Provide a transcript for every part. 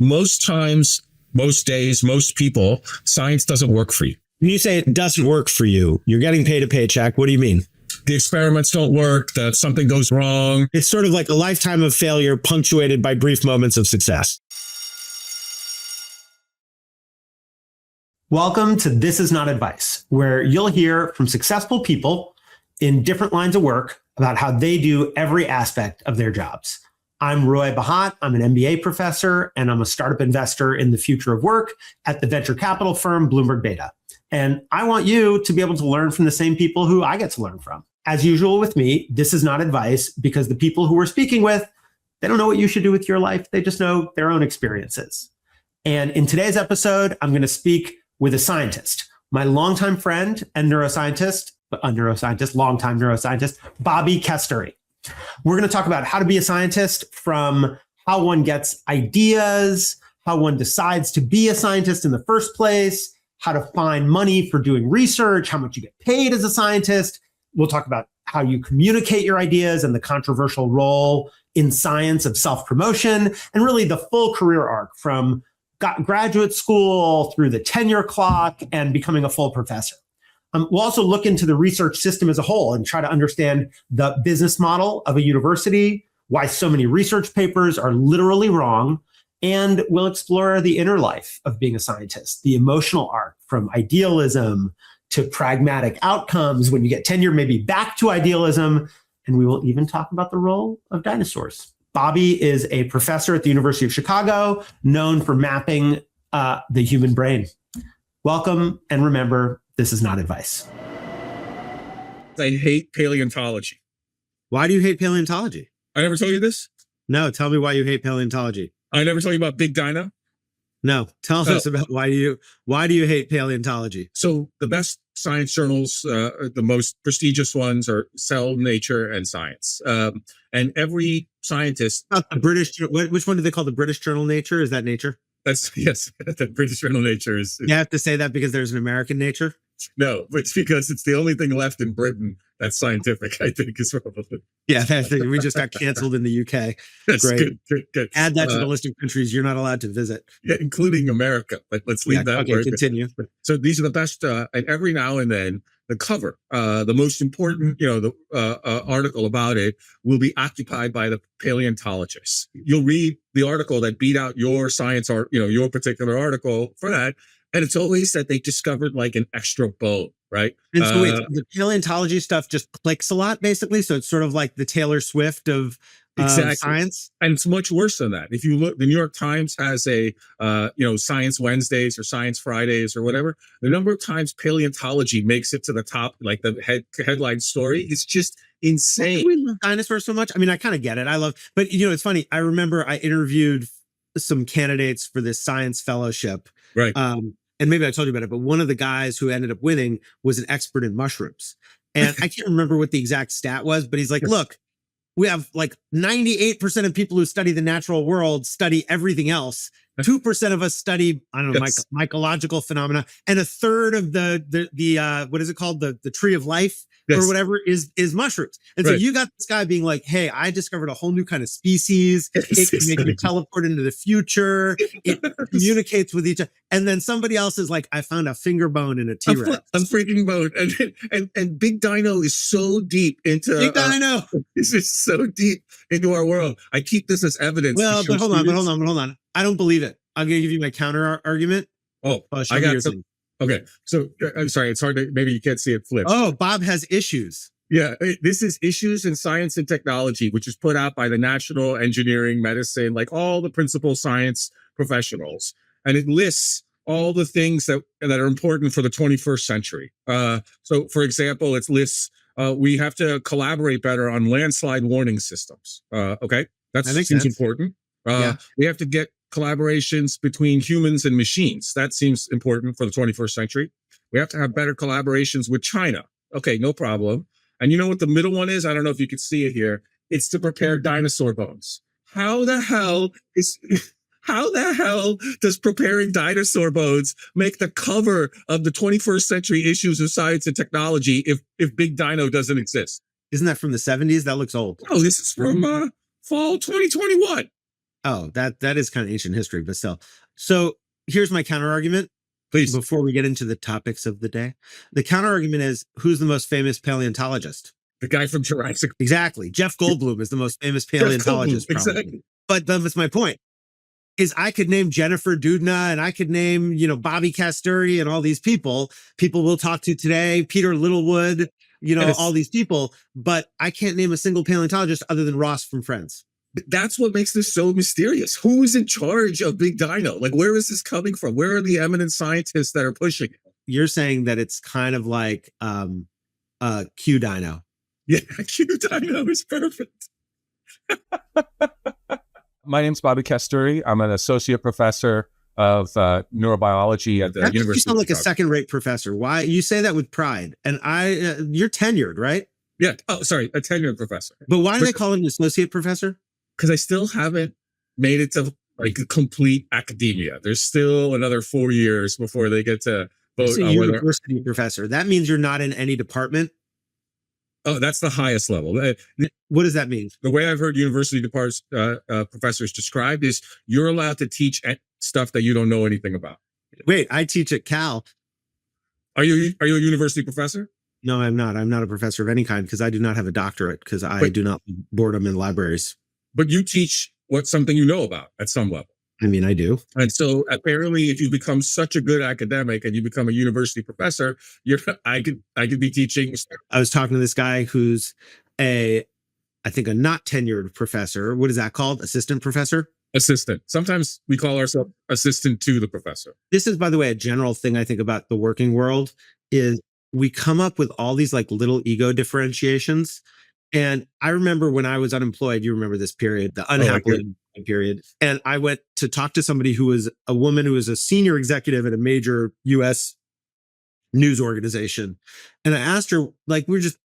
most times, most days, most people, science doesn't work for you. When you say it doesn't work for you, you're getting paid a paycheck. What do you mean? The experiments don't work, that something goes wrong. It's sort of like a lifetime of failure punctuated by brief moments of success. Welcome to This Is Not Advice, where you'll hear from successful people in different lines of work about how they do every aspect of their jobs. I'm Roy Bahat. I'm an MBA professor, and I'm a startup investor in the future of work at the venture capital firm Bloomberg Beta. And I want you to be able to learn from the same people who I get to learn from. As usual with me, this is not advice because the people who we're speaking with, they don't know what you should do with your life. They just know their own experiences. And in today's episode, I'm going to speak with a scientist, my longtime friend and longtime neuroscientist, Bobby Kasthuri. We're going to talk about how to be a scientist, from how one gets ideas, how one decides to be a scientist in the first place, how to find money for doing research, how much you get paid as a scientist. We'll talk about how you communicate your ideas and the controversial role in science of self-promotion, and really the full career arc from graduate school through the tenure clock and becoming a full professor. We'll also look into the research system as a whole and try to understand the business model of a university, why so many research papers are literally wrong, and we'll explore the inner life of being a scientist, the emotional arc from idealism to pragmatic outcomes when you get tenure, maybe back to idealism, and we will even talk about the role of dinosaurs. Bobby is a professor at the University of Chicago, known for mapping the human brain. Welcome, and remember, this is not advice. I hate paleontology. Why do you hate paleontology? I never told you this? No, tell me why you hate paleontology. I never told you about Big Dino? No, tell us about why do you hate paleontology? So the best science journals, the most prestigious ones, are Cell, Nature, and Science. And every scientist... The British, which one do they call the British journal Nature? Is that Nature? Yes, the British journal Nature is... You have to say that because there's an American Nature? No, but it's because it's the only thing left in Britain that's scientific, I think, is probably. Yeah, we just got canceled in the UK. That's great. Good. Add that to the list of countries you're not allowed to visit. Yeah, including America. But let's leave that. Okay, continue. So these are the best, and every now and then, the cover, the most important, article about it will be occupied by the paleontologists. You'll read the article that beat out your science art, your particular article for that. And it's always that they discovered like an extra bone, right? And so wait, the paleontology stuff just clicks a lot, basically. So it's sort of like the Taylor Swift of exactly. Science. And it's much worse than that. If you look, the New York Times has a, Science Wednesdays or Science Fridays or whatever. The number of times paleontology makes it to the top, like the headline story, is just insane. Why do we love dinosaurs so much? I mean, I kind of get it. But it's funny. I remember I interviewed some candidates for this science fellowship. Right. And maybe I told you about it, but one of the guys who ended up winning was an expert in mushrooms. And I can't remember what the exact stat was, but he's like, look, we have like 98% of people who study the natural world study everything else. 2% of us study, mycological phenomena, and a third of the what is it called? The tree of life or whatever is mushrooms. And so you got this guy being like, hey, I discovered a whole new kind of species. It can make you teleport into the future. It communicates with each other. And then somebody else is like, I found a finger bone in a T-Rex. A freaking bone. And Big Dino is so deep into... Big Dino! This is so deep into our world. I keep this as evidence. Well, but hold on. I don't believe it. I'm going to give you my counter argument. Oh, I got some. Okay. So I'm sorry. It's hard to, maybe you can't see it flip. Oh, Bob has issues. Yeah. This is Issues in Science and Technology, which is put out by the National Engineering, Medicine, like all the principal science professionals. And it lists all the things that are important for the 21st century. So for example, it lists, we have to collaborate better on landslide warning systems. Okay. That seems important. We have to get collaborations between humans and machines. That seems important for the 21st century. We have to have better collaborations with China. Okay, no problem. And you know what the middle one is? I don't know if you can see it here. It's to prepare dinosaur bones. How the hell does preparing dinosaur bones make the cover of the 21st century Issues of Science and Technology if Big Dino doesn't exist? Isn't that from the 70s? That looks old. Oh, this is from fall 2021. Oh, that is kind of ancient history, but still. So here's my counter argument Please. before we get into the topics of the day. The counter argument is, who's the most famous paleontologist? The guy from Jurassic. Exactly. Jeff Goldblum is the most famous Jeff paleontologist. Goldblum, Probably. exactly. But that's my point. Is I could name Jennifer Doudna and I could name, Bobby Kasthuri and all these people we'll talk to today, Peter Littlewood, Yes. all these people, but I can't name a single paleontologist other than Ross from Friends. That's what makes this so mysterious. Who is in charge of Big Dino? Like, where is this coming from? Where are the eminent scientists that are pushing it? You're saying that it's kind of like Q Dino. Yeah, Q Dino is perfect. My name's Bobby Kasthuri. I'm an associate professor of neurobiology at the That makes you University sound of like a Chicago. second-rate professor. Why you say that with pride? And you're tenured, right? Yeah. Oh, sorry, a tenured professor. But why do they call him an associate professor? Because I still haven't made it to like complete academia. There's still another 4 years before they get to vote It's a on whether. university professor. That means you're not in any department. Oh, that's the highest level. What does that mean? The way I've heard university professors described is you're allowed to teach stuff that you don't know anything about. Wait, I teach at Cal. Are you a university professor? No, I'm not. I'm not a professor of any kind because I do not have a doctorate because I do not boredom in libraries. But you teach something you know about at some level. I mean, I do. And so apparently if you become such a good academic and you become a university professor, I could be teaching. I was talking to this guy who's I think a not tenured professor. What is that called? Assistant professor? Assistant. Sometimes we call ourselves assistant to the professor. This is, by the way, a general thing I think about the working world is we come up with all these like little ego differentiations. And I remember when I was unemployed, you remember this period, the unhappy period. And I went to talk to somebody who was a woman who was a senior executive at a major US news organization. And I asked her, like,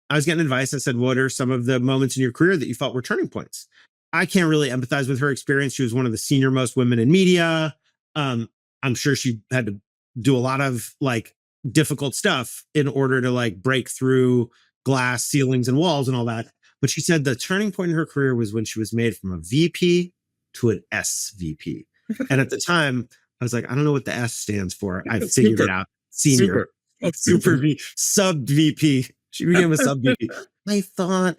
I was getting advice. I said, what are some of the moments in your career that you felt were turning points? I can't really empathize with her experience. She was one of the senior most women in media. I'm sure she had to do a lot of like difficult stuff in order to like break through glass ceilings and walls and all that. But she said the turning point in her career was when she was made from a VP to an SVP. And at the time, I was like, I don't know what the S stands for. I figured it out. Senior. Super V, sub VP. She became a sub VP. I thought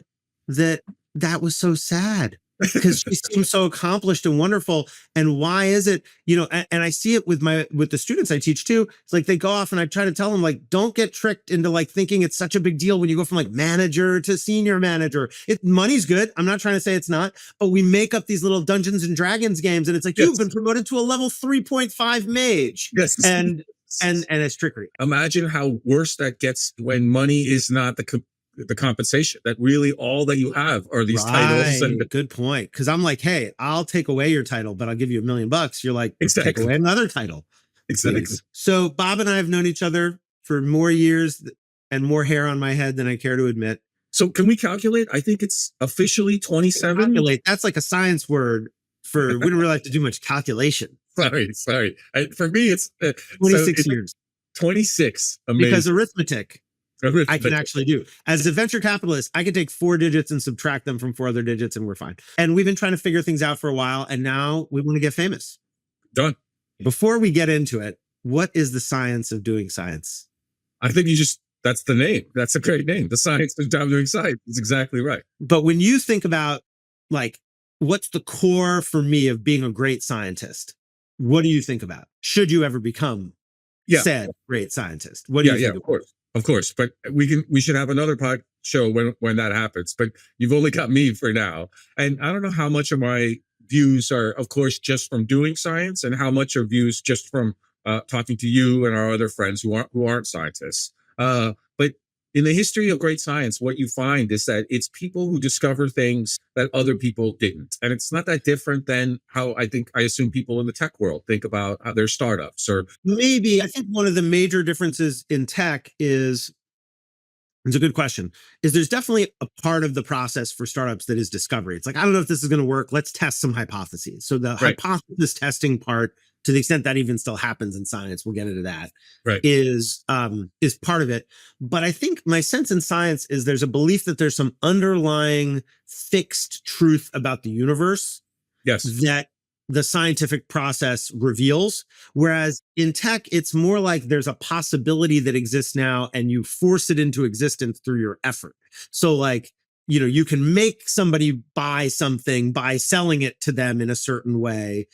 that was so sad because she seems so accomplished and wonderful. And why is it, and I see it with the students I teach too. It's like they go off and I try to tell them like, don't get tricked into like thinking it's such a big deal when you go from like manager to senior manager. Money's good. I'm not trying to say it's not, but we make up these little Dungeons and Dragons games and it's like, you've been promoted to a level 3.5 mage. Yes. And it's trickery. Imagine how worse that gets when money is not the compensation, that really all that you have are these titles. And good point. Because I'm like, hey, I'll take away your title, but I'll give you $1 million. You're like, exactly. Take away another title. Exactly. So Bob and I have known each other for more years and more hair on my head than I care to admit. So can we calculate? I think it's officially 27. Calculate. That's like a science word we don't really like to do much calculation. Sorry. For me, it's 26 years. 26. Amazing. Because arithmetic. I can actually do. As a venture capitalist, I can take 4 digits and subtract them from 4 other digits and we're fine. And we've been trying to figure things out for a while. And now we want to get famous. Done. Before we get into it, what is the science of doing science? I think that's the name. That's a great name. The science of doing science is exactly right. But when you think about like, what's the core for me of being a great scientist? What do you think about? Should you ever become said great scientist? What do you think? Yeah, of course. But we should have another pod show when that happens. But you've only got me for now. And I don't know how much of my views are, of course, just from doing science and how much are views just from talking to you and our other friends who aren't scientists. But in the history of great science, what you find is that it's people who discover things that other people didn't. And it's not that different than how I assume people in the tech world think about how their startups or maybe. I think one of the major differences in tech is, it's a good question, is there's definitely a part of the process for startups that is discovery. It's like, I don't know if this is going to work. Let's test some hypotheses. So the hypothesis testing part, to the extent that even still happens in science, we'll get into that, is part of it. But I think my sense in science is there's a belief that there's some underlying fixed truth about the universe that the scientific process reveals. Whereas in tech, it's more like there's a possibility that exists now and you force it into existence through your effort. So like, you can make somebody buy something by selling it to them in a certain way.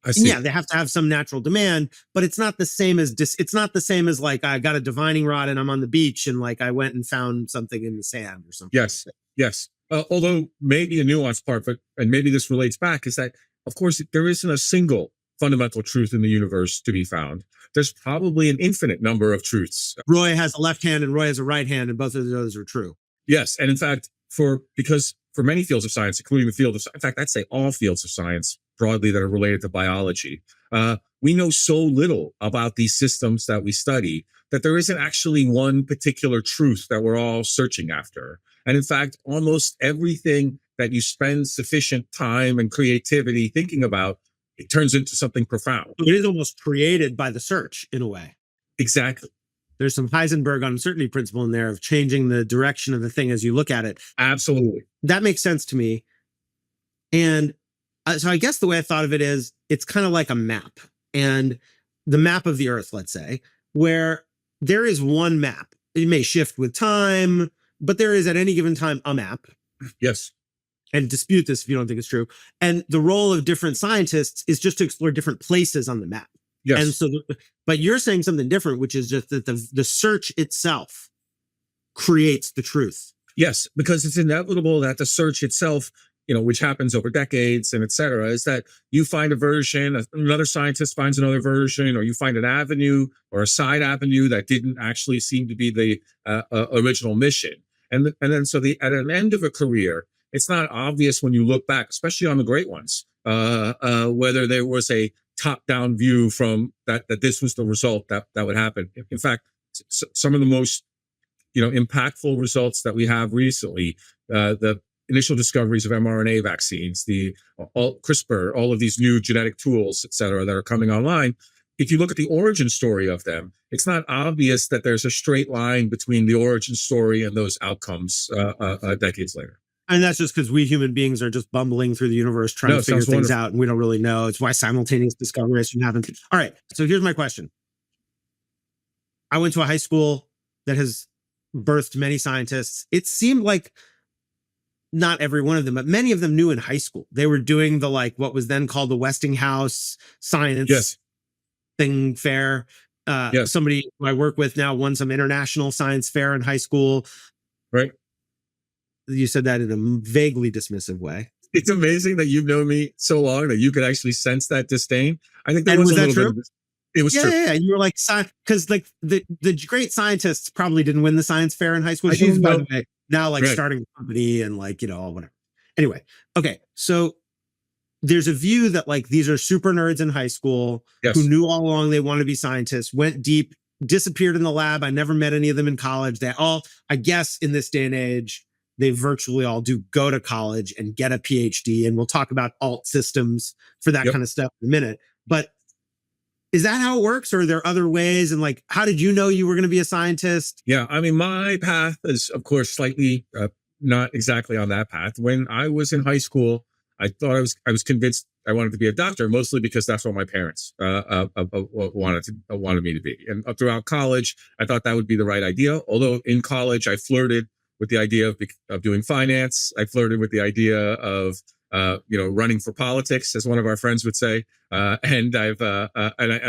I see. Yeah, they have to have some natural demand, but it's not the same as like I got a divining rod and I'm on the beach and like I went and found something in the sand or something. Yes. Although maybe a nuanced part, and maybe this relates back, is that, of course, there isn't a single fundamental truth in the universe to be found. There's probably an infinite number of truths. Roy has a left hand and Roy has a right hand, and both of those are true. Yes. And in fact, because for many fields of science, including the field of, in fact, I'd say all fields of science broadly that are related to biology, we know so little about these systems that we study that there isn't actually one particular truth that we're all searching after. And in fact, almost everything that you spend sufficient time and creativity thinking about, it turns into something profound. It is almost created by the search in a way. Exactly. There's some Heisenberg uncertainty principle in there of changing the direction of the thing as you look at it. Absolutely. That makes sense to me. And so I guess the way I thought of it is it's kind of like a map, and the map of the Earth, let's say, where there is one map. It may shift with time, but there is at any given time a map. Yes. And dispute this if you don't think it's true. And the role of different scientists is just to explore different places on the map. Yes. And so, but you're saying something different, which is just that the search itself creates the truth. Yes, because it's inevitable that the search itself, which happens over decades and et cetera, is that you find a version, another scientist finds another version, or you find an avenue or a side avenue that didn't actually seem to be the original mission. And then so at an end of a career, it's not obvious when you look back, especially on the great ones, whether there was a top-down view from that this was the result that would happen. In fact, some of the most impactful results that we have recently, the initial discoveries of mRNA vaccines, CRISPR, all of these new genetic tools, et cetera, that are coming online. If you look at the origin story of them, it's not obvious that there's a straight line between the origin story and those outcomes decades later. And that's just because we human beings are just bumbling through the universe trying to figure things out, and we don't really know. It's why simultaneous discoveries can happen. All right, so here's my question. I went to a high school that has birthed many scientists. It seemed like not every one of them, but many of them knew in high school. They were doing what was then called the Westinghouse Science thing fair. Somebody who I work with now won some international science fair in high school. Right. You said that in a vaguely dismissive way. It's amazing that you've known me so long that you could actually sense that disdain. I think was that true? It was true. Yeah. You were like, because like the great scientists probably didn't win the science fair in high school. She's, by the way, now starting a company and whatever. Anyway, okay. So there's a view that these are super nerds in high school who knew all along they wanted to be scientists, went deep, disappeared in the lab. I never met any of them in college. They all, I guess in this day and age, they virtually all do go to college and get a PhD. And we'll talk about alt systems for that kind of stuff in a minute. But is that how it works? Or are there other ways? And how did you know you were going to be a scientist? Yeah. I mean, my path is, of course, slightly not exactly on that path. When I was in high school, I thought I was convinced I wanted to be a doctor, mostly because that's what my parents wanted me to be. And throughout college, I thought that would be the right idea. Although in college, I flirted with the idea of doing finance. I flirted with the idea of running for politics, as one of our friends would say. And I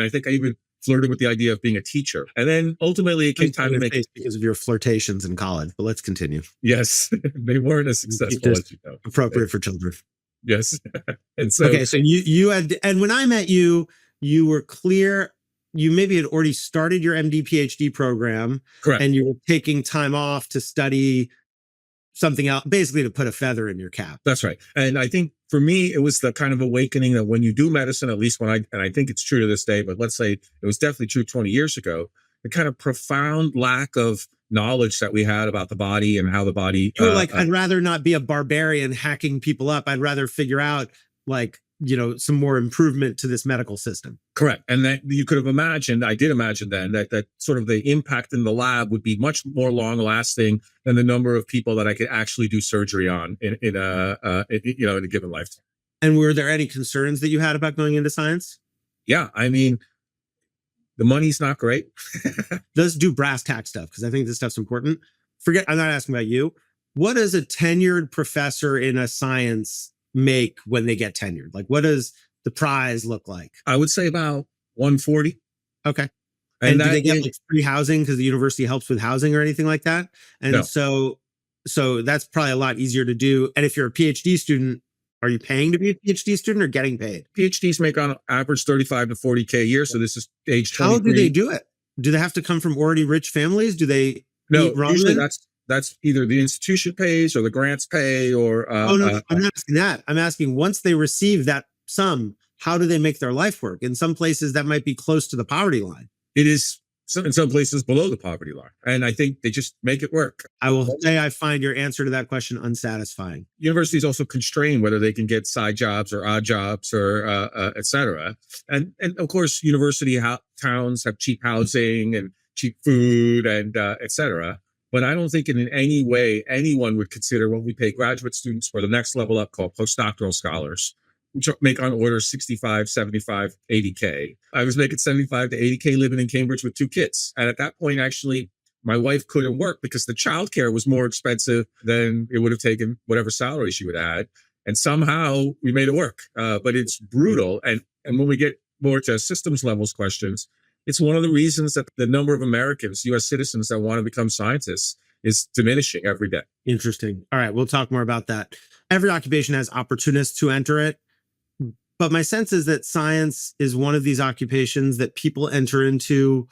think I even flirted with the idea of being a teacher. And then ultimately it came time to make it because of your flirtations in college. But let's continue. Yes, they weren't as successful as you know. Appropriate for children. Yes. And so okay, so you had, and when I met you, you were clear. You maybe had already started your MD PhD program. Correct. And you were taking time off to study something else, basically to put a feather in your cap. That's right. And I think for me, it was the kind of awakening that when you do medicine, at least and I think it's true to this day, but let's say it was definitely true 20 years ago, the kind of profound lack of knowledge that we had about the body and how the body. You were I'd rather not be a barbarian hacking people up. I'd rather figure out some more improvement to this medical system. Correct. And that you could have imagined, I did imagine then that sort of the impact in the lab would be much more long lasting than the number of people that I could actually do surgery on in a given lifetime. And were there any concerns that you had about going into science? Yeah, I mean, the money's not great. Let's do brass tack stuff, because I think this stuff's important. I'm not asking about you. What does a tenured professor in a science make when they get tenured? Like, what does the prize look like? I would say about 140. Okay. And do they get is, like free housing because the university helps with housing or anything like that? And no. so that's probably a lot easier to do. And if you're a PhD student, are you paying to be a PhD student or getting paid? PhDs make on average 35 to 40K a year. So this is age 23. How do they do it? Do they have to come from already rich families? Do they No, eat ramen? usually that's either the institution pays or the grants pay or no, I'm not asking that. I'm asking, once they receive that sum, how do they make their life work? In some places that might be close to the poverty line. It is in some places below the poverty line. And I think they just make it work. I will say I find your answer to that question unsatisfying. Universities also constrain whether they can get side jobs or odd jobs or et cetera. And of course, university towns have cheap housing and cheap food and et cetera. But I don't think in any way anyone would consider what we pay graduate students for the next level up called postdoctoral scholars, which make on order 65, 75, 80K. I was making 75 to 80K living in Cambridge with 2 kids. And at that point, actually, my wife couldn't work because the childcare was more expensive than it would have taken whatever salary she would have had. And somehow we made it work. But it's brutal. And when we get more to systems levels questions, it's one of the reasons that the number of Americans, US citizens that want to become scientists is diminishing every day. Interesting. All right, we'll talk more about that. Every occupation has opportunists who enter it. But my sense is that science is one of these occupations that people enter into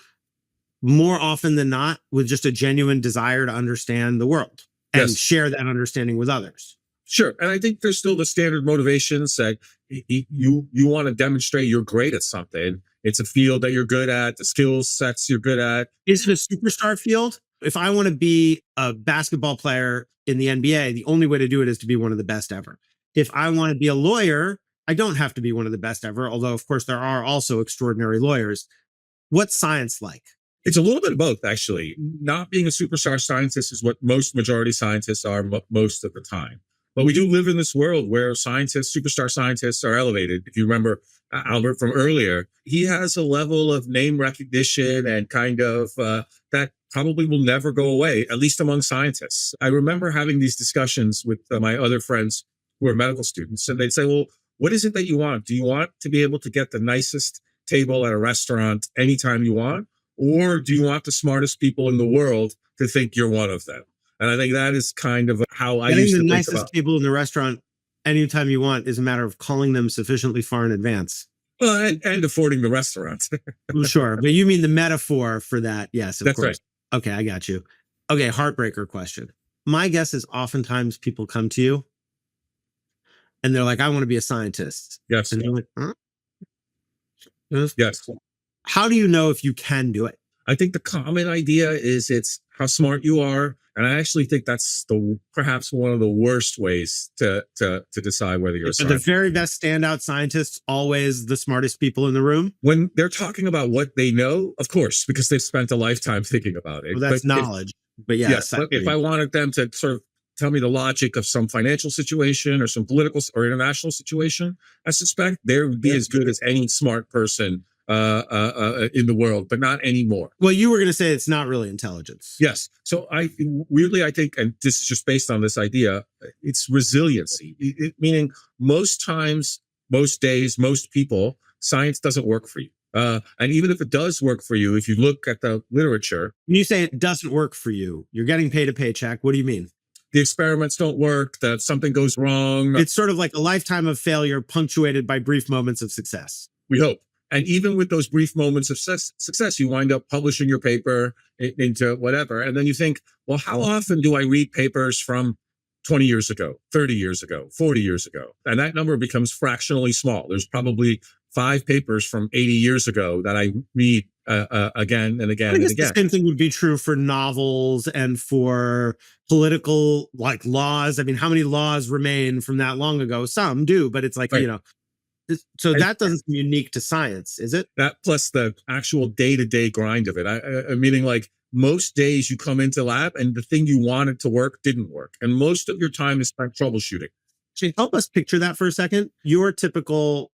more often than not with just a genuine desire to understand the world and share that understanding with others. Sure. And I think there's still the standard motivations that you want to demonstrate you're great at something. It's a field that you're good at, the skill sets you're good at. Is it a superstar field? If I want to be a basketball player in the NBA, the only way to do it is to be one of the best ever. If I want to be a lawyer, I don't have to be one of the best ever, although, of course, there are also extraordinary lawyers. What's science like? It's a little bit of both, actually. Not being a superstar scientist is what most majority scientists are most of the time. But we do live in this world where scientists, superstar scientists, are elevated. If you remember Albert from earlier, he has a level of name recognition and kind of that probably will never go away, at least among scientists. I remember having these discussions with my other friends who are medical students, and they'd say, well, what is it that you want? Do you want to be able to get the nicest table at a restaurant anytime you want? Or do you want the smartest people in the world to think you're one of them? And I think that is kind of how I used to think about. The nicest table in the restaurant anytime you want is a matter of calling them sufficiently far in advance. Well, and affording the restaurant. Well, sure. But you mean the metaphor for that. Yes, of That's course. Right. Okay, I got you. Okay, heartbreaker question. My guess is oftentimes people come to you and they're like, I want to be a scientist. Yes. And you're like, huh? Yes. How do you know if you can do it? I think the common idea is it's how smart you are. And I actually think that's perhaps one of the worst ways to decide whether you're a Are scientist. the very best standout scientists always the smartest people in the room? When they're talking about what they know, of course, because they've spent a lifetime thinking about it. Well, that's knowledge. But yes, but if I wanted them to sort of tell me the logic of some financial situation or some political or international situation, I suspect they would be as good as any smart person in the world, but not anymore. Well, you were going to say it's not really intelligence. Yes. So I think, and this is just based on this idea, it's resiliency, meaning most times, most days, most people, science doesn't work for you. And even if it does work for you, if you look at the literature. When you say it doesn't work for you, you're getting paid a paycheck. What do you mean? The experiments don't work, that something goes wrong. It's sort of like a lifetime of failure punctuated by brief moments of success. We hope. And even with those brief moments of success, you wind up publishing your paper into whatever. And then you think, well, how often do I read papers from 20 years ago, 30 years ago, 40 years ago? And that number becomes fractionally small. There's probably 5 papers from 80 years ago that I read again and again and again. The same thing would be true for novels and for political laws. I mean, how many laws remain from that long ago? Some do, but it's like, right. So that doesn't seem unique to science, is it? That plus the actual day-to-day grind of it. I meaning like most days you come into lab and the thing you wanted to work didn't work. And most of your time is spent troubleshooting. Actually, help us picture that for a second. Your typical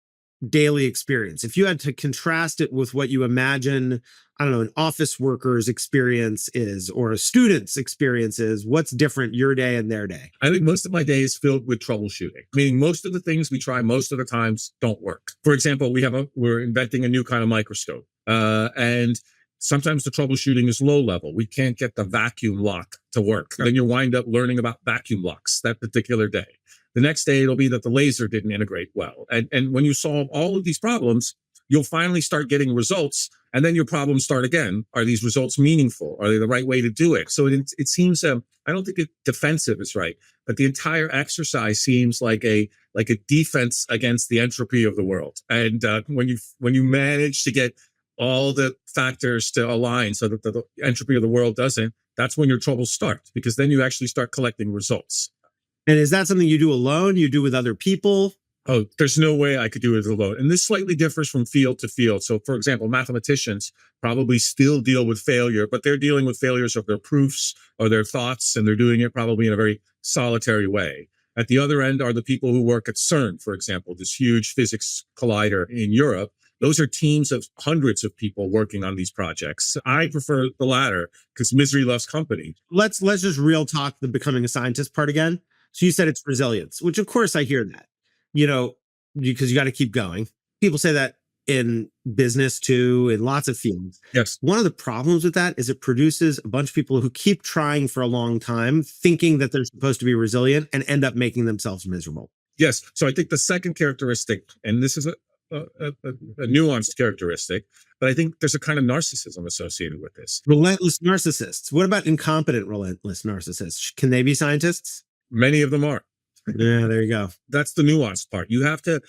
daily experience. If you had to contrast it with what you imagine, I don't know, an office worker's experience is or a student's experience is, what's different your day and their day? I think most of my day is filled with troubleshooting, meaning most of the things we try most of the times don't work. For example, we're inventing a new kind of microscope, and sometimes the troubleshooting is low level. We can't get the vacuum lock to work. Then you wind up learning about vacuum locks that particular day. The next day, it'll be that the laser didn't integrate well. And when you solve all of these problems, you'll finally start getting results. And then your problems start again. Are these results meaningful? Are they the right way to do it? So it seems, I don't think defensive is right, but the entire exercise seems like a defense against the entropy of the world. And when you manage to get all the factors to align so that the entropy of the world doesn't, that's when your troubles start, because then you actually start collecting results. And is that something you do alone? You do with other people? Oh, there's no way I could do it alone. And this slightly differs from field to field. So, for example, mathematicians probably still deal with failure, but they're dealing with failures of their proofs or their thoughts, and they're doing it probably in a very solitary way. At the other end are the people who work at CERN, for example, this huge physics collider in Europe. Those are teams of hundreds of people working on these projects. I prefer the latter because misery loves company. Let's just real talk the becoming a scientist part again. So you said it's resilience, which of course I hear that, because you got to keep going. People say that in business too, in lots of fields. Yes. One of the problems with that is it produces a bunch of people who keep trying for a long time, thinking that they're supposed to be resilient and end up making themselves miserable. Yes. So I think the second characteristic, and this is a nuanced characteristic, but I think there's a kind of narcissism associated with this. Relentless narcissists. What about incompetent relentless narcissists? Can they be scientists? Many of them are. Yeah, there you go. That's the nuanced part. You have to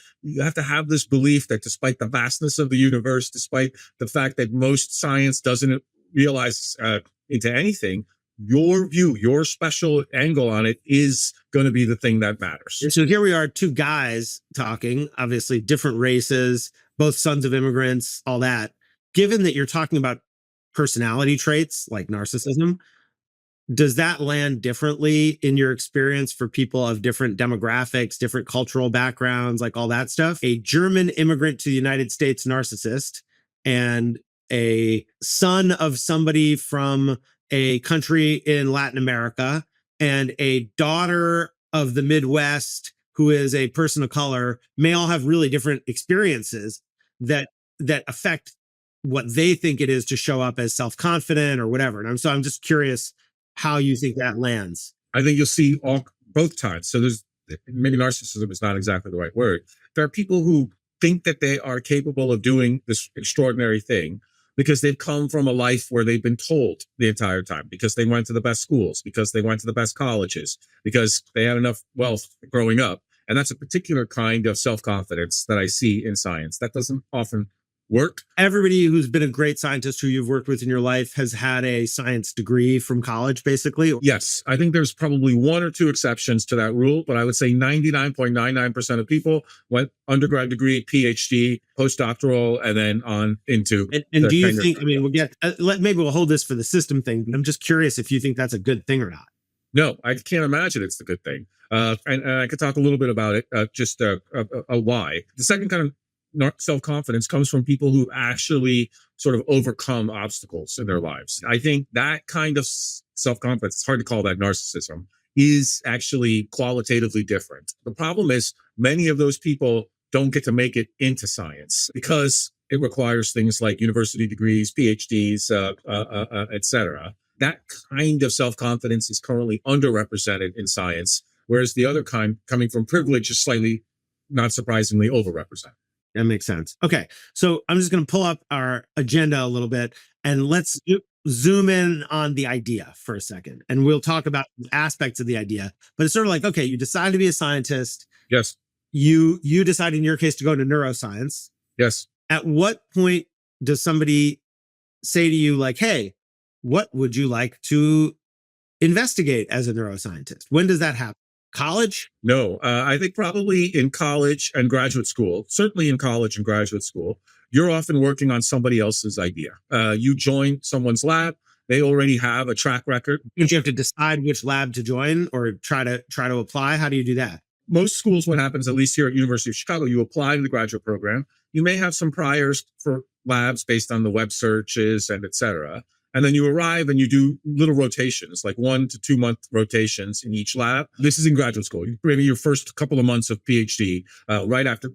have this belief that despite the vastness of the universe, despite the fact that most science doesn't realize into anything, your view, your special angle on it is going to be the thing that matters. So here we are, two guys talking, obviously different races, both sons of immigrants, all that. Given that you're talking about personality traits like narcissism, does that land differently in your experience for people of different demographics, different cultural backgrounds, like all that stuff? A German immigrant to the United States narcissist and a son of somebody from a country in Latin America and a daughter of the Midwest who is a person of color may all have really different experiences that affect what they think it is to show up as self-confident or whatever. And I'm just curious how you think that lands. I think you'll see both times. So maybe narcissism is not exactly the right word. There are people who think that they are capable of doing this extraordinary thing because they've come from a life where they've been told the entire time, because they went to the best schools, because they went to the best colleges, because they had enough wealth growing up. And that's a particular kind of self-confidence that I see in science. That doesn't often work. Everybody who's been a great scientist who you've worked with in your life has had a science degree from college, basically. Yes, I think there's probably one or two exceptions to that rule, but I would say 99.99% of people went undergrad degree, PhD, postdoctoral, and then on into. And do you think? I mean, we'll get. Maybe we'll hold this for the system thing, but I'm just curious if you think that's a good thing or not. No, I can't imagine it's the good thing. And I could talk a little bit about it, just a why. The second kind of self-confidence comes from people who actually sort of overcome obstacles in their lives. I think that kind of self-confidence, it's hard to call that narcissism, is actually qualitatively different. The problem is many of those people don't get to make it into science because it requires things like university degrees, PhDs, et cetera. That kind of self-confidence is currently underrepresented in science, whereas the other kind, coming from privilege, is slightly, not surprisingly, overrepresented. That makes sense. Okay. So I'm just going to pull up our agenda a little bit and let's zoom in on the idea for a second. And we'll talk about aspects of the idea, but it's sort of like, okay, you decide to be a scientist. Yes. You decide in your case to go into neuroscience. Yes. At what point does somebody say to you like, hey, what would you like to investigate as a neuroscientist? When does that happen? College? No, I think probably in college and graduate school, certainly in college and graduate school, you're often working on somebody else's idea. You join someone's lab. They already have a track record. Do you have to decide which lab to join or try to apply? How do you do that? most schools, what happens, at least here at University of Chicago, you apply to the graduate program. You may have some priors for labs based on the web searches and et cetera. And then you arrive and you do little rotations, like 1 to 2 month rotations in each lab. This is in graduate school. Maybe your first couple of months of PhD,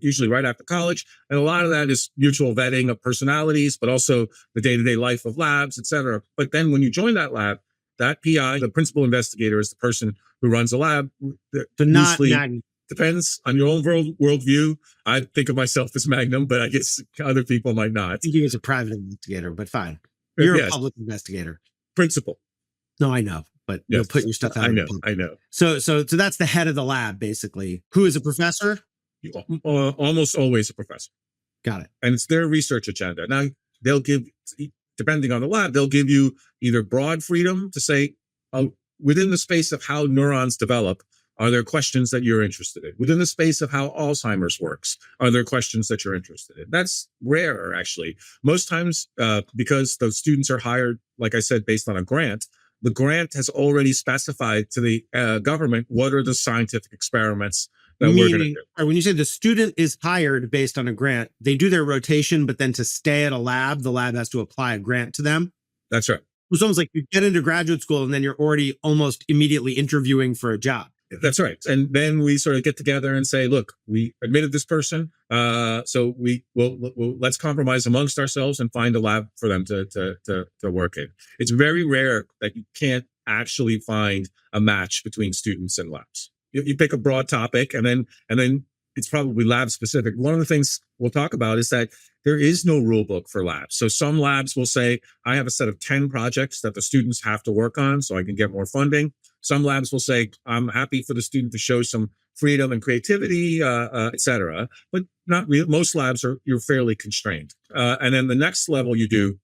usually right after college. And a lot of that is mutual vetting of personalities, but also the day-to-day life of labs, et cetera. But then when you join that lab, that PI, the principal investigator, is the person who runs the lab. So not Magnum. Depends on your own worldview. I think of myself as Magnum, but I guess other people might not. I think he was a private investigator, but fine. You're a public investigator. Principal. No, I know, but you'll put your stuff out. I know. So that's the head of the lab, basically. Who is a professor? Almost always a professor. Got it. And it's their research agenda. Now, they'll give, depending on the lab, they'll give you either broad freedom to say, within the space of how neurons develop, are there questions that you're interested in? Within the space of how Alzheimer's works, are there questions that you're interested in? That's rare, actually. Most times, because those students are hired, like I said, based on a grant, the grant has already specified to the government what are the scientific experiments that we're going to do. When you say the student is hired based on a grant, they do their rotation, but then to stay at a lab, the lab has to apply a grant to them? That's right. It's almost like you get into graduate school and then you're already almost immediately interviewing for a job. That's right. And then we sort of get together and say, look, we admitted this person. So let's compromise amongst ourselves and find a lab for them to work in. It's very rare that you can't actually find a match between students and labs. You pick a broad topic and then it's probably lab specific. One of the things we'll talk about is that there is no rule book for labs. So some labs will say, I have a set of 10 projects that the students have to work on so I can get more funding. Some labs will say, I'm happy for the student to show some freedom and creativity, et cetera. But not really. Most labs you're fairly constrained. And then the next level you do,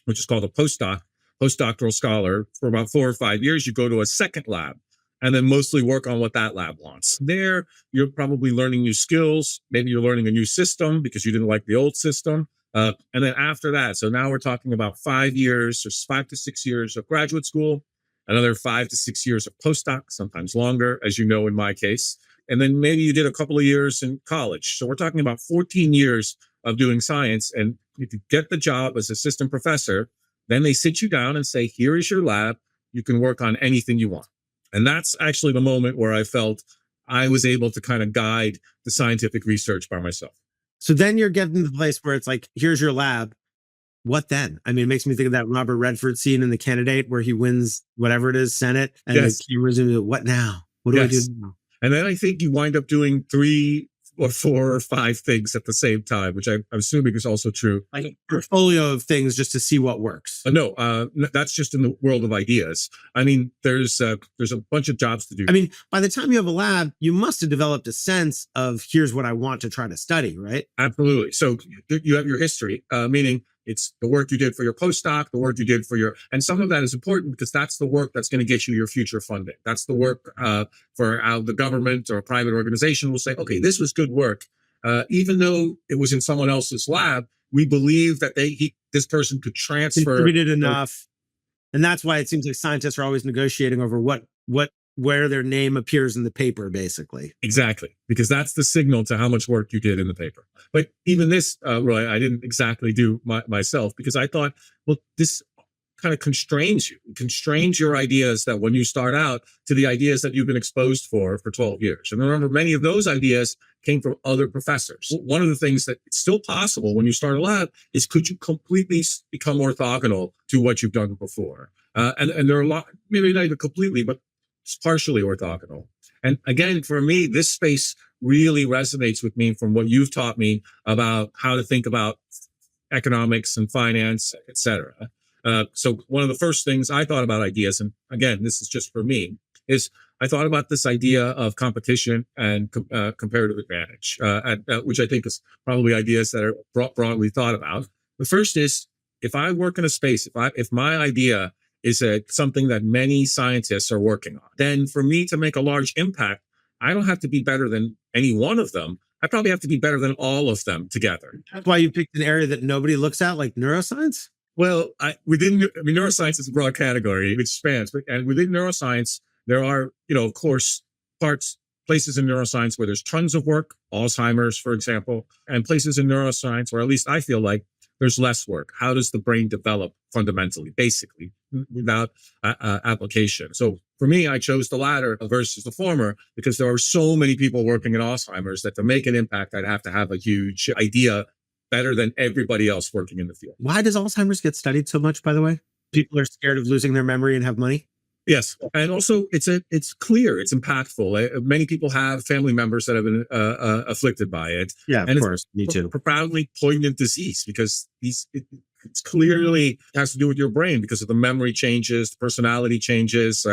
which is called a postdoctoral scholar, for about 4 or 5 years, you go to a second lab and then mostly work on what that lab wants. There, you're probably learning new skills. Maybe you're learning a new system because you didn't like the old system. And then after that, so now we're talking about 5 years or 5 to 6 years of graduate school, another 5 to 6 years of postdoc, sometimes longer, as you know, in my case. And then maybe you did a couple of years in college. So we're talking about 14 years of doing science. And if you get the job as assistant professor, then they sit you down and say, here is your lab. You can work on anything you want. And that's actually the moment where I felt I was able to kind of guide the scientific research by myself. So then you're getting to the place where it's like, here's your lab. What then? I mean, it makes me think of that Robert Redford scene in The Candidate where he wins whatever it is, Senate, and the cameras into what now? What do I do now? And then I think you wind up doing 3 or 4 or 5 things at the same time, which I'm assuming is also true. Like a portfolio of things just to see what works. No, that's just in the world of ideas. I mean, there's a bunch of jobs to do. I mean, by the time you have a lab, you must have developed a sense of here's what I want to try to study, right? Absolutely. So you have your history, meaning it's the work you did for your postdoc, the work you did and some of that is important because that's the work that's going to get you your future funding. That's the work for how the government or a private organization will say, okay, this was good work. Even though it was in someone else's lab, we believe that this person could transfer. Contributed enough. And that's why it seems like scientists are always negotiating over where their name appears in the paper, basically. Exactly, because that's the signal to how much work you did in the paper. But even this, Roy, I didn't exactly do myself because I thought, well, this kind of constrains you. It constrains your ideas that when you start out to the ideas that you've been exposed for 12 years. And remember, many of those ideas came from other professors. One of the things that it's still possible when you start a lab is could you completely become orthogonal to what you've done before? And there are a lot, maybe not even completely, but it's partially orthogonal. And again, for me, this space really resonates with me from what you've taught me about how to think about economics and finance, et cetera. So one of the first things I thought about ideas, and again, this is just for me, is I thought about this idea of competition and comparative advantage, which I think is probably ideas that are broadly thought about. The first is, if I work in a space, if my idea is something that many scientists are working on, then for me to make a large impact, I don't have to be better than any one of them. I probably have to be better than all of them together. That's why you picked an area that nobody looks at, like neuroscience? Well, neuroscience is a broad category which spans, and within neuroscience, there are, of course, parts places in neuroscience where there's tons of work, Alzheimer's, for example, and places in neuroscience where at least I feel like there's less work. How does the brain develop fundamentally, basically, without application? So for me, I chose the latter versus the former because there are so many people working in Alzheimer's that to make an impact, I'd have to have a huge idea better than everybody else working in the field. Why does Alzheimer's get studied so much, by the way? People are scared of losing their memory and have money? Yes, and also it's clear, it's impactful. Many people have family members that have been afflicted by it. Yeah, of and course, me too. Profoundly poignant disease because it's clearly has to do with your brain because of the memory changes, personality changes,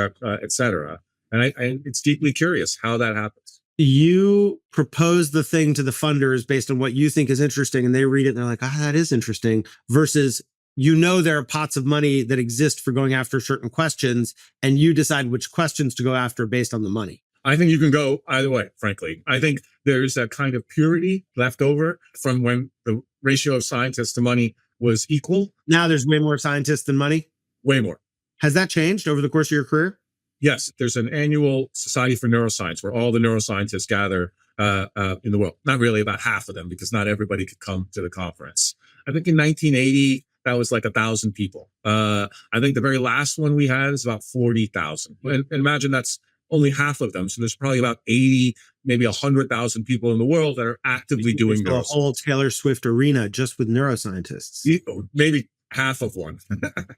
etc. And it's deeply curious how that happens. You propose the thing to the funders based on what you think is interesting, and they read it and they're like, that is interesting, versus there are pots of money that exist for going after certain questions, and you decide which questions to go after based on the money. I think you can go either way, frankly. I think there's a kind of purity left over from when the ratio of scientists to money was equal. Now there's way more scientists than money? Way more. Has that changed over the course of your career? Yes, there's an annual Society for Neuroscience where all the neuroscientists gather in the world. Not really, about half of them, because not everybody could come to the conference. I think in 1980, that was like 1,000 people. I think the very last one we had is about 40,000. And imagine that's only half of them. So there's probably about 80, maybe 100,000 people in the world that are actively doing a whole Taylor Swift arena just with neuroscientists. Maybe half of one.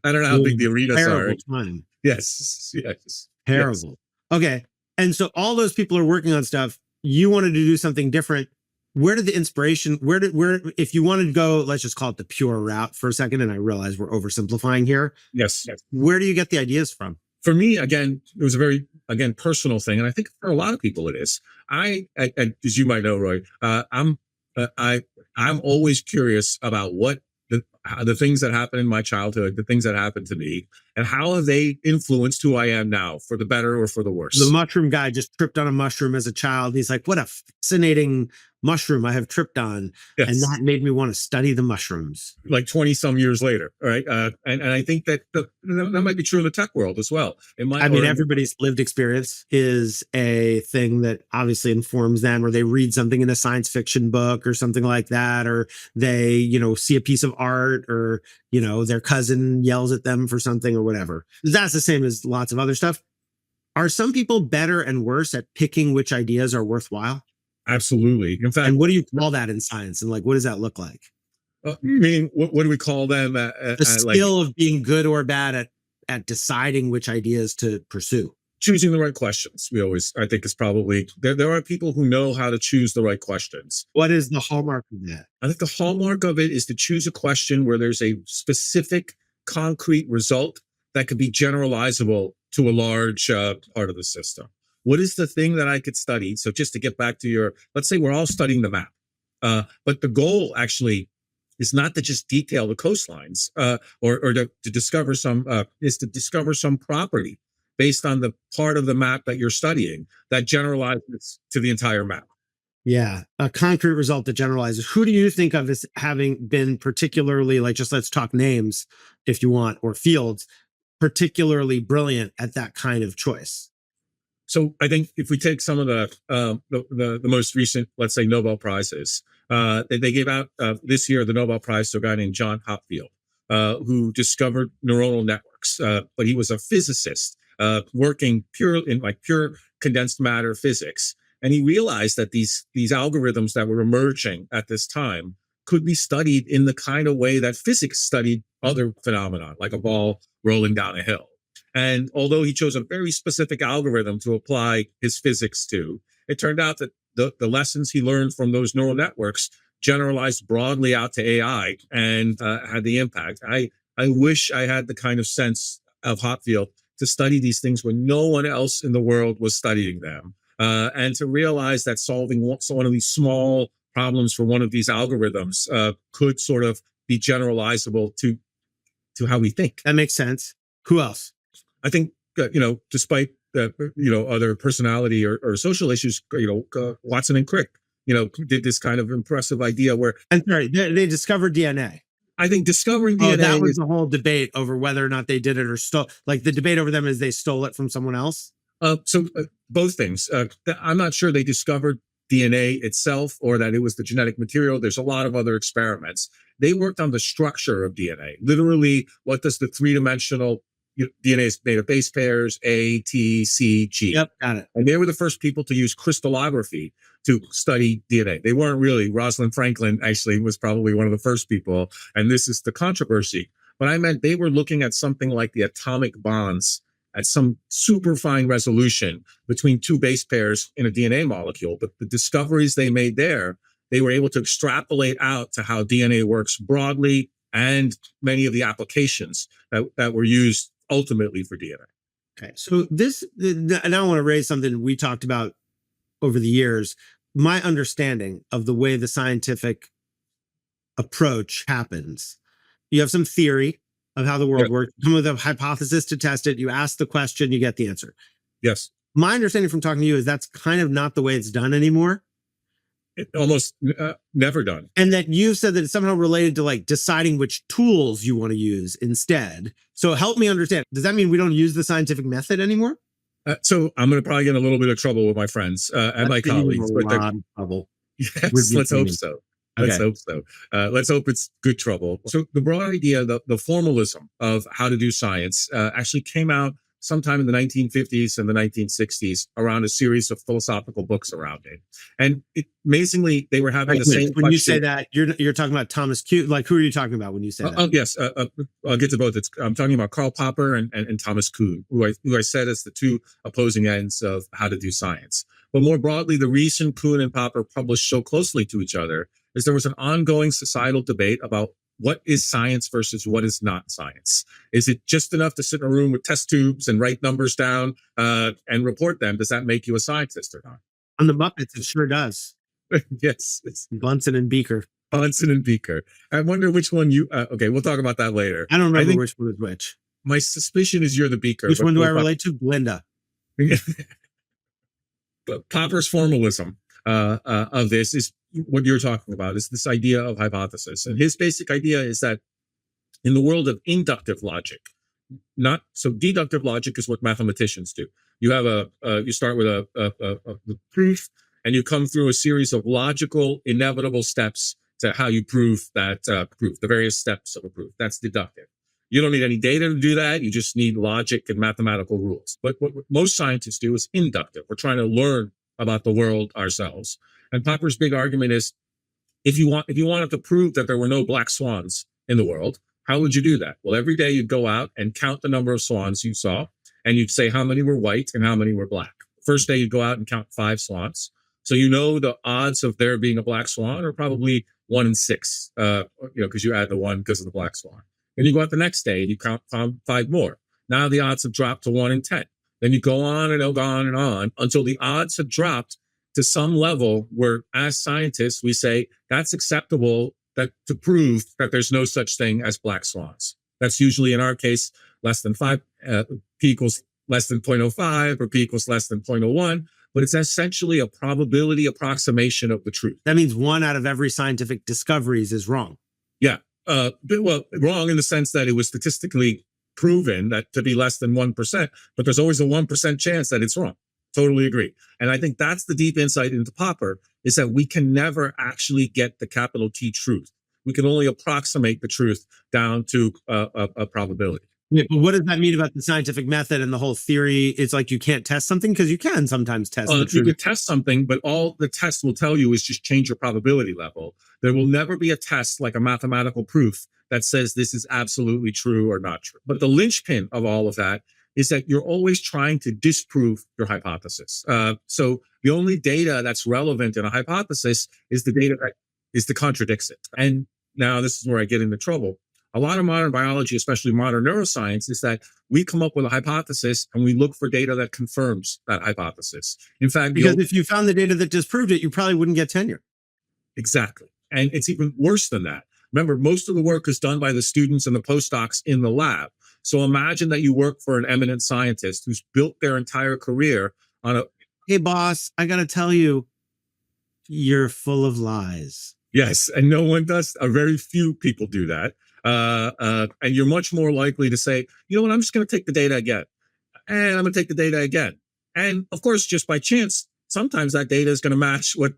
I don't know how big the arenas are. Time. Yes. Terrible. Yes. Okay. And so all those people are working on stuff. You wanted to do something different. Where did the inspiration, if you wanted to go, let's just call it the pure route for a second, and I realize we're oversimplifying here. Yes. Where do you get the ideas from? For me, again, it was a very, personal thing. And I think for a lot of people it is. As you might know, Roy, I'm always curious about what the things that happened in my childhood, the things that happened to me, and how have they influenced who I am now, for the better or for the worse. The mushroom guy just tripped on a mushroom as a child. He's like, what a fascinating mushroom I have tripped on. Yes. And that made me want to study the mushrooms. Like 20 some years later, right? And I think that that might be true in the tech world as well. Everybody's lived experience is a thing that obviously informs them, or they read something in a science fiction book or something like that, or they, see a piece of art, or, their cousin yells at them for something or whatever. That's the same as lots of other stuff. Are some people better and worse at picking which ideas are worthwhile? Absolutely. In fact, and what do you call that in science? And what does that look like? Meaning, what do we call them? The skill of being good or bad at deciding which ideas to pursue. Choosing the right questions. I think is probably, there are people who know how to choose the right questions. What is the hallmark of that? I think the hallmark of it is to choose a question where there's a specific, concrete result that could be generalizable to a large part of the system. What is the thing that I could study? So just to get back to let's say we're all studying the map, but the goal actually is not to just detail the coastlines or to discover some property based on the part of the map that you're studying that generalizes to the entire map. Yeah, a concrete result that generalizes. Who do you think of as having been particularly, let's talk names if you want, or fields, particularly brilliant at that kind of choice? So I think if we take some of the most recent, let's say, Nobel Prizes, they gave out this year the Nobel Prize to a guy named John Hopfield, who discovered neuronal networks. But he was a physicist working pure condensed matter physics. And he realized that these algorithms that were emerging at this time could be studied in the kind of way that physics studied other phenomena, like a ball rolling down a hill. And although he chose a very specific algorithm to apply his physics to, it turned out that the lessons he learned from those neural networks generalized broadly out to AI and had the impact. I wish I had the kind of sense of Hopfield to study these things when no one else in the world was studying them. And to realize that solving one of these small problems for one of these algorithms could sort of be generalizable to how we think. That makes sense. Who else? I think, despite other personality or social issues, Watson and Crick, did this kind of impressive idea where. And sorry, they discovered DNA. I think discovering DNA. That was the whole debate over whether or not they did it or stole. The debate over them is they stole it from someone else. Both things. I'm not sure they discovered DNA itself or that it was the genetic material. There's a lot of other experiments. They worked on the structure of DNA. Literally, what does the three-dimensional DNA is made of base pairs, A, T, C, G. Yep, got it. And they were the first people to use crystallography to study DNA. They weren't really. Rosalind Franklin actually was probably one of the first people. And this is the controversy. But I meant they were looking at something like the atomic bonds at some super fine resolution between two base pairs in a DNA molecule. But the discoveries they made there, they were able to extrapolate out to how DNA works broadly and many of the applications that were used ultimately for DNA. Okay. So and I want to raise something we talked about over the years. My understanding of the way the scientific approach happens, you have some theory of how the world works, you come with a hypothesis to test it, you ask the question, you get the answer. Yes. My understanding from talking to you is that's kind of not the way it's done anymore. Almost never done. And that you said that it's somehow related to like deciding which tools you want to use instead. So help me understand. Does that mean we don't use the scientific method anymore? So I'm going to probably get in a little bit of trouble with my friends and my colleagues. A lot of trouble. Yes, let's hope so. Let's hope so. Let's hope it's good trouble. So the broad idea, the formalism of how to do science actually came out sometime in the 1950s and the 1960s around a series of philosophical books around it. And amazingly, they were having the same When you say that, you're talking about Thomas Kuhn. Like, who are you talking about when you say that? Yes, I'll get to both. I'm talking about Karl Popper and Thomas Kuhn, who I said is the two opposing ends of how to do science. But more broadly, the reason Kuhn and Popper published so closely to each other is there was an ongoing societal debate about what is science versus what is not science. Is it just enough to sit in a room with test tubes and write numbers down and report them? Does that make you a scientist or not? On the Muppets, it sure does. Yes. It's Bunsen and Beaker. Bunsen and Beaker. I wonder which one you... okay, we'll talk about that later. I don't remember which one is which. My suspicion is you're the Beaker. Which one do I relate to? Glinda. But Popper's formalism of this is what you're talking about, is this idea of hypothesis. And his basic idea is that in the world of inductive logic, deductive logic is what mathematicians do. You have you start with a proof, and you come through a series of logical, inevitable steps to how you prove that proof, the various steps of a proof. That's deductive. You don't need any data to do that. You just need logic and mathematical rules. But what most scientists do is inductive. We're trying to learn about the world ourselves. And Popper's big argument is, if you wanted to prove that there were no black swans in the world, how would you do that? Well, every day you'd go out and count the number of swans you saw, and you'd say how many were white and how many were black. First day you'd go out and count 5 swans. So the odds of there being a black swan are probably 1 in 6, because you add the 1 because of the black swan. Then you go out the next day and you count 5 more. Now the odds have dropped to 1 in 10. Then you go on and on until the odds have dropped to some level where, as scientists, we say that's acceptable to prove that there's no such thing as black swans. That's usually, in our case, less than 5, p equals less than 0.05 or p equals less than 0.01. But it's essentially a probability approximation of the truth. That means 1 out of every scientific discoveries is wrong. Yeah. Wrong in the sense that it was statistically proven that to be less than 1%, but there's always a 1% chance that it's wrong. Totally agree. And I think that's the deep insight into Popper, is that we can never actually get the capital T truth. We can only approximate the truth down to a probability. Yeah, but what does that mean about the scientific method and the whole theory? It's like you can't test something, because you can sometimes test the truth. You can test something, but all the test will tell you is just change your probability level. There will never be a test like a mathematical proof that says this is absolutely true or not true. But the linchpin of all of that is that you're always trying to disprove your hypothesis. So the only data that's relevant in a hypothesis is the data that contradicts it. And now this is where I get into trouble. A lot of modern biology, especially modern neuroscience, is that we come up with a hypothesis and we look for data that confirms that hypothesis. In fact, because if you found the data that disproved it, you probably wouldn't get tenure. Exactly. And it's even worse than that. Remember, most of the work is done by the students and the postdocs in the lab. So imagine that you work for an eminent scientist who's built their entire career on a... Hey, boss, I got to tell you, you're full of lies. Yes, and no one does. Very few people do that. And you're much more likely to say, you know what, I'm just going to take the data again. And I'm going to take the data again. And of course, just by chance, sometimes that data is going to match what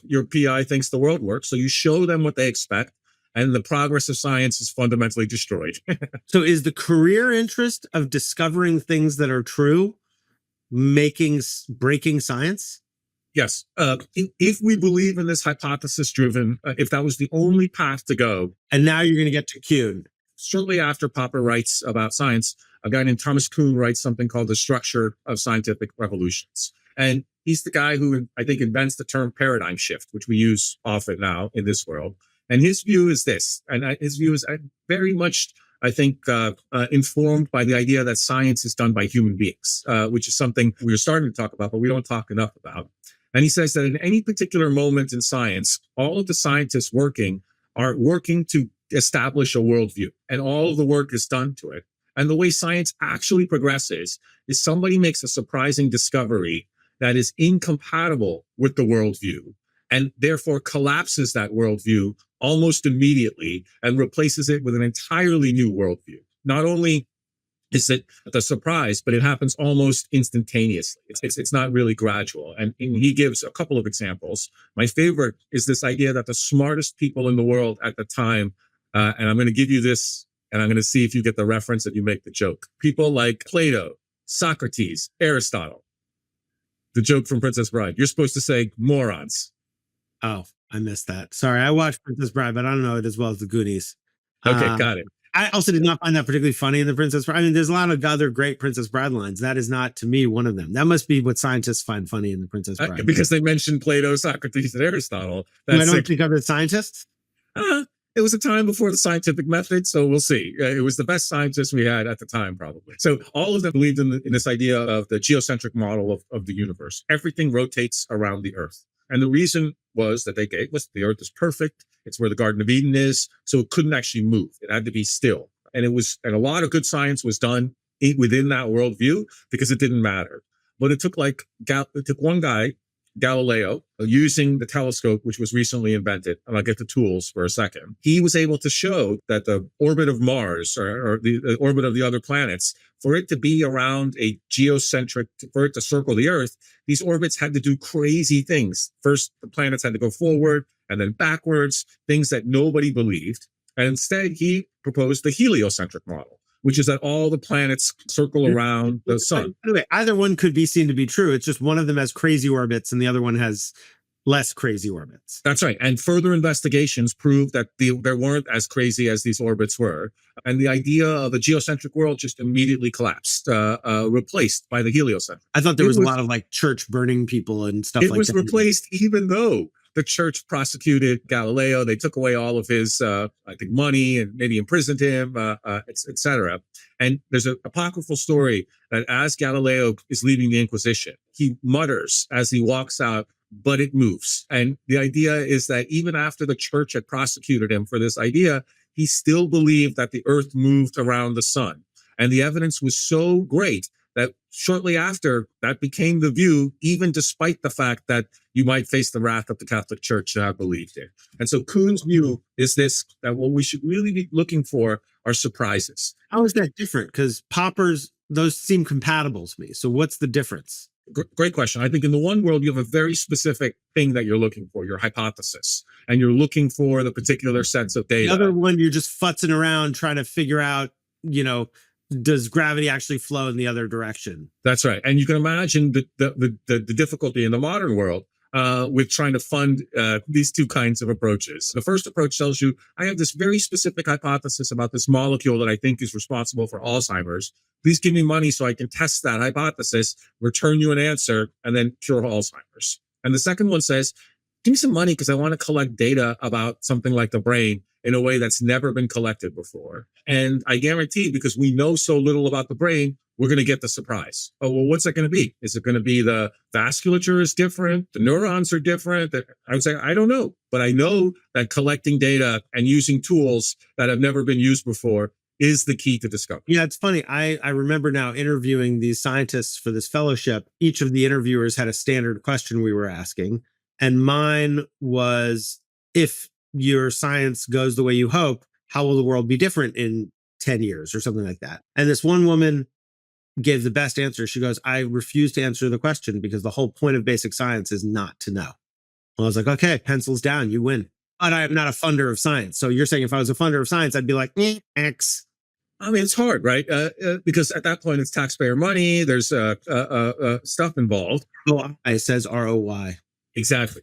your PI thinks the world works. So you show them what they expect, and the progress of science is fundamentally destroyed. So is the career interest of discovering things that are true breaking science? Yes. If we believe in this hypothesis driven, if that was the only path to go. And now you're going to get to Kuhn. Shortly after Popper writes about science, a guy named Thomas Kuhn writes something called The Structure of Scientific Revolutions. And he's the guy who I think invents the term paradigm shift, which we use often now in this world. And his view is this, and his view is very much, I think, informed by the idea that science is done by human beings, which is something we're starting to talk about, but we don't talk enough about. And he says that in any particular moment in science, all of the scientists are working to establish a worldview, and all of the work is done to it. And the way science actually progresses is somebody makes a surprising discovery that is incompatible with the worldview, and therefore collapses that worldview almost immediately and replaces it with an entirely new worldview. Not only is it the surprise, but it happens almost instantaneously. It's not really gradual. And he gives a couple of examples. My favorite is this idea that the smartest people in the world at the time, and I'm going to give you this, and I'm going to see if you get the reference and you make the joke. People like Plato, Socrates, Aristotle. The joke from Princess Bride. You're supposed to say morons. Oh, I missed that. Sorry, I watched Princess Bride, but I don't know it as well as the Goonies. Okay, got it. I also did not find that particularly funny in the Princess Bride. I mean, there's a lot of other great Princess Bride lines. That is not, to me, one of them. That must be what scientists find funny in the Princess Bride. Because they mentioned Plato, Socrates, and Aristotle. I don't think of the scientists? It was a time before the scientific method, so we'll see. It was the best scientists we had at the time, probably. So all of them believed in this idea of the geocentric model of the universe. Everything rotates around the Earth. And the reason was that they gave us the Earth is perfect. It's where the Garden of Eden is, so it couldn't actually move. It had to be still. And a lot of good science was done within that worldview because it didn't matter. But it took one guy, Galileo, using the telescope, which was recently invented, and I'll get the tools for a second. He was able to show that the orbit of Mars or the orbit of the other planets, for it to be around a geocentric, for it to circle the Earth, these orbits had to do crazy things. First, the planets had to go forward and then backwards, things that nobody believed. And instead, he proposed the heliocentric model, which is that all the planets circle around the sun. Anyway, either one could be seen to be true. It's just one of them has crazy orbits and the other one has less crazy orbits. That's right. And further investigations proved that they weren't as crazy as these orbits were. And the idea of a geocentric world just immediately collapsed, replaced by the heliocentric. I thought there was a lot of like church burning people and stuff like that. It was replaced even though the church prosecuted Galileo. They took away all of his, I think, money and maybe imprisoned him, et cetera. And there's an apocryphal story that as Galileo is leaving the Inquisition, he mutters as he walks out, "But it moves." And the idea is that even after the church had prosecuted him for this idea, he still believed that the earth moved around the sun. And the evidence was so great that shortly after, that became the view, even despite the fact that you might face the wrath of the Catholic Church to have believed it. And so Kuhn's view is this, that what we should really be looking for are surprises. How is that different? Because Popper's, those seem compatible to me. So what's the difference? Great question. I think in the one world, you have a very specific thing that you're looking for, your hypothesis, and you're looking for the particular sets of data. The other one, you're just futzing around trying to figure out, does gravity actually flow in the other direction? That's right. And you can imagine the difficulty in the modern world with trying to fund these two kinds of approaches. The first approach tells you, I have this very specific hypothesis about this molecule that I think is responsible for Alzheimer's. Please give me money so I can test that hypothesis, return you an answer, and then cure Alzheimer's. And the second one says, give me some money because I want to collect data about something like the brain in a way that's never been collected before. And I guarantee, because we know so little about the brain, we're going to get the surprise. Oh, well, what's that going to be? Is it going to be the vasculature is different? The neurons are different? I would say, I don't know. But I know that collecting data and using tools that have never been used before is the key to discovery. Yeah, it's funny. I remember now interviewing these scientists for this fellowship. Each of the interviewers had a standard question we were asking. And mine was, if your science goes the way you hope, how will the world be different in 10 years or something like that? And this one woman gave the best answer. She goes, I refuse to answer the question because the whole point of basic science is not to know. I was like, okay, pencils down, you win. But I am not a funder of science. So you're saying if I was a funder of science, I'd be like, X. I mean, it's hard, right? Because at that point, it's taxpayer money. There's stuff involved. It says ROI. Exactly.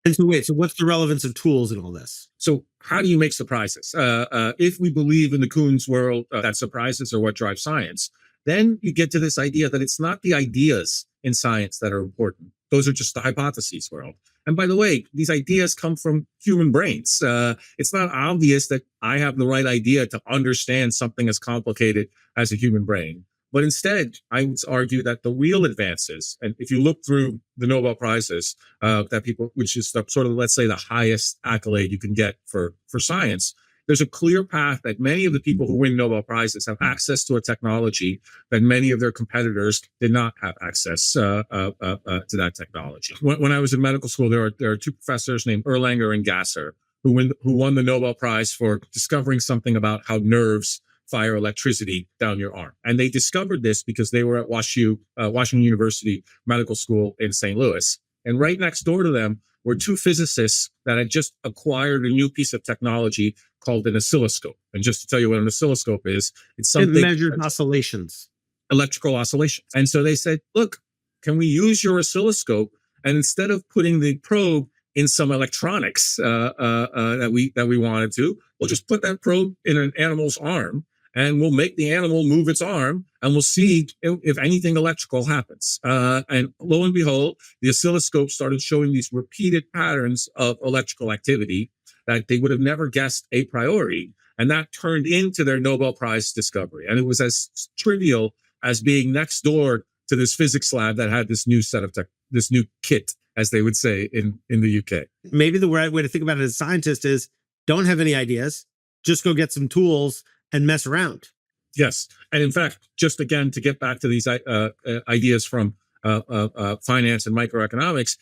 And so wait, so what's the relevance of tools in all this? So how do you make surprises? If we believe in the Kuhn's world that surprises are what drive science, then you get to this idea that it's not the ideas in science that are important. Those are just the hypotheses world. And by the way, these ideas come from human brains. It's not obvious that I have the right idea to understand something as complicated as a human brain. But instead, I would argue that the real advances, and if you look through the Nobel Prizes, that people, which is the, sort of, let's say, the highest accolade you can get for science, there's a clear path that many of the people who win Nobel Prizes have access to a technology that many of their competitors did not have access to that technology. When I was in medical school, there are two professors named Erlanger and Gasser who won the Nobel Prize for discovering something about how nerves fire electricity down your arm. And they discovered this because they were at Washington University Medical School in St. Louis. And right next door to them were two physicists that had just acquired a new piece of technology called an oscilloscope. And just to tell you what an oscilloscope is, it's something— It measures oscillations. Electrical oscillations. And so they said, look, can we use your oscilloscope? And instead of putting the probe in some electronics that we wanted to, we'll just put that probe in an animal's arm, and we'll make the animal move its arm, and we'll see if anything electrical happens. And lo and behold, the oscilloscope started showing these repeated patterns of electrical activity that they would have never guessed a priori. And that turned into their Nobel Prize discovery. And it was as trivial as being next door to this physics lab that had this new set of this new kit, as they would say in the UK. Maybe the right way to think about it as a scientist is don't have any ideas, just go get some tools and mess around. Yes. And in fact, just again, to get back to these ideas from finance and microeconomics,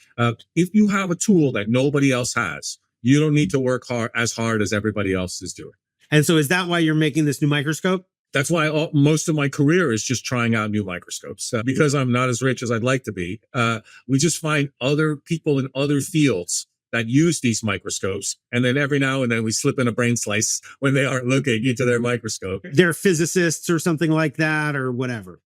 if you have a tool that nobody else has, you don't need to work as hard as everybody else is doing. And so is that why you're making this new microscope? That's why most of my career is just trying out new microscopes. Because I'm not as rich as I'd like to be, we just find other people in other fields that use these microscopes. And then every now and then we slip in a brain slice when they aren't looking into their microscope. They're physicists or something like that or whatever.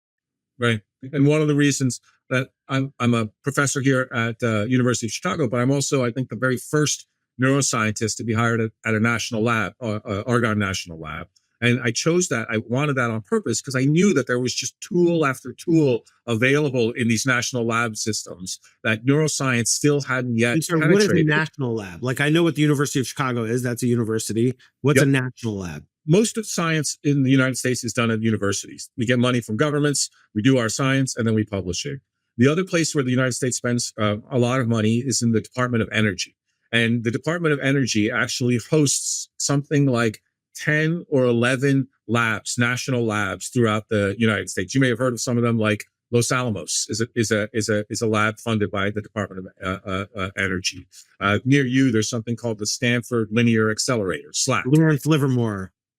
Right. And one of the reasons that I'm a professor here at University of Chicago, but I'm also, I think, the very first neuroscientist to be hired at a national lab, Argonne National Lab. And I chose that. I wanted that on purpose because I knew that there was just tool after tool available in these national lab systems that neuroscience still hadn't yet penetrated. What is a national lab? Like, I know what the University of Chicago is. That's a university. What's a national lab? Most of science in the United States is done at universities. We get money from governments, we do our science, and then we publish it. The other place where the United States spends a lot of money is in the Department of Energy. And the Department of Energy actually hosts something like 10 or 11 labs, national labs throughout the United States. You may have heard of some of them, like Los Alamos is a lab funded by the Department of Energy. Near you, there's something called the Stanford Linear Accelerator, SLAC.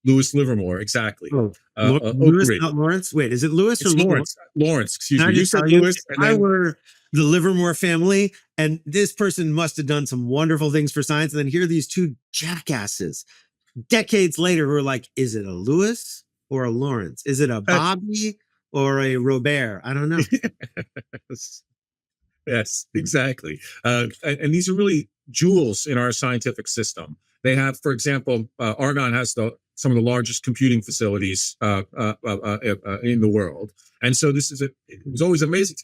Lewis Livermore, exactly. Oh, Lewis, not Lawrence? Wait, is it Lewis or Lawrence? Lawrence, excuse me. You said Lewis. And I were the Livermore family, and this person must have done some wonderful things for science. And then here are these two jackasses decades later who are like, is it a Lewis or a Lawrence? Is it a Bobby or a Robert? I don't know. Yes, exactly. And these are really jewels in our scientific system. They have, for example, Argonne has some of the largest computing facilities in the world. And so it was always amazing.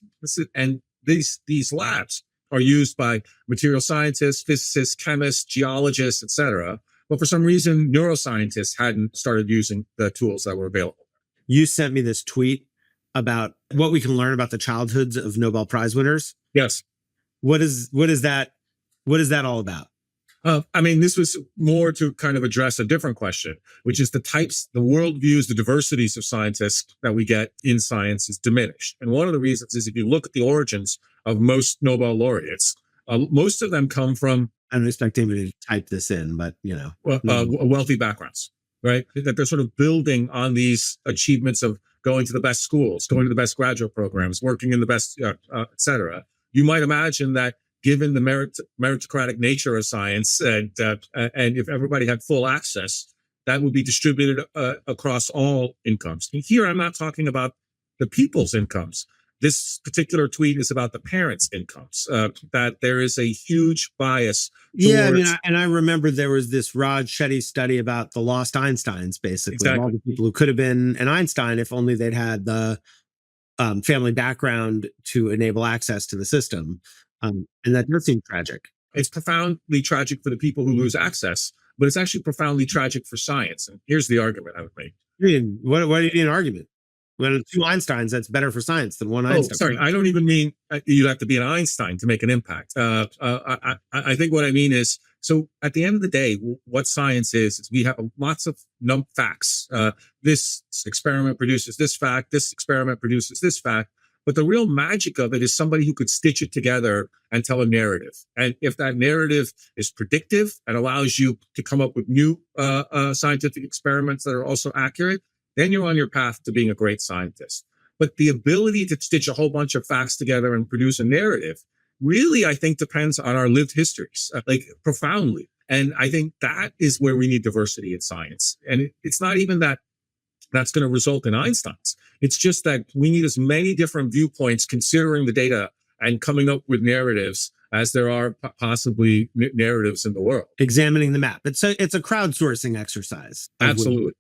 And these labs are used by material scientists, physicists, chemists, geologists, etc. But for some reason, neuroscientists hadn't started using the tools that were available. You sent me this tweet about what we can learn about the childhoods of Nobel Prize winners. Yes. What is that all about? I mean, this was more to kind of address a different question, which is the worldviews, the diversities of scientists that we get in science is diminished. And one of the reasons is if you look at the origins of most Nobel laureates, most of them come from— I don't expect anybody to type this in, but, wealthy backgrounds. right? That they're sort of building on these achievements of going to the best schools, going to the best graduate programs, working in the best, et cetera. You might imagine that given the meritocratic nature of science, and if everybody had full access, that would be distributed across all incomes. And here, I'm not talking about the people's incomes. This particular tweet is about the parents' incomes, that there is a huge bias. Yeah, I mean, I remember there was this Rod Shetty study about the lost Einsteins, basically, Exactly. all the people who could have been an Einstein if only they'd had the family background to enable access to the system. And that does seem tragic. It's profoundly tragic for the people who lose access, but it's actually profoundly tragic for science. And here's the argument I would make. I mean, what do you need an argument? When two Einsteins, that's better for science than one Einstein. Sorry, I don't even mean you have to be an Einstein to make an impact. I think what I mean is, so at the end of the day, what science is we have lots of facts. This experiment produces this fact, this experiment produces this fact. But the real magic of it is somebody who could stitch it together and tell a narrative. And if that narrative is predictive and allows you to come up with new scientific experiments that are also accurate, then you're on your path to being a great scientist. But the ability to stitch a whole bunch of facts together and produce a narrative really, I think, depends on our lived histories, like profoundly. And I think that is where we need diversity in science. And it's not even that that's going to result in Einsteins. It's just that we need as many different viewpoints considering the data and coming up with narratives as there are possibly narratives in the world. Examining the map. It's a crowdsourcing exercise. Absolutely.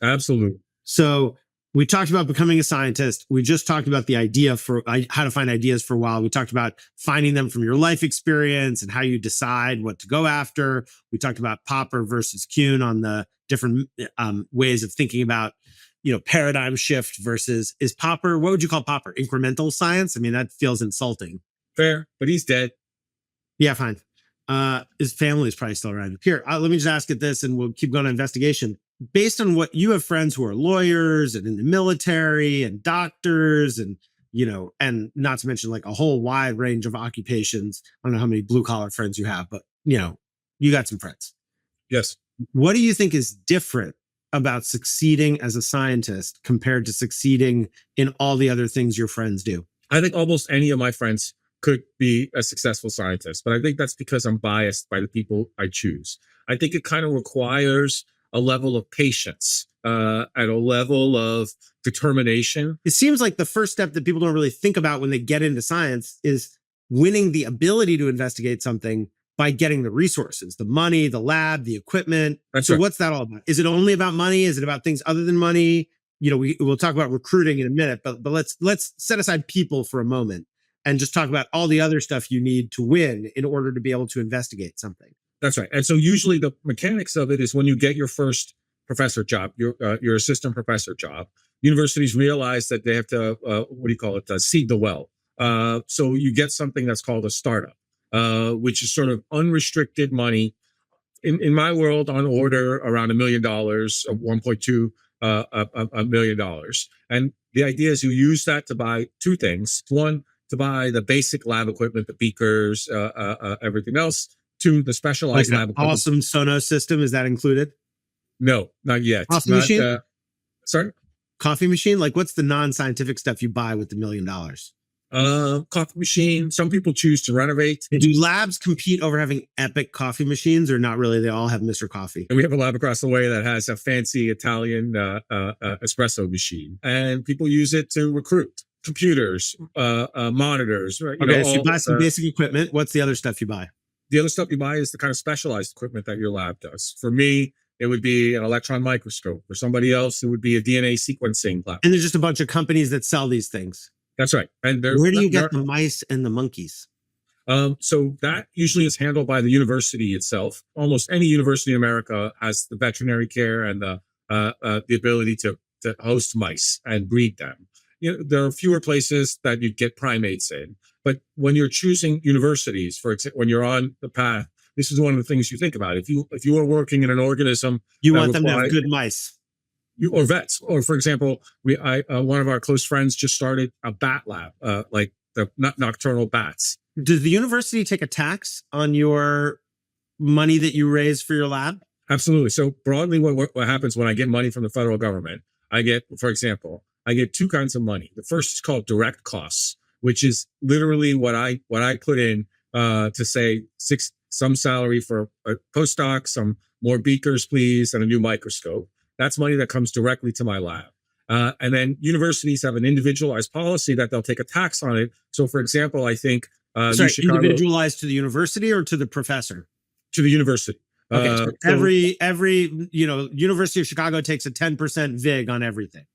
Absolutely. So we talked about becoming a scientist. We just talked about the idea for how to find ideas for a while. We talked about finding them from your life experience and how you decide what to go after. We talked about Popper versus Kuhn on the different ways of thinking about, paradigm shift versus is Popper, what would you call Popper? Incremental science? I mean, that feels insulting. Fair, but he's dead. Yeah, fine. His family is probably still around. Here, let me just ask it this and we'll keep going on investigation. Based on what you have friends who are lawyers and in the military and doctors and, and not to mention like a whole wide range of occupations. I don't know how many blue collar friends you have, but you got some friends. Yes. What do you think is different about succeeding as a scientist compared to succeeding in all the other things your friends do? I think almost any of my friends could be a successful scientist, but I think that's because I'm biased by the people I choose. I think it kind of requires a level of patience and a level of determination. It seems like the first step that people don't really think about when they get into science is winning the ability to investigate something by getting the resources, the money, the lab, the equipment. That's so right. What's that all about? Is it only about money? Is it about things other than money? We'll talk about recruiting in a minute, but let's set aside people for a moment and just talk about all the other stuff you need to win in order to be able to investigate something. That's right. And so usually the mechanics of it is when you get your first professor job, your assistant professor job, universities realize that they have to, seed the well. So you get something that's called a startup, which is sort of unrestricted money. In my world, on order around $1 million, $1.2 million. And the idea is you use that to buy two things. One, to buy the basic lab equipment, the beakers, everything else. Two, the specialized lab equipment. Awesome Sonos system, is that included? No, not yet. Coffee machine? Sorry? Coffee machine? Like what's the non-scientific stuff you buy with the $1 million? Coffee machine. Some people choose to renovate. Do labs compete over having epic coffee machines or not really? They all have Mr. Coffee. And we have a lab across the way that has a fancy Italian espresso machine. And people use it to recruit computers, monitors. Right? So you buy some basic equipment. What's the other stuff you buy? The other stuff you buy is the kind of specialized equipment that your lab does. For me, it would be an electron microscope. For somebody else, it would be a DNA sequencing lab. And there's just a bunch of companies that sell these things. That's right. And where do you get the mice and the monkeys? So that usually is handled by the university itself. Almost any university in America has the veterinary care and the ability to host mice and breed them. There are fewer places that you get primates in. But when you're choosing universities, for example, when you're on the path, this is one of the things you think about. If you are working in an organism, you want them to have good mice. Or vets, or for example, one of our close friends just started a bat lab, like the nocturnal bats. Does the university take a tax on your money that you raise for your lab? Absolutely. So broadly, what happens when I get money from the federal government? I get, for example, I get two kinds of money. The first is called direct costs, which is literally what I put in to say some salary for a postdoc, some more beakers, please, and a new microscope. That's money that comes directly to my lab. And then universities have an individualized policy that they'll take a tax on it. So, for example, I think Sorry, Chicago, individualized to the university or to the professor? to the university. Okay, so every University of Chicago takes a 10% VIG on everything.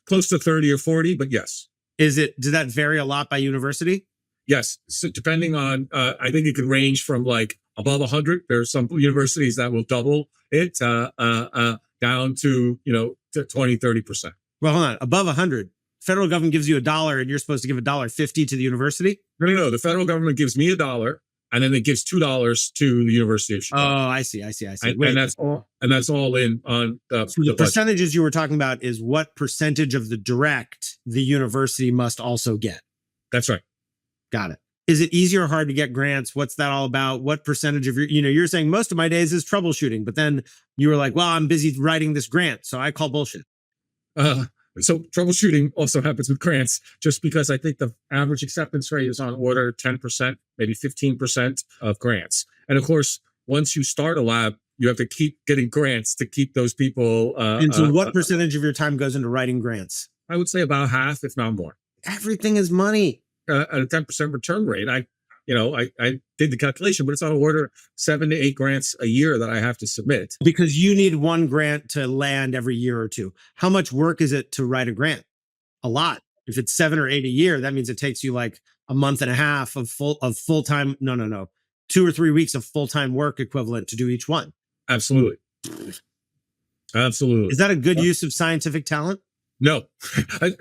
Close to 30 or 40, but yes. Does that vary a lot by university? Yes. So depending on, I think it could range from like above 100. There are some universities that will double it down to, to 20, 30%. Well, hold on. Above 100, federal government gives you $1 and you're supposed to give $1.50 to the university? No. The federal government gives me $1 and then it gives $2 to the University of Chicago. Oh, I see. And that's all in on the budget. Percentages you were talking about is what percentage of the direct the university must also get. That's right. Got it. Is it easy or hard to get grants? What's that all about? What percentage of you're saying most of my days is troubleshooting, but then you were like, well, I'm busy writing this grant, so I call bullshit. So troubleshooting also happens with grants, just because I think the average acceptance rate is on order 10%, maybe 15% of grants. And of course, once you start a lab, you have to keep getting grants to keep those people. And so what percentage of your time goes into writing grants? I would say about half, if not more. Everything is money. At a 10% return rate. I did the calculation, but it's on order 7 to 8 grants a year that I have to submit. Because you need one grant to land every year or two. How much work is it to write a grant? A lot. If it's 7 or 8 a year, that means it takes you like a month and a half of full-time. No. 2 or 3 weeks of full-time work equivalent to do each one. Absolutely. Absolutely. Is that a good use of scientific talent? No.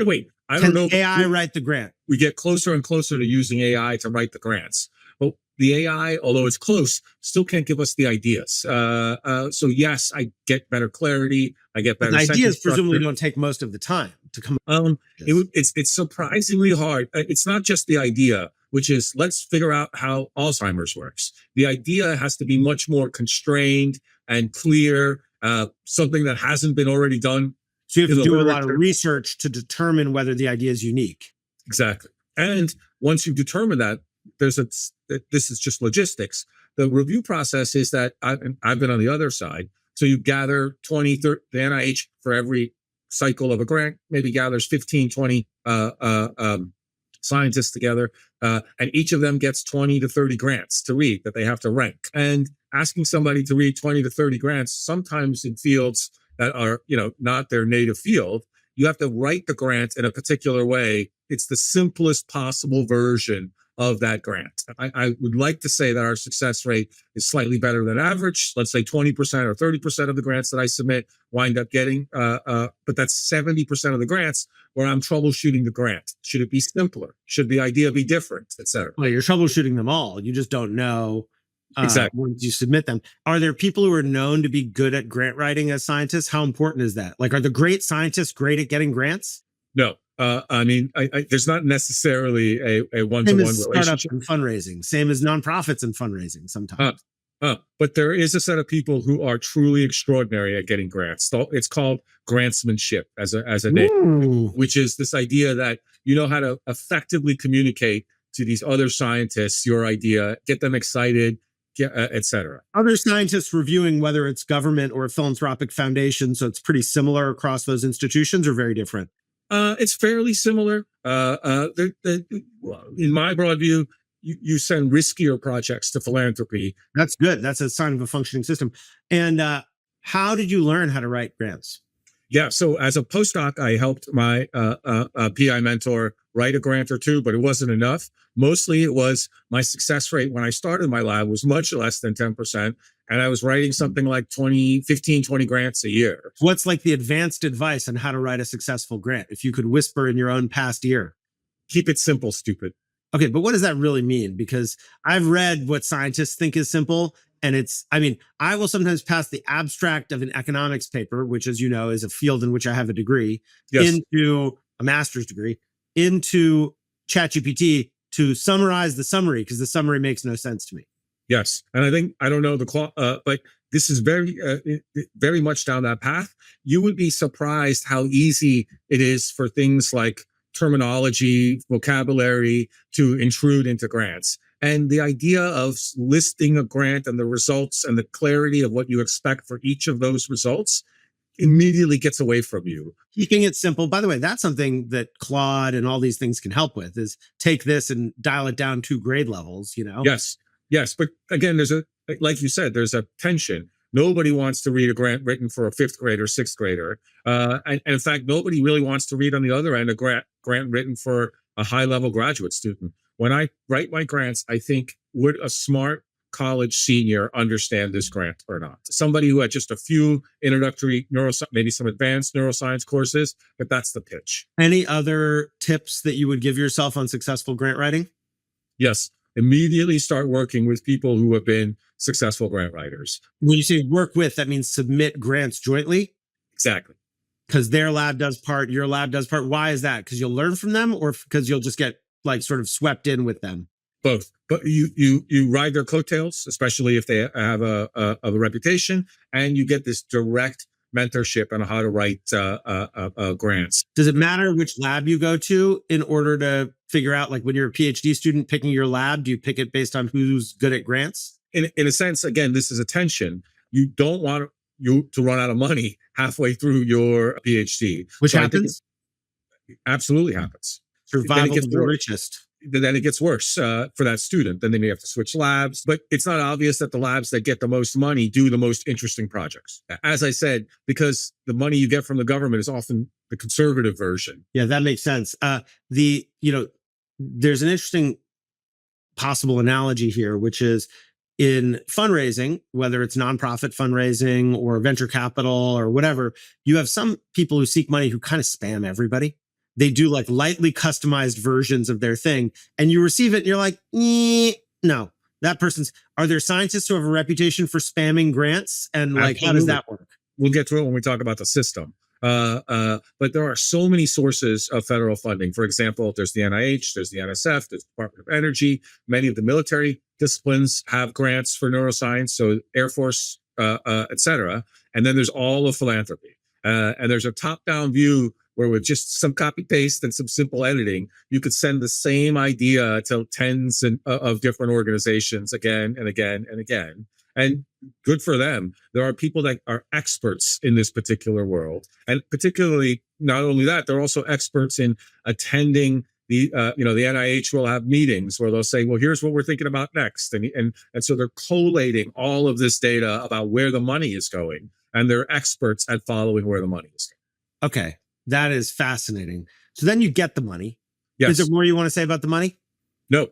Wait. I don't know. Can AI write the grant? We get closer and closer to using AI to write the grants. But the AI, although it's close, still can't give us the ideas. So yes, I get better clarity. I get better. The ideas presumably don't take most of the time to come. It's surprisingly hard. It's not just the idea, which is let's figure out how Alzheimer's works. The idea has to be much more constrained and clear. Something that hasn't been already done. So you have to do a lot of research to determine whether the idea is unique. Exactly. And once you determine that, this is just logistics. The review process is that I've been on the other side. So you gather 20, 30, the NIH for every cycle of a grant, maybe gathers 15, 20 scientists together. And each of them gets 20 to 30 grants to read that they have to rank. And asking somebody to read 20 to 30 grants, sometimes in fields that are, not their native field, you have to write the grant in a particular way. It's the simplest possible version of that grant. I would like to say that our success rate is slightly better than average. Let's say 20% or 30% of the grants that I submit wind up getting, but that's 70% of the grants where I'm troubleshooting the grant. Should it be simpler? Should the idea be different, et cetera? Well, you're troubleshooting them all. You just don't know. Exactly. Once you submit them. Are there people who are known to be good at grant writing as scientists? How important is that? Like, are the great scientists great at getting grants? No. There's not necessarily a one-to-one relationship. Startups and fundraising, same as nonprofits and fundraising sometimes. But there is a set of people who are truly extraordinary at getting grants. So it's called grantsmanship as a name, which is this idea that you know how to effectively communicate to these other scientists your idea, get them excited, et cetera. Other scientists reviewing whether it's government or a philanthropic foundation, so it's pretty similar across those institutions, or very different? It's fairly similar. In my broad view, you send riskier projects to philanthropy. That's good. That's a sign of a functioning system. And how did you learn how to write grants? Yeah, so as a postdoc, I helped my PI mentor write a grant or two, but it wasn't enough. Mostly it was my success rate when I started my lab was much less than 10%. And I was writing something like 15, 20 grants a year. What's like the advanced advice on how to write a successful grant? If you could whisper in your own past ear. Keep it simple, stupid. Okay, but what does that really mean? Because I've read what scientists think is simple. And I will sometimes pass the abstract of an economics paper, which, as you know, is a field in which I have a degree, into a master's degree, into ChatGPT to summarize the summary, because the summary makes no sense to me. Yes. And I don't know but this is very much down that path. You would be surprised how easy it is for things like terminology, vocabulary to intrude into grants. And the idea of listing a grant and the results and the clarity of what you expect for each of those results immediately gets away from you. Keeping it simple. By the way, that's something that Claude and all these things can help with, is take this and dial it down 2 grade levels, you know? Yes. But again, like you said, there's a tension. Nobody wants to read a grant written for a 5th grader, 6th grader. And in fact, nobody really wants to read on the other end a grant written for a high level graduate student. When I write my grants, I think, would a smart college senior understand this grant or not? Somebody who had just a few introductory neuroscience, maybe some advanced neuroscience courses, but that's the pitch. Any other tips that you would give yourself on successful grant writing? Yes. Immediately start working with people who have been successful grant writers. When you say work with, that means submit grants jointly? Exactly. Because their lab does part, your lab does part. Why is that? Because you'll learn from them, or because you'll just get like sort of swept in with them? Both. But you ride their coattails, especially if they have a reputation, and you get this direct mentorship on how to write grants. Does it matter which lab you go to in order to figure out, like when you're a PhD student picking your lab, do you pick it based on who's good at grants? In a sense, again, this is a tension. You don't want you to run out of money halfway through your PhD. Which happens? Absolutely happens. Survival of the richest. Then it gets worse for that student. Then they may have to switch labs. But it's not obvious that the labs that get the most money do the most interesting projects. As I said, because the money you get from the government is often the conservative version. Yeah, that makes sense. There's an interesting possible analogy here, which is in fundraising, whether it's nonprofit fundraising or venture capital or whatever, you have some people who seek money who kind of spam everybody. They do like lightly customized versions of their thing, and you receive it and you're like, no, that person's, are there scientists who have a reputation for spamming grants? And like, Absolutely. How does that work? We'll get to it when we talk about the system. But there are so many sources of federal funding. For example, there's the NIH, there's the NSF, there's the Department of Energy. Many of the military disciplines have grants for neuroscience, so Air Force, et cetera. And then there's all of philanthropy. And there's a top-down view where with just some copy paste and some simple editing, you could send the same idea to tens of different organizations again and again and again. And good for them. There are people that are experts in this particular world. And particularly, not only that, they're also experts in attending the NIH will have meetings where they'll say, well, here's what we're thinking about next. And so they're collating all of this data about where the money is going. And they're experts at following where the money is going. Okay. That is fascinating. So then you get the money. Yes. Is there more you want to say about the money? No.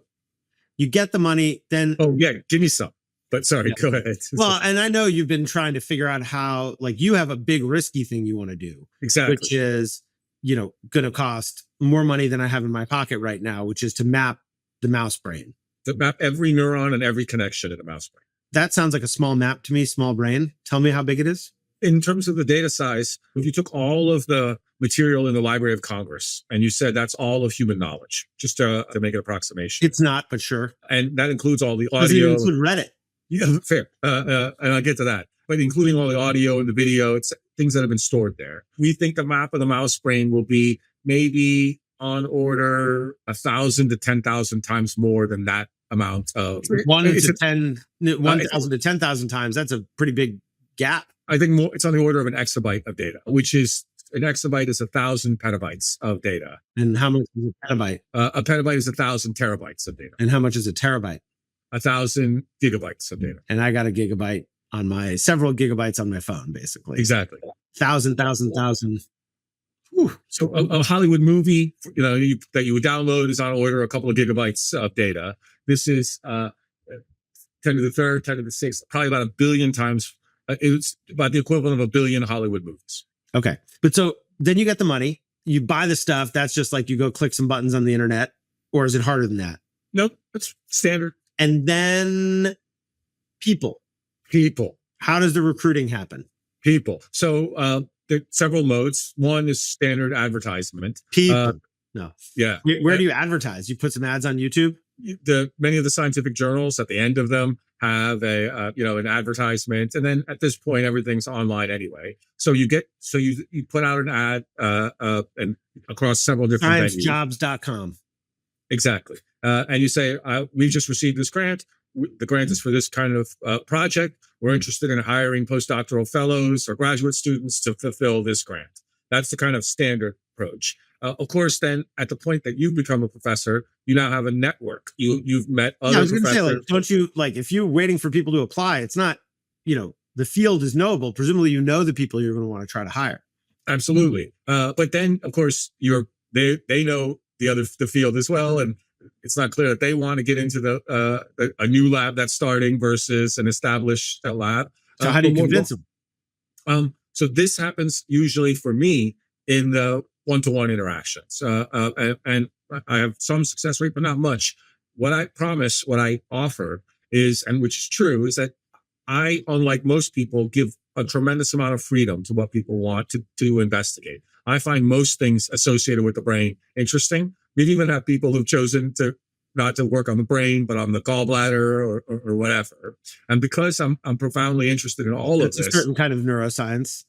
You get the money, then. Oh, yeah. Give me some. But sorry, Go ahead. Well, and I know you've been trying to figure out how, like, you have a big risky thing you want to do. Exactly. Which is, going to cost more money than I have in my pocket right now, which is to map the mouse brain. To map every neuron and every connection in the mouse brain. That sounds like a small map to me, small brain. Tell me how big it is. In terms of the data size, if you took all of the material in the Library of Congress and you said that's all of human knowledge, just to make an approximation. It's not, but sure. And that includes all the audio. Does it even include Reddit? Yeah, fair. And I'll get to that. But including all the audio and the video, it's things that have been stored there. We think the map of the mouse brain will be maybe on order 1,000 to 10,000 times more than that amount of 1,000 to 10,000 times. That's a pretty big gap. I think more, it's on the order of an exabyte of data, which is an exabyte is 1,000 petabytes of data. And how much is a petabyte? A petabyte is 1,000 terabytes of data. And how much is a terabyte? 1,000 gigabytes of data. And I got a gigabyte on several gigabytes on my phone, basically. Exactly. 1,000. So a Hollywood movie, that you would download is on order a couple of gigabytes of data. This is 10 to the third, 10 to the sixth, probably about 1 billion times. It's about the equivalent of 1 billion Hollywood movies. Okay. But so then you get the money, you buy the stuff. That's just like you go click some buttons on the internet, or is it harder than that? Nope. It's standard. And then people. How does the recruiting happen? People. So there are several modes. One is standard advertisement. People. No. Yeah. Where do you advertise? You put some ads on YouTube? Many of the scientific journals, at the end of them, have an advertisement, and then at this point everything's online anyway. So you put out an ad and across several different venues. sciencejobs.com. Exactly. And you say, we've just received this grant. The grant is for this kind of project. We're interested in hiring postdoctoral fellows or graduate students to fulfill this grant. That's the kind of standard approach. Of course, then at the point that you become a professor, you now have a network. You've met other I was going to professors. say, like, don't you, like, if you're waiting for people to apply, it's not, the field is knowable. Presumably, the people you're going to want to try to hire. Absolutely. But then, of course, they know the field as well, and it's not clear that they want to get into a new lab that's starting versus an established lab. So how do you convince them? So this happens usually for me in the one-to-one interactions, and I have some success rate, but not much. What I promise, what I offer is, and which is true, is that I, unlike most people, give a tremendous amount of freedom to what people want to investigate. I find most things associated with the brain interesting. We even have people who've chosen not to work on the brain, but on the gallbladder or whatever. And because I'm profoundly interested in all of this. It's a certain kind of neuroscience.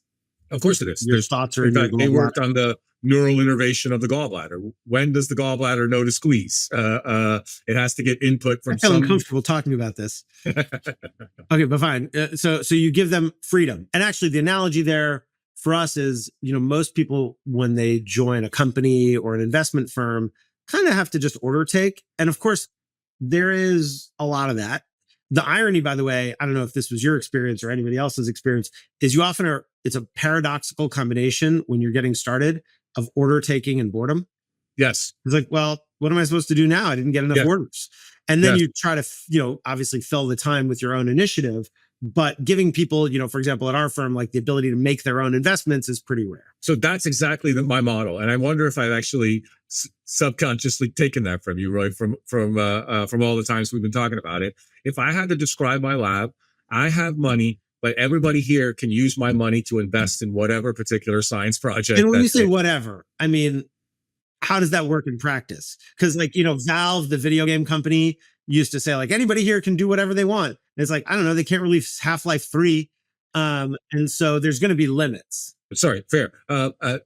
Of course it is. Your thoughts are in fact, your they gallbladder. worked on the neural innovation of the gallbladder. When does the gallbladder know to squeeze? It has to get input from I feel uncomfortable talking about this. Okay, but fine. So you give them freedom. And actually, the analogy there for us is, most people, when they join a company or an investment firm, kind of have to just order take. And of course, there is a lot of that. The irony, by the way, I don't know if this was your experience or anybody else's experience, is you often it's a paradoxical combination when you're getting started of order taking and boredom. Yes. It's like, well, what am I supposed to do now? I didn't get enough orders. And then you try to, obviously fill the time with your own initiative, but giving people, for example, at our firm, like the ability to make their own investments is pretty rare. So that's exactly my model. And I wonder if I've actually subconsciously taken that from you, Roy, from all the times we've been talking about it. If I had to describe my lab, I have money, but everybody here can use my money to invest in whatever particular science project. And when you say whatever, I mean, how does that work in practice? Because Valve, the video game company, used to say like anybody here can do whatever they want. And it's like, I don't know, they can't release Half-Life 3. And so there's going to be limits. Sorry, fair.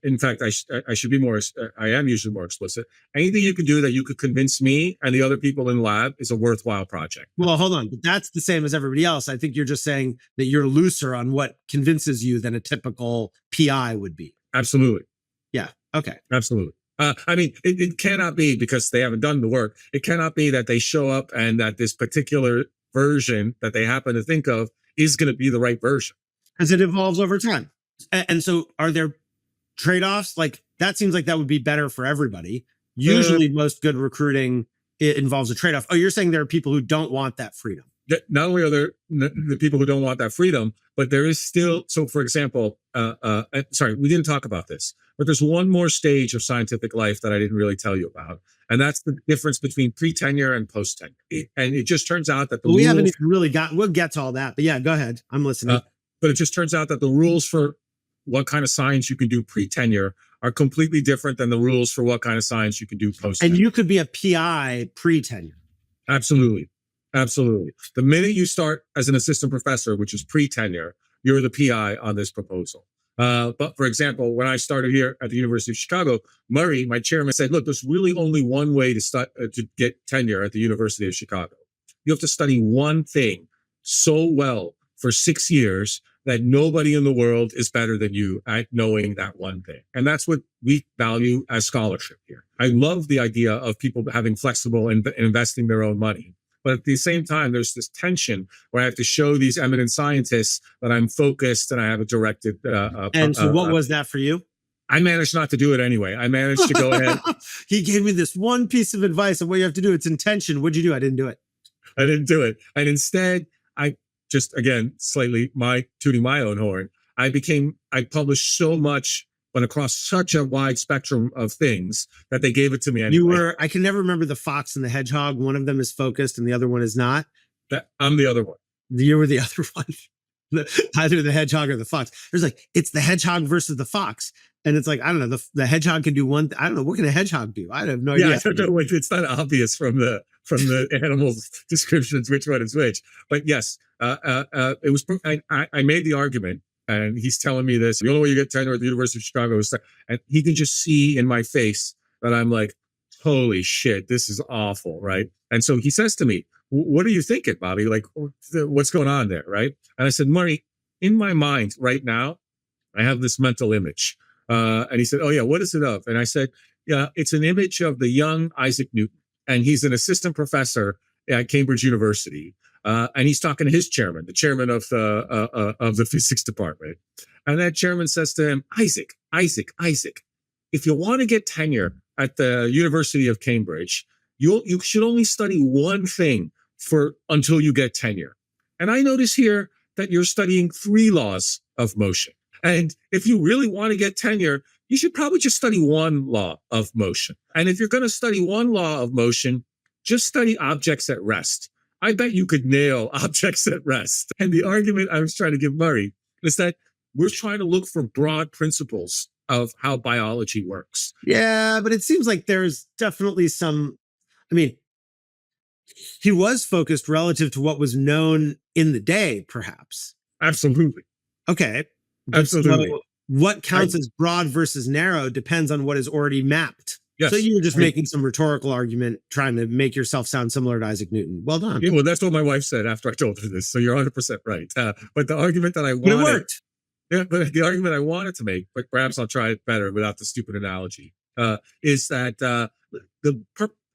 In fact, I should be more, I am usually more explicit. Anything you can do that you could convince me and the other people in the lab is a worthwhile project. Well, hold on, but that's the same as everybody else. I think you're just saying that you're looser on what convinces you than a typical PI would be. Absolutely. Yeah. Okay. Absolutely. I mean, it cannot be, because they haven't done the work. It cannot be that they show up and that this particular version that they happen to think of is going to be the right version. Because it evolves over time. And so are there trade-offs? Like, that seems like that would be better for everybody. Usually most good recruiting, it involves a trade-off. Oh, you're saying there are people who don't want that freedom. Not only are there the people who don't want that freedom, but there is still, so for example, sorry, we didn't talk about this, but there's one more stage of scientific life that I didn't really tell you about. And that's the difference between pre-tenure and post-tenure. And it just turns out that we haven't even really we'll get to all that, but yeah, go ahead. I'm listening. But it just turns out that the rules for what kind of science you can do pre-tenure are completely different than the rules for what kind of science you can do post-tenure. And you could be a PI pre-tenure. Absolutely. Absolutely. The minute you start as an assistant professor, which is pre-tenure, you're the PI on this proposal. But for example, when I started here at the University of Chicago, Murray, my chairman, said, look, there's really only one way to get tenure at the University of Chicago. You have to study one thing so well for 6 years that nobody in the world is better than you at knowing that one thing. And that's what we value as scholarship here. I love the idea of people having flexible and investing their own money. But at the same time, there's this tension where I have to show these eminent scientists that I'm focused and I have a directed. And so what was that for you? I managed not to do it anyway. I managed to go ahead. He gave me this one piece of advice of what you have to do. It's intention. What'd you do? I didn't do it. I didn't do it. And instead, I just, again, slightly tooting my own horn, I published so much, but across such a wide spectrum of things that they gave it to me anyway. I can never remember the fox and the hedgehog. One of them is focused and the other one is not. I'm the other one. You were the other one. Either the hedgehog or the fox. There's like, it's the hedgehog versus the fox. And it's like, I don't know, the hedgehog can do one. I don't know. What can a hedgehog do? I have no idea. I don't know. It's not obvious from the from the animal descriptions which one is which. But yes, it was. I made the argument, and he's telling me this. The only way you get tenure at the University of Chicago is, and he can just see in my face that I'm like, holy shit, this is awful, right? And so he says to me, what are you thinking, Bobby? Like, what's going on there, right? And I said, Murray, in my mind right now, I have this mental image. And he said, oh yeah, what is it of? And I said, yeah, it's an image of the young Isaac Newton. And he's an assistant professor at Cambridge University. And he's talking to his chairman, the chairman of the physics department. And that chairman says to him, Isaac, if you want to get tenure at the University of Cambridge, you should only study one thing until you get tenure. And I notice here that you're studying 3 laws of motion. And if you really want to get tenure, you should probably just study 1 law of motion. And if you're going to study 1 law of motion, just study objects at rest. I bet you could nail objects at rest. And the argument I was trying to give Murray is that we're trying to look for broad principles of how biology works. Yeah, but it seems like there's definitely some, I mean, he was focused relative to what was known in the day, perhaps. Absolutely. Okay. Absolutely. So what counts as broad versus narrow depends on what is already mapped. Yes. So you were just making some rhetorical argument, trying to make yourself sound similar to Isaac Newton. Well done. Yeah, well, that's what my wife said after I told her this. So you're 100% right. But the argument that I wanted, but it worked. Yeah, but the argument I wanted to make, but perhaps I'll try it better without the stupid analogy, is that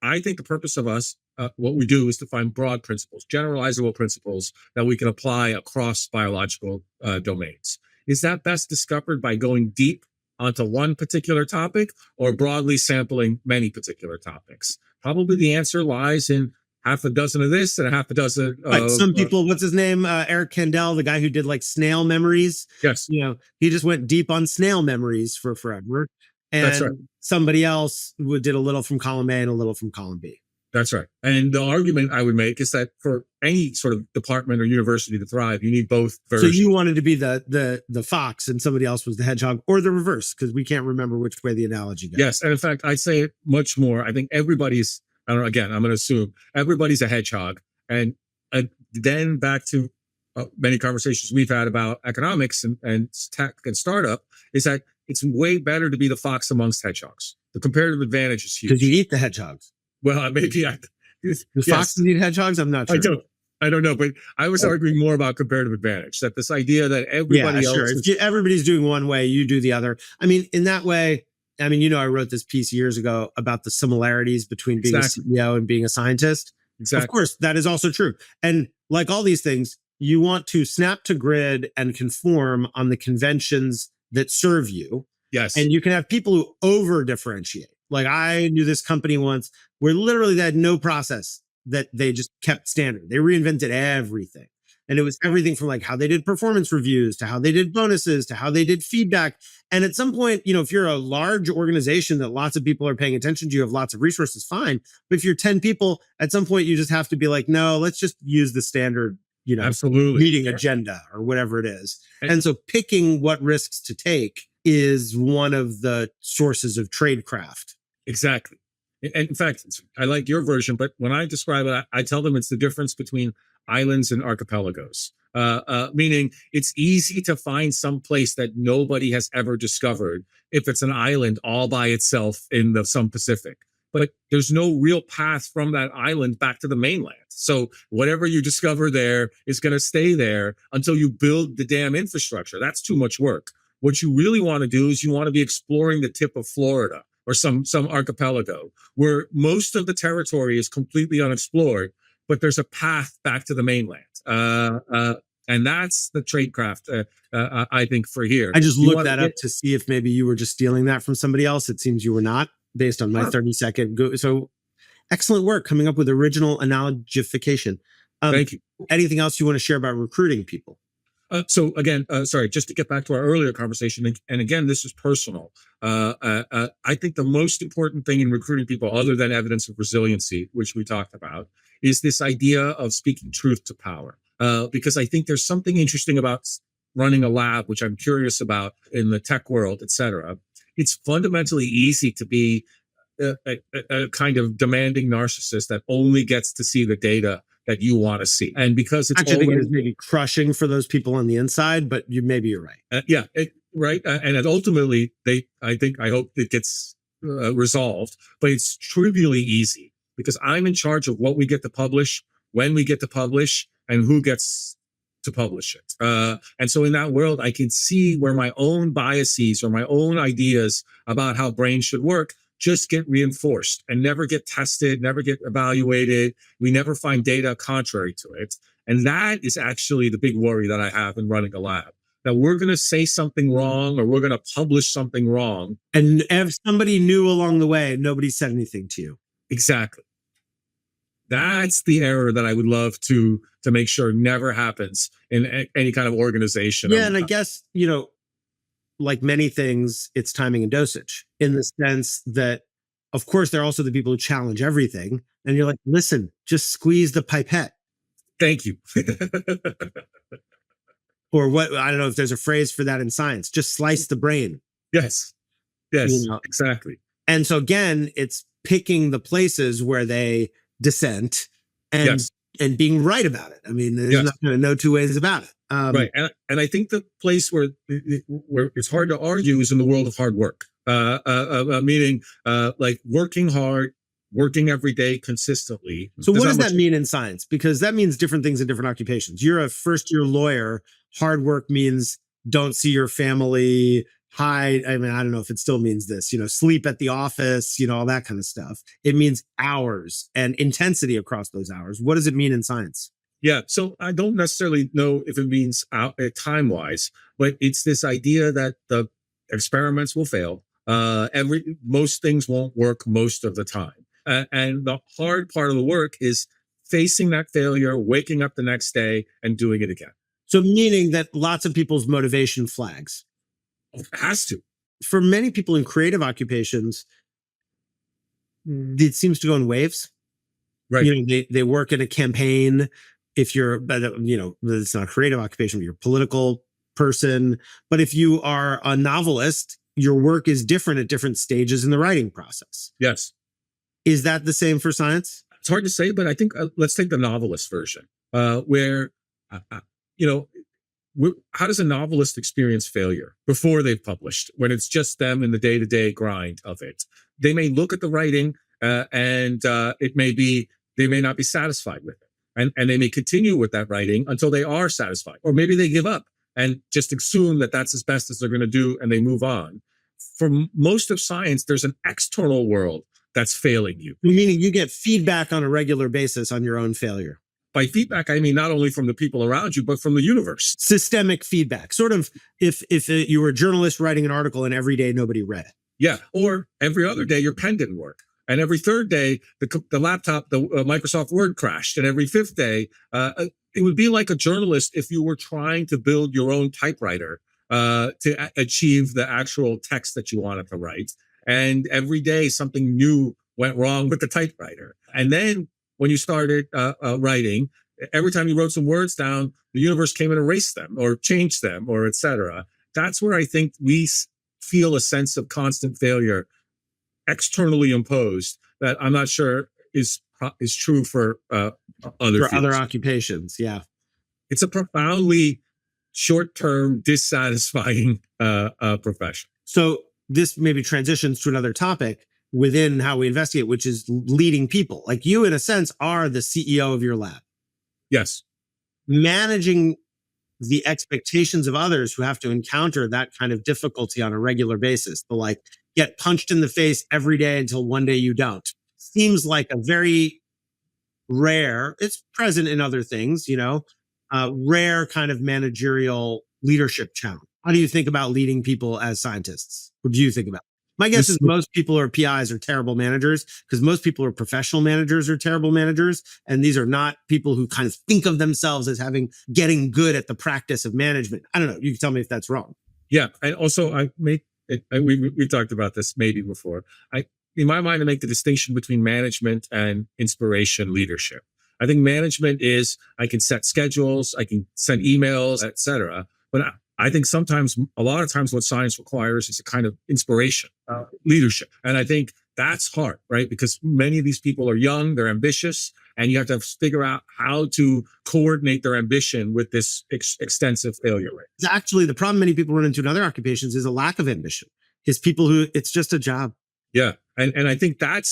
I think the purpose of us, what we do, is to find broad principles, generalizable principles that we can apply across biological domains. Is that best discovered by going deep onto one particular topic or broadly sampling many particular topics? Probably the answer lies in half a dozen of this and a half a dozen of... Some people, what's his name? Eric Kandel, the guy who did like snail memories. Yes. You know, he just went deep on snail memories for forever. And That's right. Somebody else did a little from column A and a little from column B. That's right. And the argument I would make is that for any sort of department or university to thrive, you need both versions. So you wanted to be the fox and somebody else was the hedgehog, or the reverse, because we can't remember which way the analogy goes. Yes. And in fact, I'd say it much more. I think everybody's, I don't know, again, I'm going to assume everybody's a hedgehog. And then back to many conversations we've had about economics and tech and startup, is that it's way better to be the fox amongst hedgehogs. The comparative advantage is huge. Because you eat the hedgehogs. Well, maybe Do foxes eat hedgehogs? I'm not sure. I don't know, but I was arguing more about comparative advantage, that this idea that everybody else... Sure. If everybody's doing one way, you do the other. I mean, in that way, I mean, I wrote this piece years ago about the similarities between being a CEO and being a scientist. Exactly. Of course, that is also true. And like all these things, you want to snap to grid and conform on the conventions that serve you. Yes. And you can have people who over differentiate. Like I knew this company once where literally they had no process, that they just kept standard. They reinvented everything. And it was everything from like how they did performance reviews to how they did bonuses to how they did feedback. And at some point, if you're a large organization that lots of people are paying attention to, you have lots of resources, fine. But if you're 10 people, at some point you just have to be like, no, let's just use the standard, absolutely meeting agenda or whatever it is. And so picking what risks to take is one of the sources of tradecraft. Exactly. And in fact, I like your version, but when I describe it, I tell them it's the difference between islands and archipelagos, meaning it's easy to find some place that nobody has ever discovered if it's an island all by itself in some Pacific. But there's no real path from that island back to the mainland. So whatever you discover there is going to stay there until you build the damn infrastructure. That's too much work. What you really want to do is you want to be exploring the tip of Florida or some archipelago where most of the territory is completely unexplored, but there's a path back to the mainland. And that's the tradecraft, I think, for here. I just looked that up to see if maybe you were just stealing that from somebody else. It seems you were not, based on my 30-second go. So excellent work coming up with original analogification. Thank you. Anything else you want to share about recruiting people? So again, sorry, just to get back to our earlier conversation, and again, this is personal. I think the most important thing in recruiting people, other than evidence of resiliency, which we talked about, is this idea of speaking truth to power. Because I think there's something interesting about running a lab, which I'm curious about in the tech world, et cetera. It's fundamentally easy to be a kind of demanding narcissist that only gets to see the data that you want to see. And because it's Actually, I think it already, is maybe crushing for those people on the inside, but maybe you're right. right. And ultimately, I hope it gets resolved, but it's trivially easy because I'm in charge of what we get to publish, when we get to publish, and who gets to publish it. And so in that world, I can see where my own biases or my own ideas about how brains should work just get reinforced and never get tested, never get evaluated. We never find data contrary to it. And that is actually the big worry that I have in running a lab, that we're going to say something wrong or we're going to publish something wrong. And if somebody knew along the way, nobody said anything to you. Exactly. That's the error that I would love to make sure never happens in any kind of organization. Yeah, and I guess, like many things, it's timing and dosage in the sense that, of course, there are also the people who challenge everything. And you're like, listen, just squeeze the pipette. Thank you. Or what, I don't know if there's a phrase for that in science, just slice the brain. Yes, exactly. And so again, it's picking the places where they dissent and being right about it. I mean, there's not no two ways about it. Right. And I think the place where it's hard to argue is in the world of hard work, meaning like working hard, working every day consistently. So what does that mean in science? Because that means different things in different occupations. You're a first-year lawyer. Hard work means don't see your family, hide. I mean, I don't know if it still means this, sleep at the office, all that kind of stuff. It means hours and intensity across those hours. What does it mean in science? Yeah. So I don't necessarily know if it means time-wise, but it's this idea that the experiments will fail. Most things won't work most of the time. And the hard part of the work is facing that failure, waking up the next day and doing it again. So meaning that lots of people's motivation flags. It has to. For many people in creative occupations, it seems to go in waves. Right. They work in a campaign. If you're, it's not a creative occupation, but you're a political person. But if you are a novelist, your work is different at different stages in the writing process. Yes. Is that the same for science? It's hard to say, but I think let's take the novelist version, where, how does a novelist experience failure before they've published, when it's just them in the day-to-day grind of it? They may look at the writing and they may not be satisfied with it. And they may continue with that writing until they are satisfied. Or maybe they give up and just assume that that's as best as they're going to do and they move on. For most of science, there's an external world that's failing you. Meaning you get feedback on a regular basis on your own failure. By feedback, I mean not only from the people around you, but from the universe. Systemic feedback. Sort of if you were a journalist writing an article and every day nobody read it. Yeah. Or every other day your pen didn't work. And every third day, the laptop, the Microsoft Word crashed. And every fifth day, it would be like a journalist if you were trying to build your own typewriter to achieve the actual text that you wanted to write. And every day something new went wrong with the typewriter. And then when you started writing, every time you wrote some words down, the universe came and erased them or changed them or et cetera. That's where I think we feel a sense of constant failure externally imposed that I'm not sure is true for other occupations. Yeah. It's a profoundly short-term, dissatisfying profession. So this maybe transitions to another topic within how we investigate, which is leading people. Like you, in a sense, are the CEO of your lab. Yes. Managing the expectations of others who have to encounter that kind of difficulty on a regular basis, to get punched in the face every day until one day you don't, seems like a very rare, it's present in other things, rare kind of managerial leadership challenge. How do you think about leading people as scientists? What do you think about? My guess is most people who are PIs are terrible managers, because most people who are professional managers are terrible managers. And these are not people who kind of think of themselves as getting good at the practice of management. I don't know. You can tell me if that's wrong. Yeah. And also we talked about this maybe before. In my mind, I make the distinction between management and inspiration leadership. I think management is, I can set schedules, I can send emails, et cetera. But I think a lot of times what science requires is a kind of inspiration, leadership. And I think That's hard, right? Because many of these people are young, they're ambitious, and you have to figure out how to coordinate their ambition with this extensive failure rate. It's actually the problem many people run into in other occupations is a lack of ambition. Is people who it's just a job. Yeah. And I think that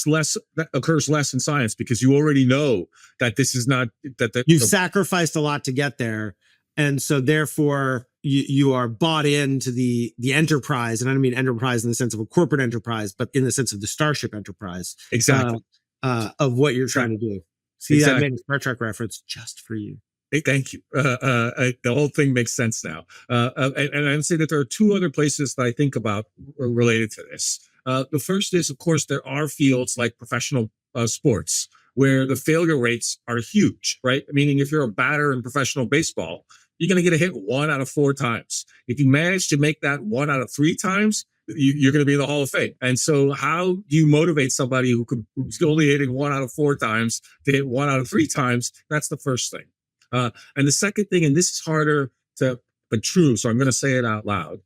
occurs less in science because you already know that this is not that You've sacrificed a lot to get there. And so therefore you are bought into the enterprise. And I don't mean enterprise in the sense of a corporate enterprise, but in the sense of the Starship enterprise. Exactly. Of what you're trying to do. See, Exactly. I made a Star Trek reference just for you. Hey, thank you. The whole thing makes sense now. And I'd say that there are two other places that I think about related to this. The first is, of course, there are fields like professional sports where the failure rates are huge, right? Meaning if you're a batter in professional baseball, you're going to get a hit 1 out of 4 times. If you manage to make that 1 out of 3 times, you're going to be in the Hall of Fame. And so how do you motivate somebody who's only hitting 1 out of 4 times to hit 1 out of 3 times? That's the first thing. And the second thing, and this is harder but true, so I'm going to say it out loud.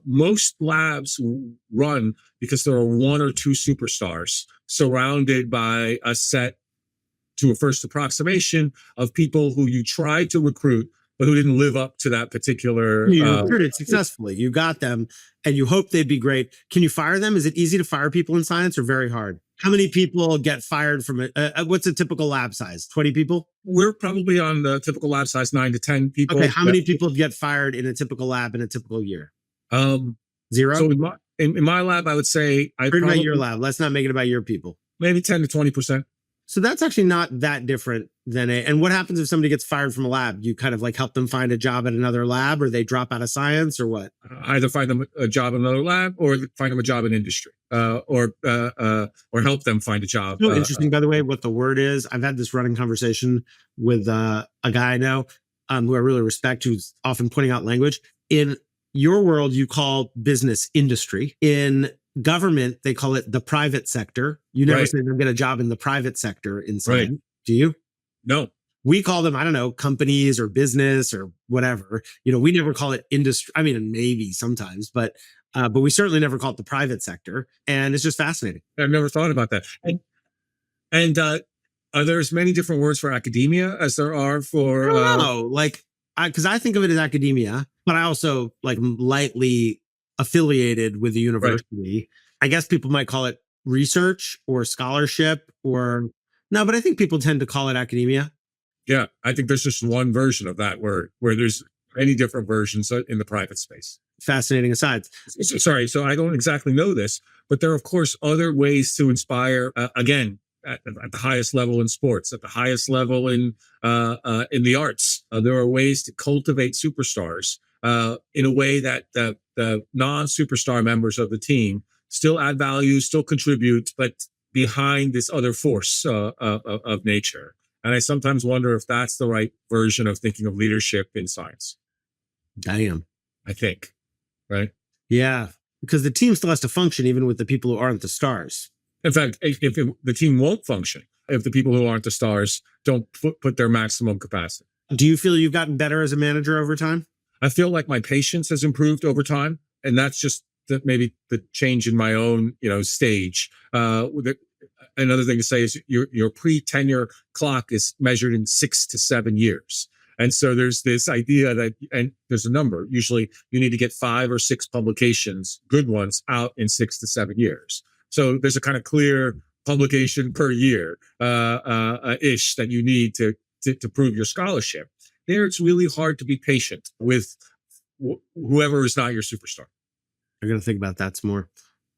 Most labs run because there are 1 or 2 superstars surrounded by a set to a first approximation of people who you tried to recruit, but who didn't live up to that particular. You recruited successfully. You got them and you hope they'd be great. Can you fire them? Is it easy to fire people in science or very hard? How many people get fired from it? What's a typical lab size? 20 people? We're probably on the typical lab size, 9 to 10 people. Okay. How many people get fired in a typical lab in a typical year? 0? So in my lab, I would say about your lab. Let's not make it about your people. Maybe 10 to 20%. So that's actually not that different than and what happens if somebody gets fired from a lab? You kind of like help them find a job at another lab, or they drop out of science, or what? Either find them a job in another lab or find them a job in industry, or help them find a job. Interesting, by the way, what the word is. I've had this running conversation with a guy I know who I really respect, who's often pointing out language. In your world, you call business industry. In government, they call it the private sector. You never say they'll get a job in the private sector in science. Right. Do you? No. We call them, I don't know, companies or business or whatever. We never call it industry. I mean, maybe sometimes, but we certainly never call it the private sector. And it's just fascinating. I've never thought about that. And are there as many different words for academia as there are for? No, because I think of it as academia, but I also lightly affiliated with the university. Right. I guess people might call it research or scholarship but I think people tend to call it academia. Yeah, I think there's just one version of that word where there's many different versions in the private space. Fascinating asides. Sorry, so I don't exactly know this, but there are, of course, other ways to inspire, again, at the highest level in sports, at the highest level in the arts. There are ways to cultivate superstars in a way that the non-superstar members of the team still add value, still contribute, but behind this other force of nature. And I sometimes wonder if that's the right version of thinking of leadership in science. Damn. I think, right? Yeah, because the team still has to function even with the people who aren't the stars. In fact, if the team won't function, if the people who aren't the stars don't put their maximum capacity. Do you feel you've gotten better as a manager over time? I feel like my patience has improved over time. And that's just maybe the change in my own, stage. Another thing to say is your pre-tenure clock is measured in 6 to 7 years. And so there's this idea that, and there's a number, usually you need to get 5 or 6 publications, good ones, out in 6 to 7 years. So there's a kind of clear publication per year ish that you need to prove your scholarship. There, it's really hard to be patient with whoever is not your superstar. I'm going to think about that some more.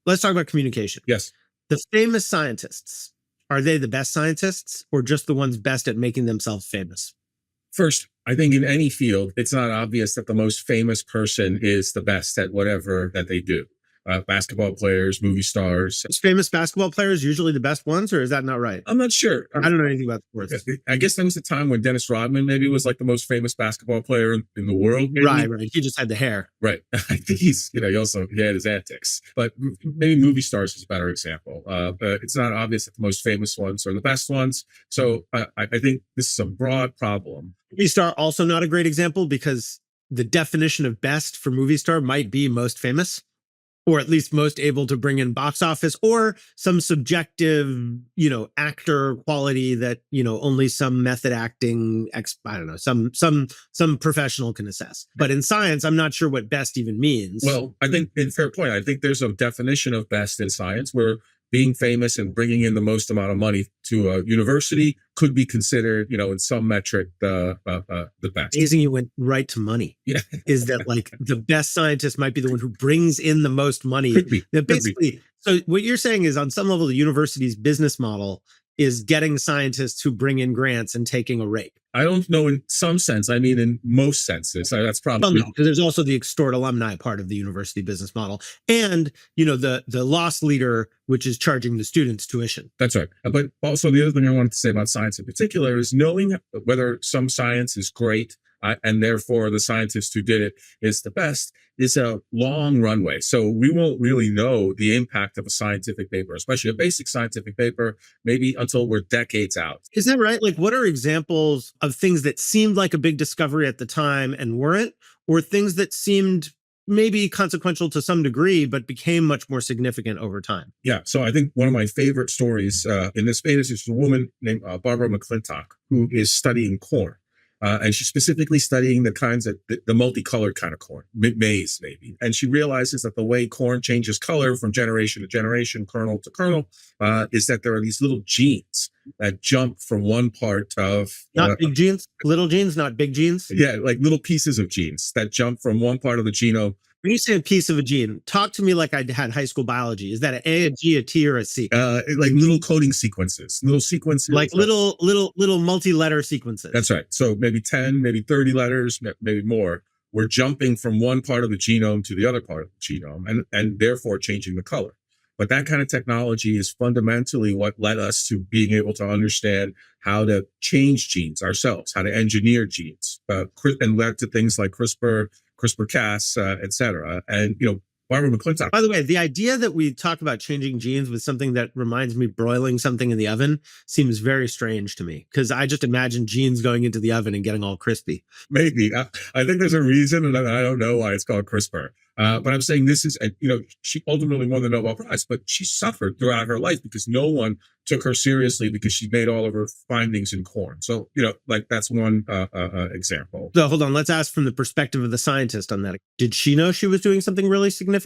Let's talk about communication. Yes. The famous scientists, are they the best scientists or just the ones best at making themselves famous? First, I think in any field, it's not obvious that the most famous person is the best at whatever that they do. Basketball players, movie stars. Is famous basketball players usually the best ones, or is that not right? I'm not sure. I don't know anything about sports. I guess there was a time when Dennis Rodman maybe was like the most famous basketball player in the world. Maybe. Right. He just had the hair. Right. I think he had his antics. But maybe movie stars is a better example. But it's not obvious that the most famous ones are the best ones. So I think this is a broad problem. Movie star also not a great example because the definition of best for movie star might be most famous. or at least most able to bring in box office, or some subjective, actor quality that, only some method acting I don't know, some professional can assess. But in science, I'm not sure what best even means. Well, I think, in fair point, I think there's a definition of best in science where being famous and bringing in the most amount of money to a university could be considered, in some metric, the best. Amazing you went right to money. Yeah. Is that like the best scientist might be the one who brings in the most money? Could be. Now, basically, so what you're saying is on some level, the university's business model is getting scientists who bring in grants and taking a rake. I don't know in some sense. I mean, in most senses, that's probably. Because there's also the extort alumni part of the university business model, and the loss leader, which is charging the students tuition. That's right. But also the other thing I wanted to say about science in particular is knowing whether some science is great and therefore the scientist who did it is the best is a long runway. So we won't really know the impact of a scientific paper, especially a basic scientific paper, maybe until we're decades out. Is that right? Like, what are examples of things that seemed like a big discovery at the time and weren't, or things that seemed maybe consequential to some degree, but became much more significant over time? Yeah. So I think one of my favorite stories in this space is a woman named Barbara McClintock, who is studying corn. And she's specifically studying the kinds of the multicolored kind of corn, maize maybe. And she realizes that the way corn changes color from generation to generation, kernel to kernel, is that there are these little genes that jump from one part of... Not big genes? Little genes, not big genes? Yeah, like little pieces of genes that jump from one part of the genome. When you say a piece of a gene, talk to me like I had high school biology. Is that an A, a G, a T, or a C? Like little coding sequences, little sequences. Like little multi-letter sequences. That's right. So maybe 10, maybe 30 letters, maybe more. We're jumping from one part of the genome to the other part of the genome and therefore changing the color. But that kind of technology is fundamentally what led us to being able to understand how to change genes ourselves, how to engineer genes, and led to things like CRISPR-Cas, et cetera. And, Barbara McClintock. By the way, the idea that we talk about changing genes with something that reminds me broiling something in the oven seems very strange to me, because I just imagine genes going into the oven and getting all crispy. Maybe. I think there's a reason, and I don't know why it's called CRISPR. But I'm saying this is, she ultimately won the Nobel Prize, but she suffered throughout her life because no one took her seriously because she made all of her findings in corn. So, that's one example. So hold on, let's ask from the perspective of the scientist on that. Did she know she was doing something really significant?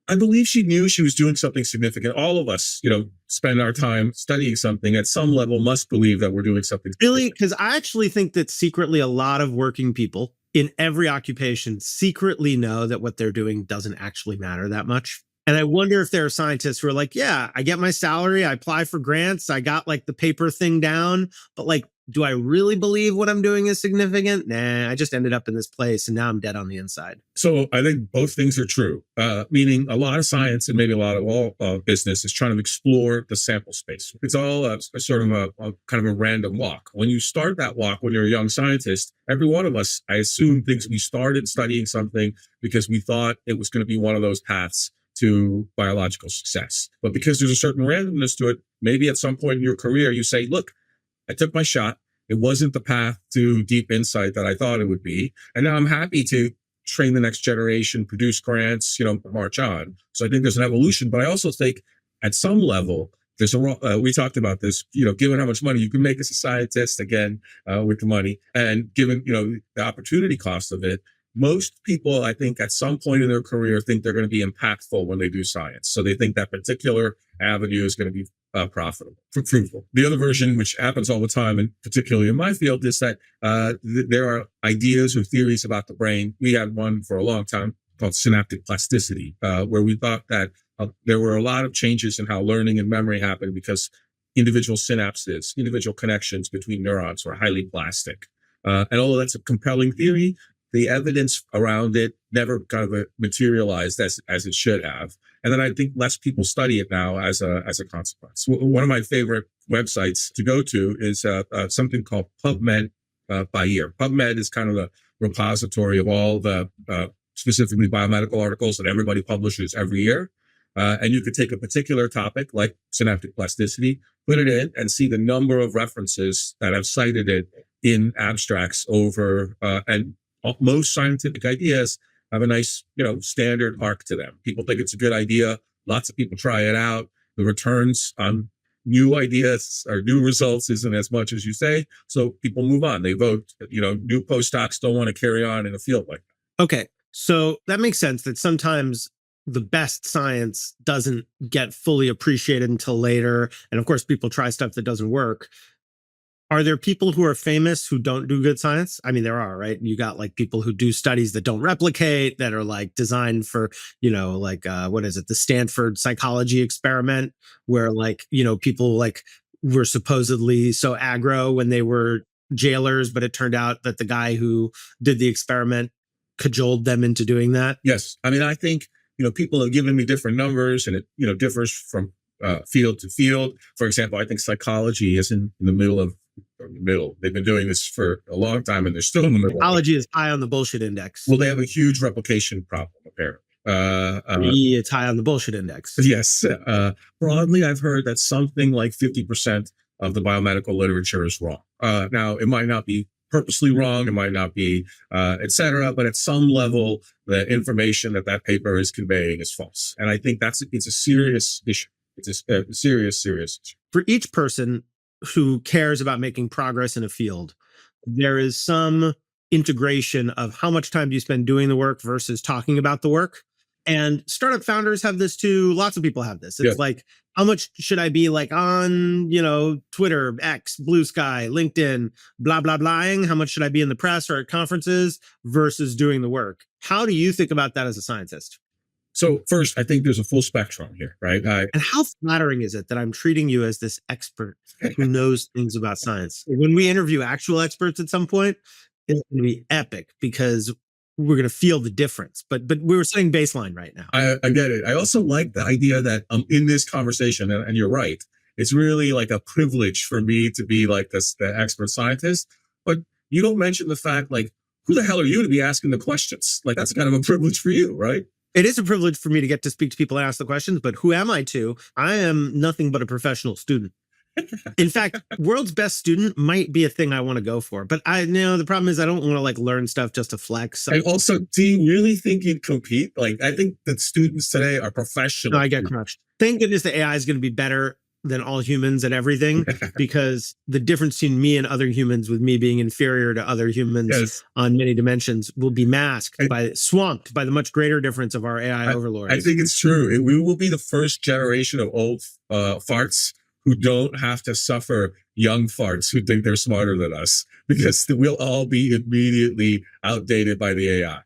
I believe she knew she was doing something significant. All of us, spend our time studying something at some level, must believe that we're doing something. Really? Because I actually think that secretly a lot of working people in every occupation secretly know that what they're doing doesn't actually matter that much. And I wonder if there are scientists who are like, yeah, I get my salary, I apply for grants, I got like the paper thing down, but like, do I really believe what I'm doing is significant? Nah, I just ended up in this place and now I'm dead on the inside. So I think both things are true, meaning a lot of science and maybe a lot of all business is trying to explore the sample space. It's all a sort of a kind of a random walk. When you start that walk, when you're a young scientist, every one of us, I assume, thinks we started studying something because we thought it was going to be one of those paths to biological success. But because there's a certain randomness to it, maybe at some point in your career, you say, look, I took my shot. It wasn't the path to deep insight that I thought it would be. And now I'm happy to train the next generation, produce grants, march on. So I think there's an evolution, but I also think at some level, there's we talked about this, given how much money you can make as a scientist, again, with the money, and given, the opportunity cost of it, most people, I think, at some point in their career think they're going to be impactful when they do science. So they think that particular avenue is going to be profitable, fruitful. The other version, which happens all the time, and particularly in my field, is that there are ideas or theories about the brain. We had one for a long time called synaptic plasticity, where we thought that there were a lot of changes in how learning and memory happened because individual synapses, individual connections between neurons were highly plastic. And although that's a compelling theory, the evidence around it never kind of materialized as it should have. And then I think less people study it now as a consequence. One of my favorite websites to go to is something called PubMed by year. PubMed is kind of the repository of all the specifically biomedical articles that everybody publishes every year. And you could take a particular topic like synaptic plasticity, put it in and see the number of references that have cited it in abstracts over, and most scientific ideas have a nice, standard arc to them. People think it's a good idea. Lots of people try it out. The returns on new ideas or new results isn't as much as you say. So people move on. They vote. New postdocs don't want to carry on in a field like that. Okay. So that makes sense that sometimes the best science doesn't get fully appreciated until later. And of course, people try stuff that doesn't work. Are there people who are famous who don't do good science? I mean, there are, right? You got like people who do studies that don't replicate, that are like designed for, what is it? The Stanford psychology experiment, where people like were supposedly so aggro when they were jailers, but it turned out that the guy who did the experiment cajoled them into doing that. Yes. I mean, I think, people have given me different numbers, and it, differs from field to field. For example, I think psychology is in the middle. They've been doing this for a long time, and they're still in the middle. Psychology is high on the bullshit index. Well, they have a huge replication problem, apparently. It's high on the bullshit index. Yes. Broadly, I've heard that something like 50% of the biomedical literature is wrong. Now, it might not be purposely wrong. It might not be, et cetera, but at some level, the information that paper is conveying is false. And I think it's a serious issue. It's a serious issue. For each person who cares about making progress in a field, there is some integration of how much time do you spend doing the work versus talking about the work. And startup founders have this too. Lots of people have this. It's like, how much should I be like on, Twitter, X, Blue Sky, LinkedIn, blah, blah, blahing? How much should I be in the press or at conferences versus doing the work? How do you think about that as a scientist? So first, I think there's a full spectrum here, right? And how flattering is it that I'm treating you as this expert who knows things about science? When we interview actual experts at some point, it's going to be epic because we're going to feel the difference. But we're setting baseline right now. I get it. I also like the idea that in this conversation, and you're right, it's really like a privilege for me to be like the expert scientist. But you don't mention the fact, like, who the hell are you to be asking the questions? Like, that's kind of a privilege for you, right? It is a privilege for me to get to speak to people and ask the questions, but who am I to? I am nothing but a professional student. In fact, world's best student might be a thing I want to go for, but the problem is I don't want to like learn stuff just to flex. And also, do you really think you'd compete? Like, I think that students today are professional. No, I get crushed. Thank goodness the AI is going to be better than all humans at everything, because the difference between me and other humans, with me being inferior to other humans on many dimensions, will be swamped by the much greater difference of our AI overlords. I think it's true. We will be the first generation of old farts who don't have to suffer young farts who think they're smarter than us, because we'll all be immediately outdated by the AI.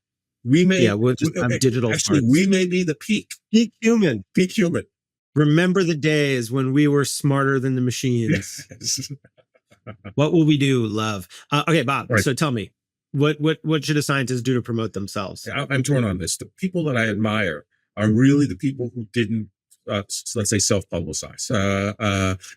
We'll just have digital Actually, farts. we may be the peak human. Peak human. Remember the days when we were smarter than the machines. Yes. What will we do, love? Okay, Bob. Right. So tell me, what should a scientist do to promote themselves? I'm torn on this. The people that I admire are really the people who didn't, let's say, self-publicize.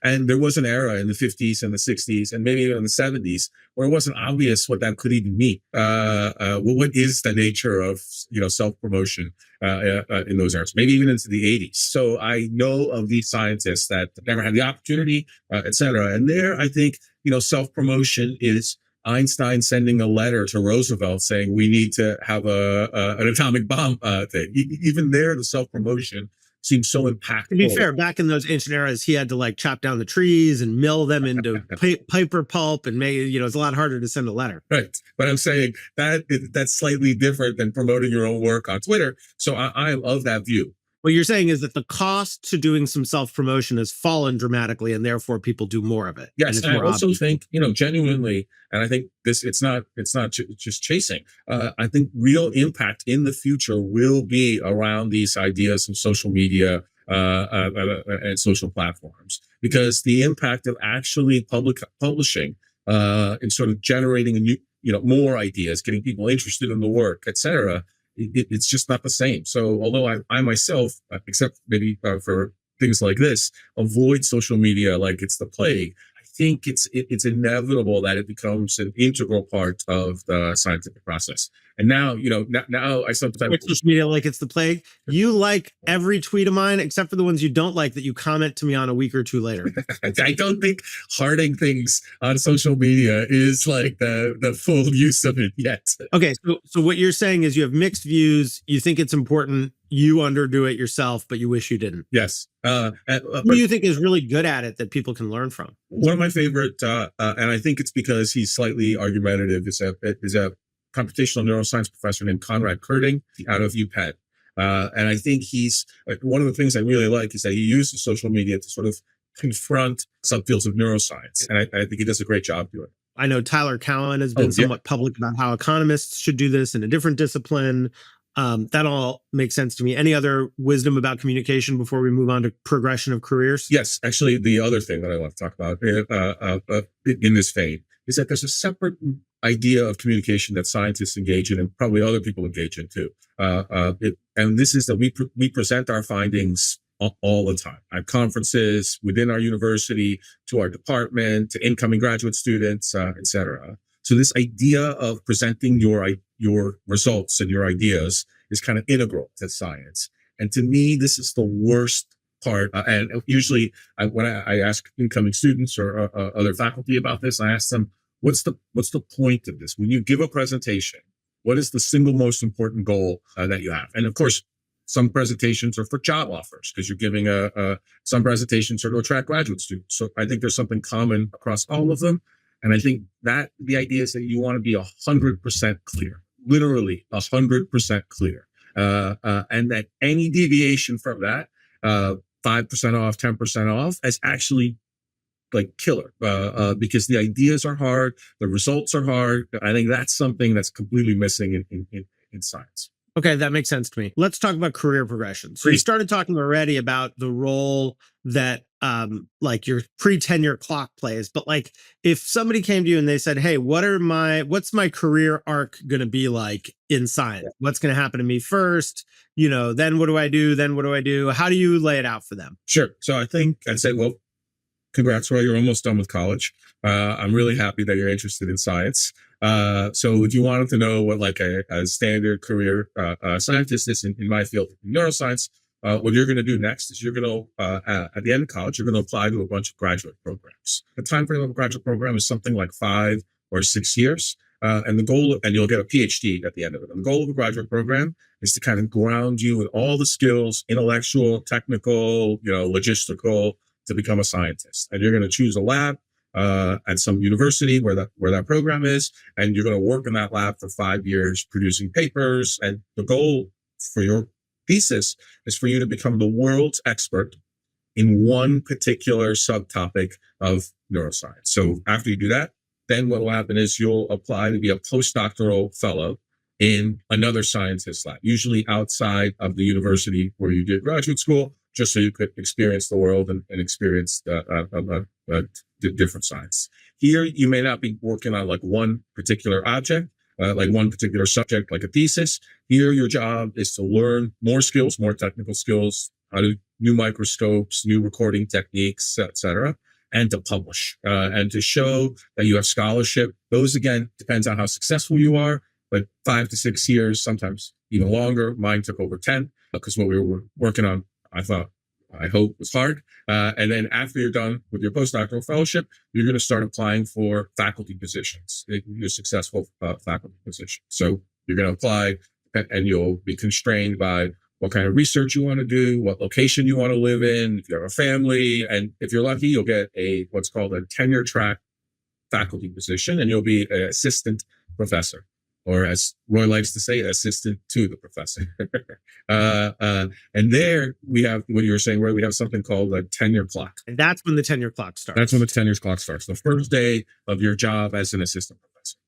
And there was an era in the 50s and the 60s and maybe even in the 70s where it wasn't obvious what that could even mean. What is the nature of self-promotion in those eras? Maybe even into the 80s. So I know of these scientists that never had the opportunity, et cetera. And there, I think, self-promotion is Einstein sending a letter to Roosevelt saying we need to have an atomic bomb thing. Even there, the self-promotion seems so impactful. To be fair, back in those ancient eras, he had to like chop down the trees and mill them into paper pulp and make it's a lot harder to send a letter. Right. But I'm saying that's slightly different than promoting your own work on Twitter. So I love that view. What you're saying is that the cost to doing some self-promotion has fallen dramatically, and therefore people do more of it. Yes, and I also think, genuinely, and I think it's not just chasing. I think real impact in the future will be around these ideas of social media and social platforms, because the impact of actually publishing and sort of generating a new, more ideas, getting people interested in the work, et cetera, it's just not the same. So although I myself, except maybe for things like this, avoid social media like it's the plague, I think it's inevitable that it becomes an integral part of the scientific process. And now, now I sometimes social media like it's the plague. You like every tweet of mine except for the ones you don't like that you comment to me on a week or two later. I don't think hearting things on social media is like the full use of it yet. Okay, so what you're saying is you have mixed views. You think it's important. You underdo it yourself, but you wish you didn't. Yes. Who do you think is really good at it that people can learn from? One of my favorite, and I think it's because he's slightly argumentative, is a computational neuroscience professor named Conrad Kurting out of UPenn. And I think he's one of the things I really like is that he uses social media to sort of confront subfields of neuroscience. And I think he does a great job doing it. I know Tyler Cowen has been somewhat public about how economists should do this in a different discipline. That all makes sense to me. Any other wisdom about communication before we move on to progression of careers? Yes, actually, the other thing that I want to talk about in this vein is that there's a separate idea of communication that scientists engage in, and probably other people engage in too. And this is that we present our findings all the time at conferences, within our university, to our department, to incoming graduate students, et cetera. So this idea of presenting your results and your ideas is kind of integral to science. And to me, this is the worst part. And usually when I ask incoming students or other faculty about this, I ask them, what's the point of this? When you give a presentation, what is the single most important goal that you have? And of course, some presentations are for job offers because you're giving some presentations are to attract graduate students. So I think there's something common across all of them. And I think that the idea is that you want to be 100% clear, literally 100% clear. And that any deviation from that, 5% off, 10% off, is actually like killer because the ideas are hard, the results are hard. I think that's something that's completely missing in science. Okay, that makes sense to me. Let's talk about career progression. So you started talking already about the role that like your pre-tenure clock plays, but like if somebody came to you and they said, hey, what's my career arc going to be like in science? What's going to happen to me first? Then what do I do? Then what do I do? How do you lay it out for them? Sure. So I think I'd say, well, congrats, Roy, you're almost done with college. I'm really happy that you're interested in science. So if you wanted to know what like a standard career scientist is in my field, in neuroscience, what you're going to do next is you're going to, at the end of college, you're going to apply to a bunch of graduate programs. The time frame of a graduate program is something like 5 or 6 years. And the goal, and you'll get a PhD at the end of it. And the goal of a graduate program is to kind of ground you with all the skills, intellectual, technical, logistical, to become a scientist. And you're going to choose a lab at some university where that program is, and you're going to work in that lab for 5 years producing papers. And the goal for your thesis is for you to become the world's expert in one particular subtopic of neuroscience. So after you do that, then what will happen is you'll apply to be a postdoctoral fellow in another scientist lab, usually outside of the university where you did graduate school, just so you could experience the world and experience different science. Here, you may not be working on like one particular object, like one particular subject, like a thesis. Here, your job is to learn more skills, more technical skills, how to new microscopes, new recording techniques, et cetera, and to publish and to show that you have scholarship. Those, again, depends on how successful you are, but 5 to 6 years, sometimes even longer. Mine took over 10 because what we were working on, I hope was hard. And then after you're done with your postdoctoral fellowship, you're going to start applying for faculty positions, your successful faculty position. So you're going to apply and you'll be constrained by what kind of research you want to do, what location you want to live in, if you have a family. And if you're lucky, you'll get what's called a tenure track faculty position, and you'll be an assistant professor. Or as Roy likes to say, assistant to the professor. And there we have what you were saying, Roy, we have something called a tenure clock. And that's when the tenure clock starts. That's when the tenure clock starts. The first day of your job as an assistant professor.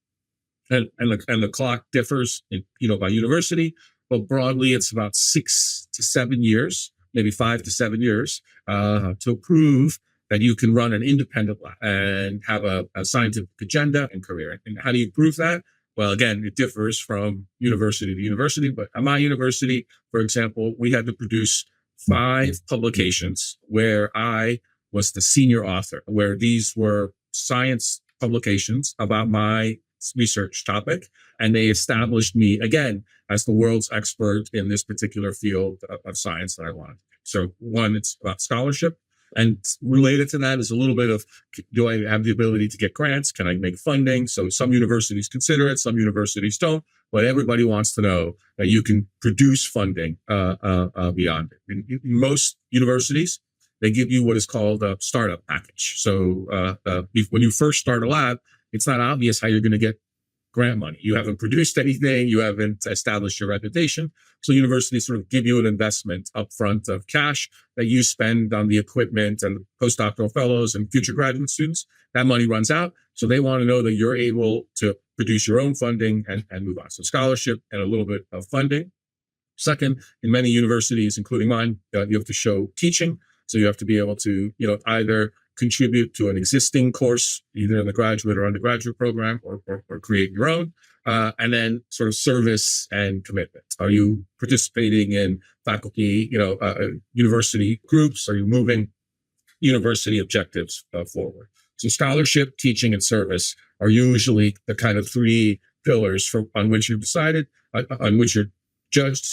And the clock differs by university, but broadly it's about 6 to 7 years, maybe 5 to 7 years, to prove that you can run an independent lab and have a scientific agenda and career. And how do you prove that? Well, again, it differs from university to university, but at my university, for example, we had to produce 5 publications where I was the senior author, where these were science publications about my research topic. And they established me again as the world's expert in this particular field of science that I wanted. So one, it's about scholarship. And related to that is a little bit of, do I have the ability to get grants? Can I make funding? So some universities consider it, some universities don't, but everybody wants to know that you can produce funding beyond it. In most universities, they give you what is called a startup package. So when you first start a lab, it's not obvious how you're going to get grant money. You haven't produced anything. You haven't established your reputation. So universities sort of give you an investment upfront of cash that you spend on the equipment and postdoctoral fellows and future graduate students. That money runs out. So they want to know that you're able to produce your own funding and move on. So scholarship and a little bit of funding. Second, in many universities, including mine, you have to show teaching. So you have to be able to, either contribute to an existing course, either in the graduate or undergraduate program, or create your own, and then sort of service and commitment. Are you participating in faculty, university groups? Are you moving university objectives forward? So scholarship, teaching, and service are usually the kind of three pillars on which you've decided, on which you're judged,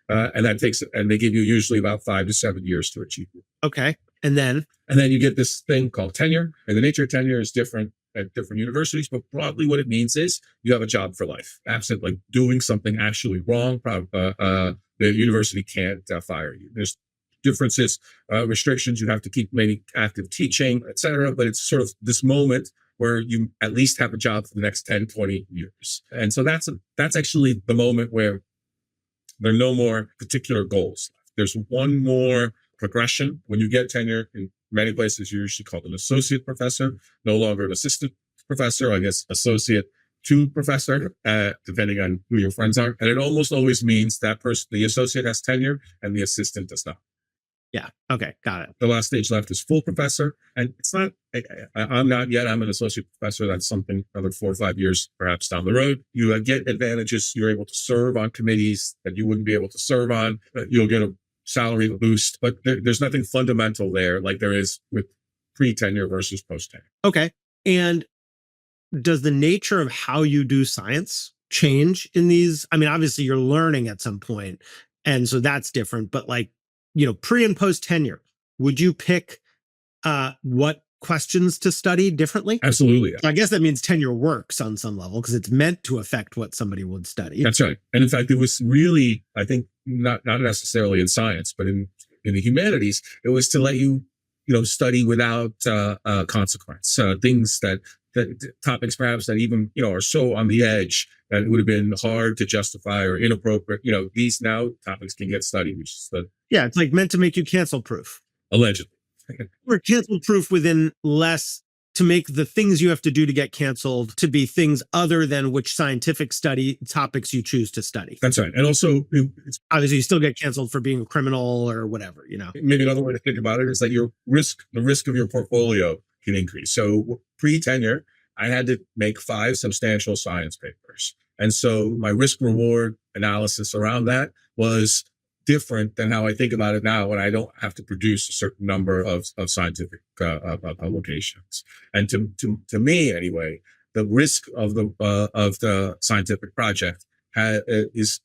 and they give you usually about 5 to 7 years to achieve it. Okay. And then you get this thing called tenure. And the nature of tenure is different at different universities, but broadly what it means is you have a job for life. Absent like doing something actually wrong, the university can't fire you. There's differences, restrictions. You have to keep maybe active teaching, et cetera. But it's sort of this moment where you at least have a job for the next 10, 20 years. And so that's actually the moment where there are no more particular goals. There's one more progression. When you get tenure, in many places, you're usually called an associate professor, no longer an assistant professor, I guess associate to professor, depending on who your friends are. And it almost always means that person, the associate has tenure and the assistant does not. Yeah. Okay. Got it. The last stage left is full professor. And it's not, I'm not yet, I'm an associate professor. That's something another 4 or 5 years, perhaps down the road. You get advantages. You're able to serve on committees that you wouldn't be able to serve on. You'll get a salary boost, but there's nothing fundamental there like there is with pre-tenure versus post-tenure. Okay. And does the nature of how you do science change in these? I mean, obviously you're learning at some point, and so that's different, but like, pre and post tenure, would you pick what questions to study differently? Absolutely. So I guess that means tenure works on some level because it's meant to affect what somebody would study. That's right. And in fact, it was really, I think, not necessarily in science, but in the humanities, it was to let you, study without consequence. Things that topics perhaps that even, are so on the edge that it would have been hard to justify or inappropriate. These now topics can get studied, which is it's like meant to make you cancel proof. Allegedly. We're cancel proof within less to make the things you have to do to get canceled to be things other than which scientific study topics you choose to study. That's right. And also, it's obviously you still get canceled for being a criminal or whatever, Maybe another way to think about it is that the risk of your portfolio can increase. So pre-tenure, I had to make 5 substantial science papers. And so my risk reward analysis around that was different than how I think about it now when I don't have to produce a certain number of scientific publications. And to me, anyway, the risk of the scientific project is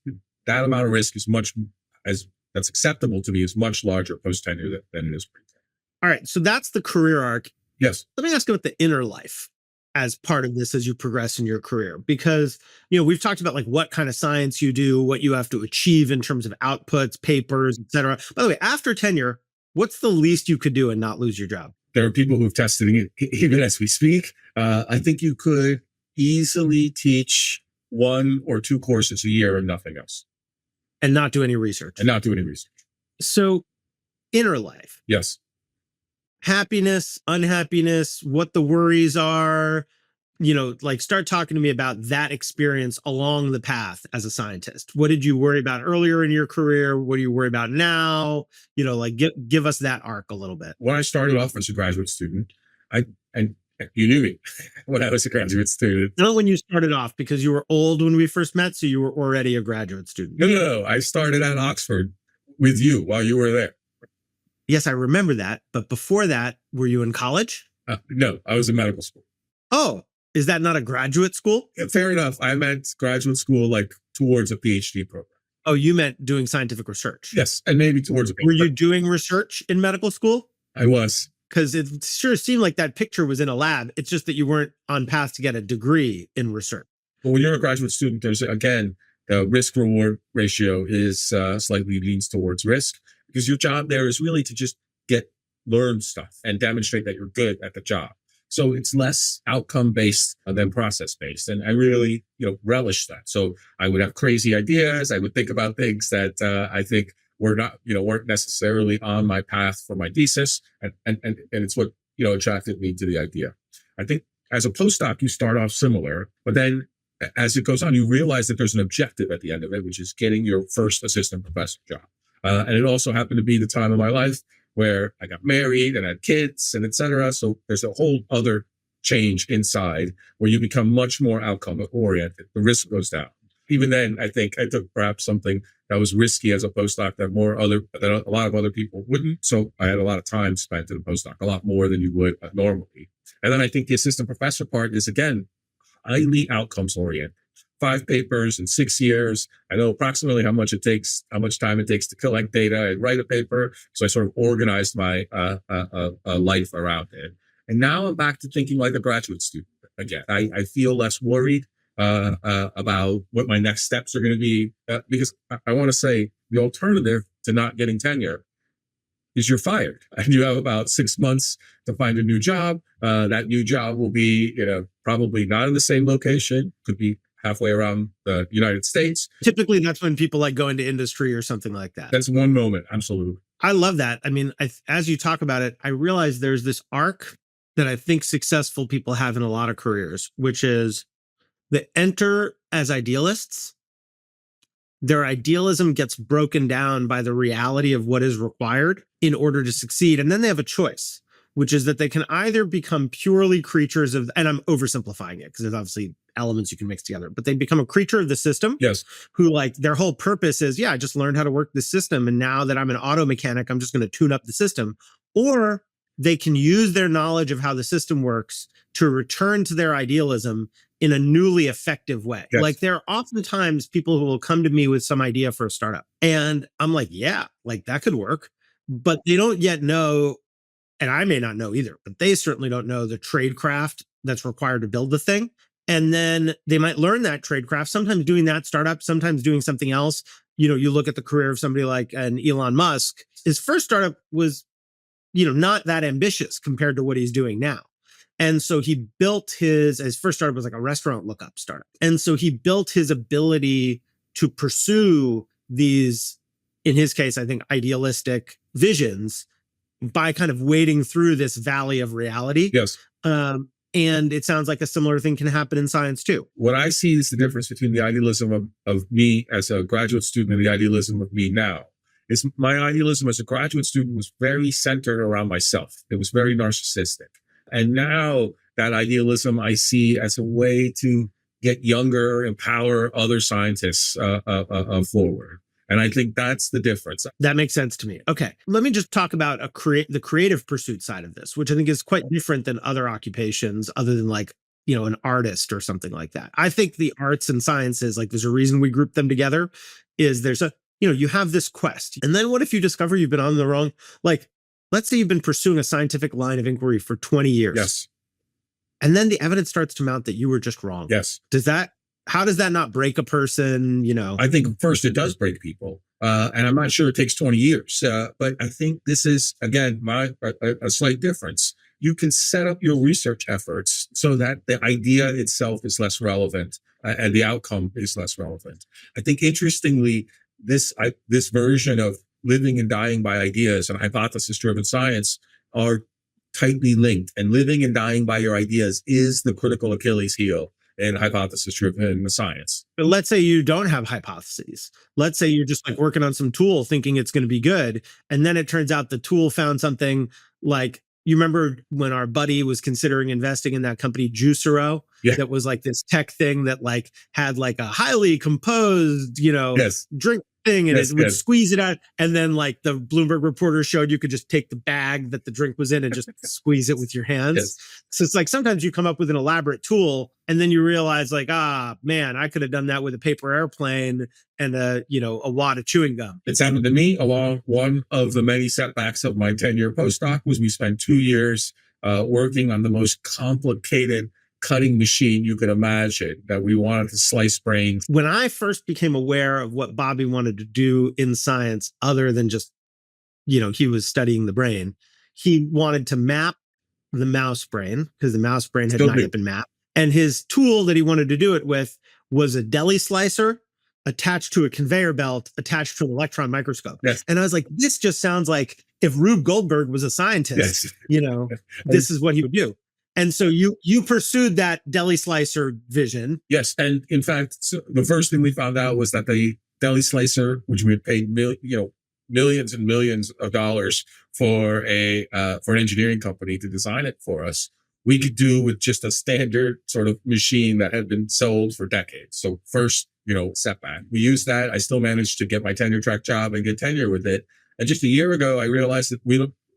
that amount of risk is that's acceptable to me is much larger post tenure than it is pre-tenure. All right, so that's the career arc. Yes. Let me ask you about the inner life as part of this as you progress in your career, because we've talked about like what kind of science you do, what you have to achieve in terms of outputs, papers, etc. By the way, after tenure, what's the least you could do and not lose your job? There are people who've tested it even as we speak. I think you could easily teach 1 or 2 courses a year and nothing else, and not do any research. So inner life. Yes. Happiness, unhappiness, what the worries are, like start talking to me about that experience along the path as a scientist. What did you worry about earlier in your career? What do you worry about now? Give us that arc a little bit. When I started off as a graduate student, and you knew me when I was a graduate student. Not when you started off, because you were old when we first met, so you were already a graduate student. No. I started at Oxford with you while you were there. Yes, I remember that. But before that, were you in college? No, I was in medical school. Oh, is that not a graduate school? Yeah, fair enough. I meant graduate school, like towards a PhD program. Oh, you meant doing scientific research. Yes, and maybe towards a. Were you doing research in medical school? I was. Because it sure seemed like that picture was in a lab. It's just that you weren't on path to get a degree in research. Well, when you're a graduate student, there's, again, the risk reward ratio is slightly leans towards risk, because your job there is really to just learn stuff and demonstrate that you're good at the job. So it's less outcome based than process based. And I really, relish that. So I would have crazy ideas. I would think about things that I think weren't necessarily on my path for my thesis. And it's what, attracted me to the idea. I think as a postdoc, you start off similar, but then as it goes on, you realize that there's an objective at the end of it, which is getting your first assistant professor job. And it also happened to be the time of my life where I got married and had kids and et cetera. So there's a whole other change inside where you become much more outcome oriented. The risk goes down. Even then, I think I took perhaps something that was risky as a postdoc that a lot of other people wouldn't. So I had a lot of time spent in a postdoc, a lot more than you would normally. And then I think the assistant professor part is, again, highly outcomes oriented. 5 papers in 6 years. I know approximately how much time it takes to collect data and write a paper. So I sort of organized my life around it. And now I'm back to thinking like a graduate student again. I feel less worried about what my next steps are going to be, because I want to say the alternative to not getting tenure is you're fired and you have about 6 months to find a new job. That new job will be, probably not in the same location, could be halfway around the United States. Typically, that's when people like go into industry or something like that. That's one moment. Absolutely. I love that. I mean, as you talk about it, I realize there's this arc that I think successful people have in a lot of careers, which is they enter as idealists. Their idealism gets broken down by the reality of what is required in order to succeed. And then they have a choice, which is that they can either become purely creatures of, and I'm oversimplifying it because there's obviously elements you can mix together, but they become a creature of the system. Yes. Who like their whole purpose is, I just learned how to work the system. And now that I'm an auto mechanic, I'm just going to tune up the system. Or they can use their knowledge of how the system works to return to their idealism in a newly effective way. Yes. Like there are oftentimes people who will come to me with some idea for a startup. And I'm like, yeah, like that could work. But they don't yet know, and I may not know either, but they certainly don't know the tradecraft that's required to build the thing. And then they might learn that tradecraft, sometimes doing that startup, sometimes doing something else. You look at the career of somebody like an Elon Musk. His first startup was, not that ambitious compared to what he's doing now. And so he built his first startup was like a restaurant lookup startup. And so he built his ability to pursue these, in his case, I think idealistic visions by kind of wading through this valley of reality. Yes. And it sounds like a similar thing can happen in science too. What I see is the difference between the idealism of me as a graduate student and the idealism of me now. Is my idealism as a graduate student was very centered around myself. It was very narcissistic. And now that idealism I see as a way to get younger, empower other scientists forward. And I think that's the difference. That makes sense to me. Okay. Let me just talk about the creative pursuit side of this, which I think is quite different than other occupations other than like, an artist or something like that. I think the arts and sciences, like there's a reason we group them together, is you have this quest. And then what if you discover you've been on the wrong, like, let's say you've been pursuing a scientific line of inquiry for 20 years. Yes. And then the evidence starts to mount that you were just wrong. Yes. How does that not break a person? I think first it does break people. And I'm not sure it takes 20 years. But I think this is, again, a slight difference. You can set up your research efforts so that the idea itself is less relevant and the outcome is less relevant. I think, interestingly, this version of living and dying by ideas and hypothesis-driven science are tightly linked. And living and dying by your ideas is the critical Achilles heel in hypothesis-driven science. But let's say you don't have hypotheses. Let's say you're just like working on some tool thinking it's going to be good. And then it turns out the tool found something like, you remember when our buddy was considering investing in that company Juicero? Yeah. That was like this tech thing that like had like a highly composed, Yes. drink. thing, and Yes, it would yes. squeeze it out. And then, like the Bloomberg reporter showed, you could just take the bag that the drink was in and just squeeze it with your hands. Yes. So it's like sometimes you come up with an elaborate tool, and then you realize, like, man, I could have done that with a paper airplane and a wad of chewing gum. It's happened to me. Along one of the many setbacks of my tenure postdoc was we spent 2 years working on the most complicated cutting machine you could imagine, that we wanted to slice brains. When I first became aware of what Bobby wanted to do in science, other than just, he was studying the brain, he wanted to map the mouse brain, because the mouse brain had not yet been mapped. And his tool that he wanted to do it with was a deli slicer attached to a conveyor belt, attached to an electron microscope. Yes. And I was like, this just sounds like if Rube Goldberg was a scientist, this is what he would do. And so you pursued that deli slicer vision. Yes. And in fact, the first thing we found out was that the deli slicer, which we had paid millions and millions of dollars for an engineering company to design it for us, we could do with just a standard sort of machine that had been sold for decades. So first, setback. We used that. I still managed to get my tenure track job and get tenure with it. And just a year ago, I realized that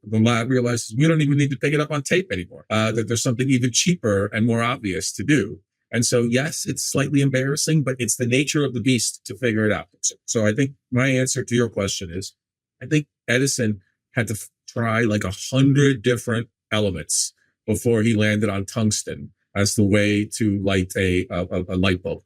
the lab realizes we don't even need to pick it up on tape anymore, that there's something even cheaper and more obvious to do. And so, yes, it's slightly embarrassing, but it's the nature of the beast to figure it out. So I think my answer to your question is, I think Edison had to try like 100 different elements before he landed on tungsten as the way to light a light bulb,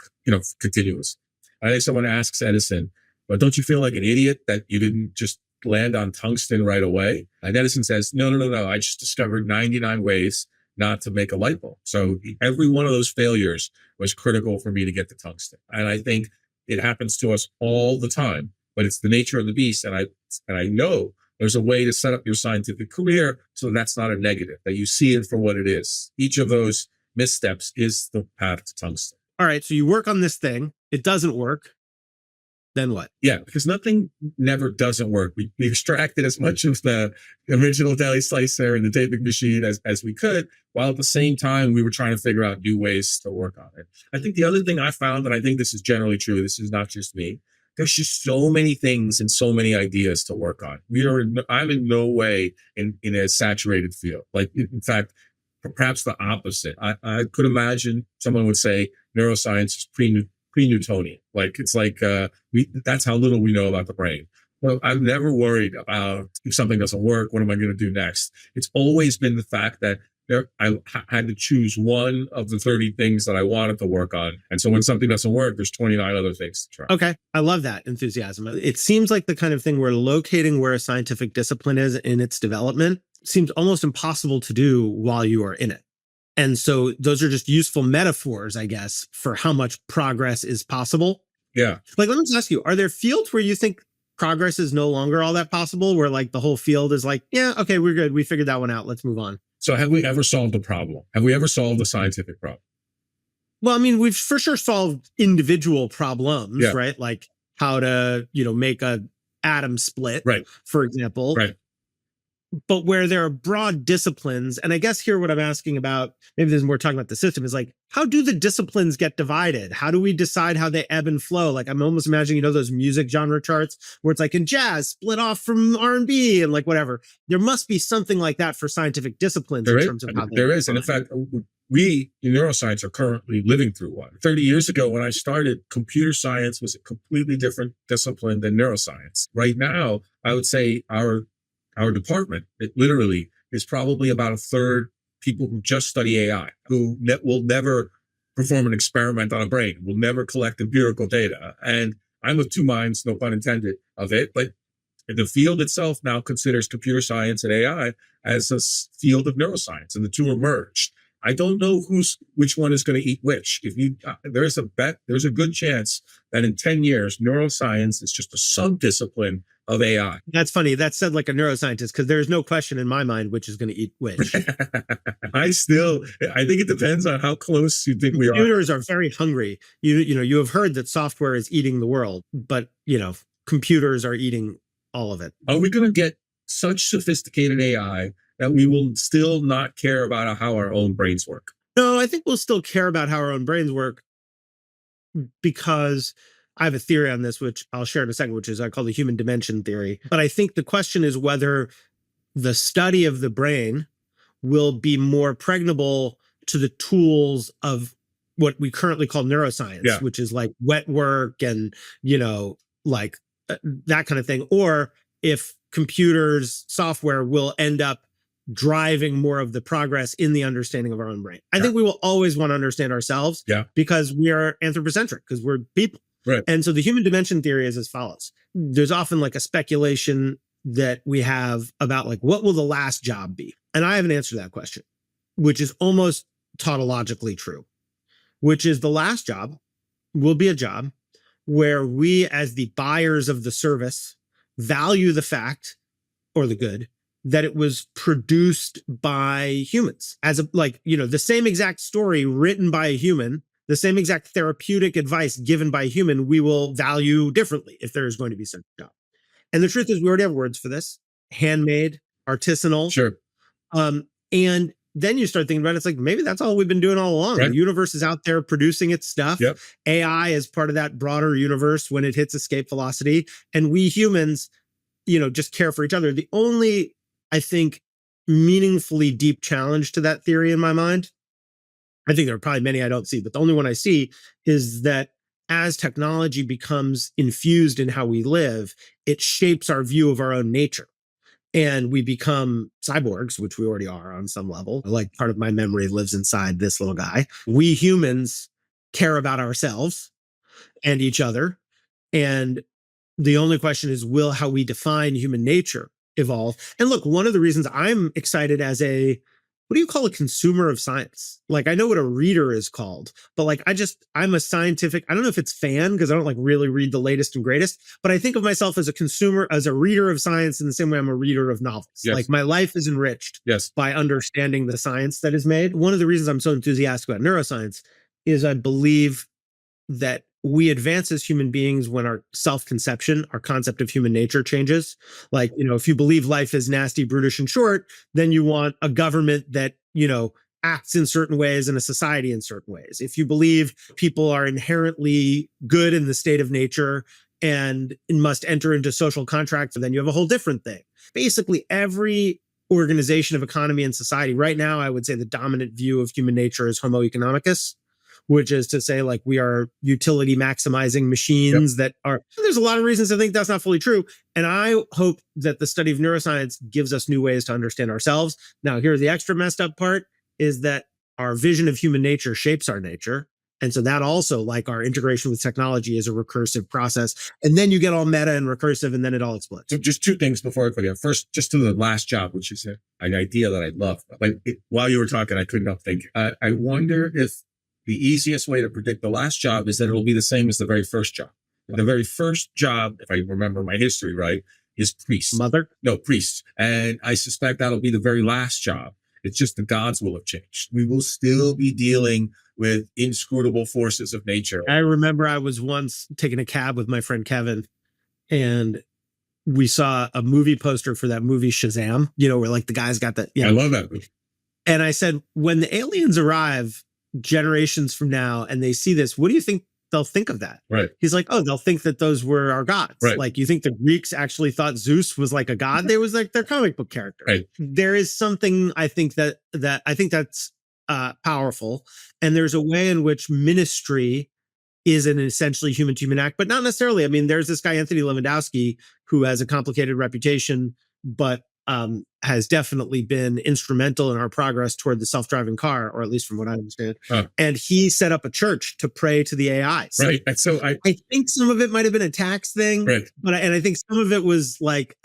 continuous. I think someone asks Edison, but don't you feel like an idiot that you didn't just land on tungsten right away? And Edison says, no. I just discovered 99 ways not to make a light bulb. So every one of those failures was critical for me to get to tungsten. And I think it happens to us all the time, but it's the nature of the beast. And I know there's a way to set up your scientific career so that's not a negative, that you see it for what it is. Each of those missteps is the path to tungsten. All right. So you work on this thing. It doesn't work. Then what? Yeah, because nothing never doesn't work. We extracted as much of the original deli slicer and the taping machine as we could, while at the same time we were trying to figure out new ways to work on it. I think the other thing I found, and I think this is generally true, this is not just me, there's just so many things and so many ideas to work on. I'm in no way in a saturated field. Like, in fact, perhaps the opposite. I could imagine someone would say neuroscience is pre-Newtonian. Like, it's like that's how little we know about the brain. Well, I've never worried about if something doesn't work, what am I going to do next? It's always been the fact that I had to choose one of the 30 things that I wanted to work on. And so when something doesn't work, there's 29 other things to try. Okay. I love that enthusiasm. It seems like the kind of thing where locating where a scientific discipline is in its development seems almost impossible to do while you are in it. And so those are just useful metaphors, I guess, for how much progress is possible. Yeah. Like, let me just ask you, are there fields where you think progress is no longer all that possible, where like the whole field is like, yeah, okay, we're good. We figured that one out. Let's move on. So have we ever solved a problem? Have we ever solved a scientific problem? Well, I mean, we've for sure solved individual problems, right? Like how to, make a atom split, right, for example. Right. But where there are broad disciplines, and I guess here what I'm asking about, maybe there's more talking about the system, is like, how do the disciplines get divided? How do we decide how they ebb and flow? Like, I'm almost imagining, those music genre charts where it's like in jazz, split off from R&B and like whatever. There must be something like that for scientific disciplines in terms of how there is. And in fact, we in neuroscience are currently living through one. 30 years ago, when I started, computer science was a completely different discipline than neuroscience. Right now, I would say our department, it literally is probably about a third people who just study AI, who will never perform an experiment on a brain, will never collect empirical data. And I'm of two minds, no pun intended, of it. But the field itself now considers computer science and AI as a field of neuroscience, and the two are merged. I don't know which one is going to eat which. There's a good chance that in 10 years, neuroscience is just a sub-discipline of AI. That's funny. That's said like a neuroscientist, because there's no question in my mind which is going to eat which. I think it depends on how close you think we are. Computers are very hungry. You have heard that software is eating the world, but computers are eating all of it. Are we going to get such sophisticated AI that we will still not care about how our own brains work? No, I think we'll still care about how our own brains work, because I have a theory on this, which I'll share in a second, which is I call the human dimension theory. But I think the question is whether the study of the brain will be more pregnable to the tools of what we currently call neuroscience, which is like wet work and, like that kind of thing. Or if computers, software will end up driving more of the progress in the understanding of our own brain. I think we will always want to understand ourselves because we are anthropocentric, because we're people. Right. And so the human dimension theory is as follows. There's often like a speculation that we have about like, what will the last job be? And I have an answer to that question, which is almost tautologically true, which is the last job will be a job where we, as the buyers of the service, value the fact or the good that it was produced by humans, as a, like, the same exact story written by a human, the same exact therapeutic advice given by a human, we will value differently if there is going to be such a job. And the truth is we already have words for this: handmade, artisanal. Sure. And then you start thinking about it, it's like, maybe that's all we've been doing all along. Right. The universe is out there producing its stuff. Yep. AI is part of that broader universe when it hits escape velocity. And we humans, just care for each other. The only, I think, meaningfully deep challenge to that theory in my mind, I think there are probably many I don't see, but the only one I see is that as technology becomes infused in how we live, it shapes our view of our own nature. And we become cyborgs, which we already are on some level. Like, part of my memory lives inside this little guy. We humans care about ourselves and each other. And the only question is, will how we define human nature evolve? And look, one of the reasons I'm excited as what do you call a consumer of science? Like, I know what a reader is called, but like, I'm a scientific, I don't know if it's fan, because I don't like really read the latest and greatest, but I think of myself as a consumer, as a reader of science in the same way I'm a reader of novels. Yes. Like, my life is enriched by understanding the science that is made. One of the reasons I'm so enthusiastic about neuroscience is I believe that we advance as human beings when our self-conception, our concept of human nature changes. Like, if you believe life is nasty, brutish, and short, then you want a government that, acts in certain ways and a society in certain ways. If you believe people are inherently good in the state of nature and must enter into social contracts, then you have a whole different thing. Basically, every organization of economy and society right now, I would say the dominant view of human nature is Homo economicus, which is to say, like, we are utility maximizing machines that are, there's a lot of reasons to think that's not fully true. And I hope that the study of neuroscience gives us new ways to understand ourselves. Now, here's the extra messed up part, is that our vision of human nature shapes our nature. And so that also, like our integration with technology, is a recursive process. And then you get all meta and recursive, and then it all explodes. So just two things before I forget. First, just to the last job, which is an idea that I love. While you were talking, I could not think. I wonder if the easiest way to predict the last job is that it'll be the same as the very first job. The very first job, if I remember my history right, is priest. Priest. And I suspect that'll be the very last job. It's just the gods will have changed. We will still be dealing with inscrutable forces of nature. I remember I was once taking a cab with my friend Kevin, and we saw a movie poster for that movie Shazam, where like the guy's got that. I love that movie. And I said, when the aliens arrive generations from now and they see this, what do you think they'll think of that? Right. He's like, oh, they'll think that those were our gods. Right. Like, you think the Greeks actually thought Zeus was like a god? They was like their comic book character. Right. There is something, I think that's powerful. And there's a way in which ministry is an essentially human to human act, but not necessarily. I mean, there's this guy, Anthony Lewandowski, who has a complicated reputation, but has definitely been instrumental in our progress toward the self-driving car, or at least from what I understand. And he set up a church to pray to the AIs. Right. And so I think some of it might have been a tax thing, right. But I think some of it was like,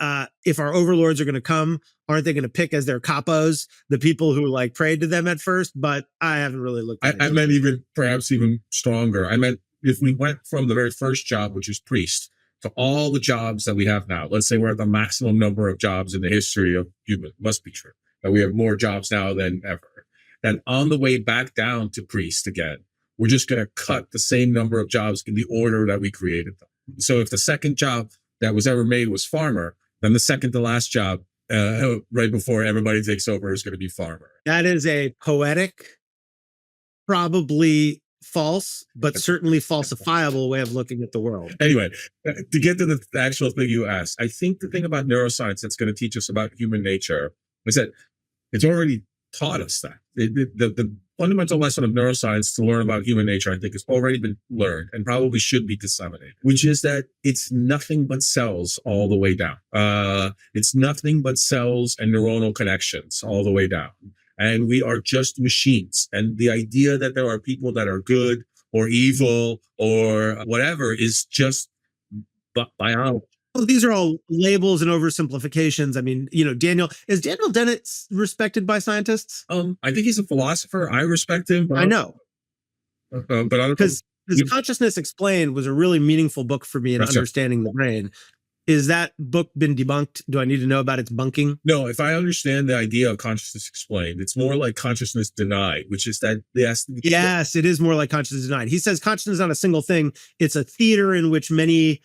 if our overlords are going to come, aren't they going to pick as their capos the people who like prayed to them at first? But I haven't really looked at it. I meant perhaps even stronger. I meant if we went from the very first job, which is priest, to all the jobs that we have now. Let's say we're at the maximum number of jobs in the history of human. Must be true that we have more jobs now than ever. Then on the way back down to priest again, we're just going to cut the same number of jobs in the order that we created them. So if the second job that was ever made was farmer, then the second to last job right before everybody takes over is going to be farmer. That is a poetic, probably false, but certainly falsifiable way of looking at the world. Anyway, to get to the actual thing you asked, I think the thing about neuroscience that's going to teach us about human nature is that it's already taught us that. The fundamental lesson of neuroscience to learn about human nature, I think, has already been learned and probably should be disseminated, which is that it's nothing but cells all the way down. It's nothing but cells and neuronal connections all the way down. And we are just machines. And the idea that there are people that are good or evil or whatever is just biology. Well, these are all labels and oversimplifications. I mean, is Daniel Dennett respected by scientists? I think he's a philosopher. I respect him. I know. But because Consciousness Explained was a really meaningful book for me in understanding the brain. Is that book been debunked? Do I need to know about its bunking? No, if I understand the idea of consciousness explained, it's more like consciousness denied, which is that yes, it is more like consciousness denied. He says consciousness is not a single thing. It's a theater in which many,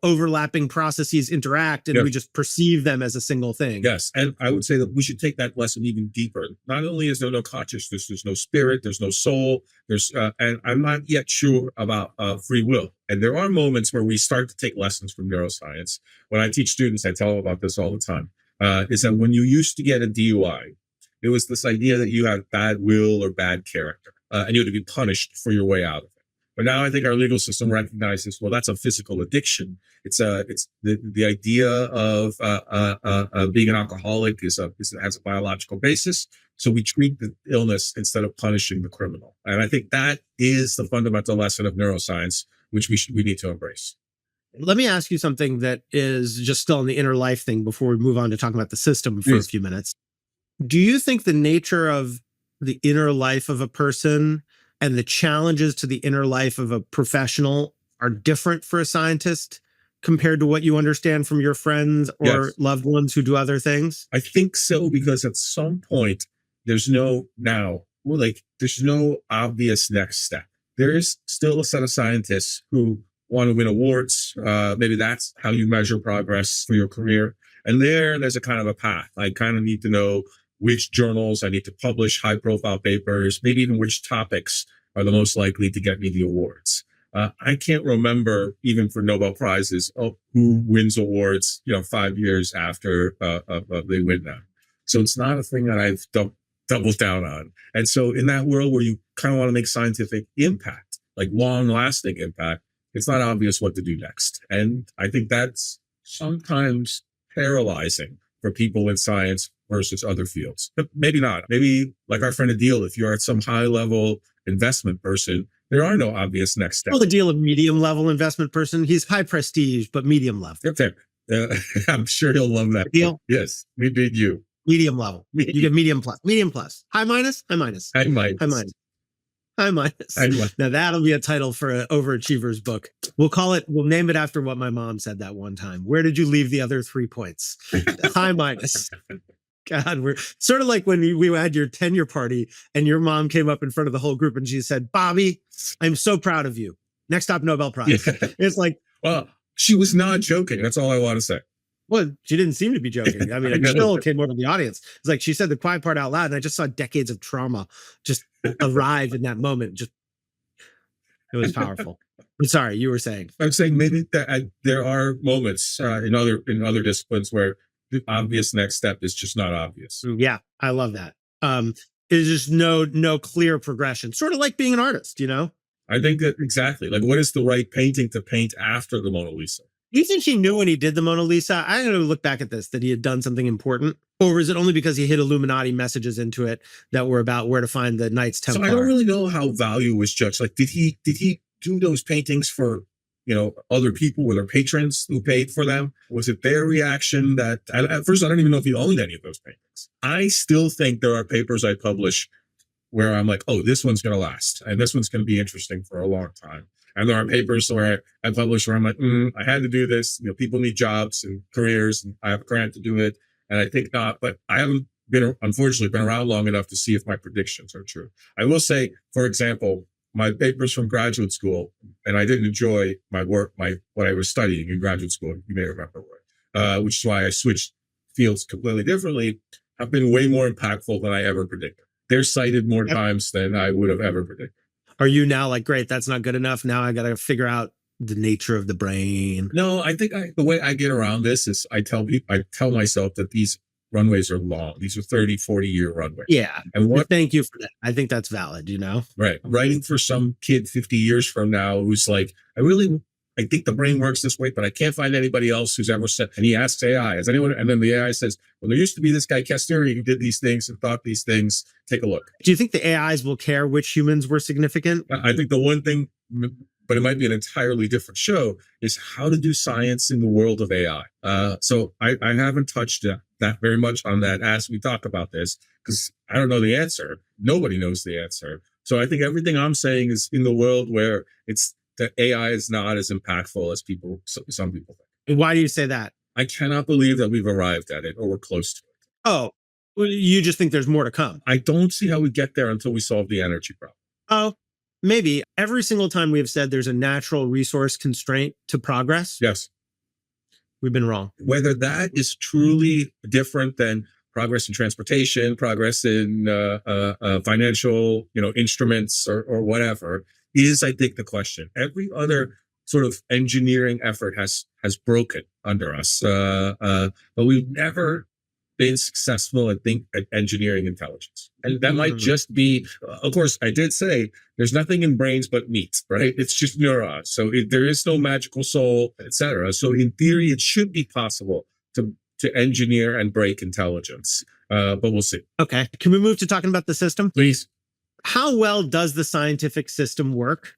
overlapping processes interact, and we just perceive them as a single thing. Yes. And I would say that we should take that lesson even deeper. Not only is there no consciousness, there's no spirit, there's no soul, and I'm not yet sure about free will. And there are moments where we start to take lessons from neuroscience. When I teach students, I tell them about this all the time, is that when you used to get a DUI, it was this idea that you had bad will or bad character, and you had to be punished for your way out of it. But now I think our legal system recognizes, well, that's a physical addiction. It's the idea of being an alcoholic has a biological basis. So we treat the illness instead of punishing the criminal. And I think that is the fundamental lesson of neuroscience, which we need to embrace. Let me ask you something that is just still in the inner life thing before we move on to talking about the system for a few minutes. Do you think the nature of the inner life of a person and the challenges to the inner life of a professional are different for a scientist compared to what you understand from your friends or loved ones who do other things? I think so, because at some point, there's no obvious next step. There is still a set of scientists who want to win awards. Maybe that's how you measure progress for your career. And there's a kind of a path. I kind of need to know which journals I need to publish high profile papers, maybe even which topics are the most likely to get me the awards. I can't remember, even for Nobel Prizes, who wins awards, 5 years after they win them. So it's not a thing that I've doubled down on. And so in that world where you kind of want to make scientific impact, like long lasting impact, it's not obvious what to do next. And I think that's sometimes paralyzing for people in science versus other fields. But maybe not. Maybe like our friend Adil, if you're at some high level investment person, there are no obvious next steps. Well, the deal of medium level investment person, he's high prestige, but medium level. Okay. I'm sure he'll love that. Deal? Yes. We did you. Medium level. You get medium plus. High minus. High minus. Now that'll be a title for an overachiever's book. We'll name it after what my mom said that one time. Where did you leave the other 3 points? High minus. God, we're sort of like when we had your tenure party and your mom came up in front of the whole group and she said, "Bobby, I'm so proud of you. Next stop, Nobel Prize." Yeah. It's like, well, she was not joking. That's all I want to say. Well, she didn't seem to be joking. I mean, it still came over the audience. It's like she said the quiet part out loud, and I just saw decades of trauma just arrive in that moment. It was powerful. I'm sorry, you were saying. I'm saying maybe that there are moments in other disciplines where the obvious next step is just not obvious. Yeah, I love that. There's just no clear progression. Sort of like being an artist, I think that exactly. Like, what is the right painting to paint after the Mona Lisa? Do you think he knew when he did the Mona Lisa? I'm going to look back at this, that he had done something important? Or is it only because he hit Illuminati messages into it that were about where to find the Knights Templar? So I don't really know how value was judged. Like, did he do those paintings for, other people, were there patrons who paid for them? Was it their reaction that, at first, I don't even know if he owned any of those paintings. I still think there are papers I publish where I'm like, oh, this one's going to last. And this one's going to be interesting for a long time. And there are papers where I publish where I'm like, I had to do this. People need jobs and careers, and I have a grant to do it. And I think not, but I haven't unfortunately been around long enough to see if my predictions are true. I will say, for example, my papers from graduate school, and I didn't enjoy my work, what I was studying in graduate school. You may remember, which is why I switched fields completely differently, have been way more impactful than I ever predicted. They're cited more times than I would have ever predicted. Are you now like, great, that's not good enough. Now I got to figure out the nature of the brain? No, I think the way I get around this is I tell myself that these runways are long. These are 30, 40-year runways. Yeah. And thank you for that. I think that's valid, you know? Right. Writing for some kid 50 years from now who's like, I think the brain works this way, but I can't find anybody else who's ever said, and he asks AI, is anyone, and then the AI says, well, there used to be this guy Kasthuri who did these things and thought these things. Take a look. Do you think the AIs will care which humans were significant? I think the one thing, but it might be an entirely different show, is how to do science in the world of AI. So I haven't touched that very much on that as we talk about this, because I don't know the answer. Nobody knows the answer. So I think everything I'm saying is in the world where that AI is not as impactful as some people think. Why do you say that? I cannot believe that we've arrived at it or we're close to it. Oh, well, you just think there's more to come. I don't see how we get there until we solve the energy problem. Oh, maybe. Every single time we have said there's a natural resource constraint to progress. Yes. We've been wrong. Whether that is truly different than progress in transportation, progress in financial, instruments or whatever, is, I think, the question. Every other sort of engineering effort has broken under us, but we've never been successful, I think, at engineering intelligence. And that might just be, of course, I did say there's nothing in brains but meat, right? It's just neurons. So there is no magical soul, etc. So in theory, it should be possible to engineer and break intelligence, but we'll see. Okay. Can we move to talking about the system? Please. How well does the scientific system work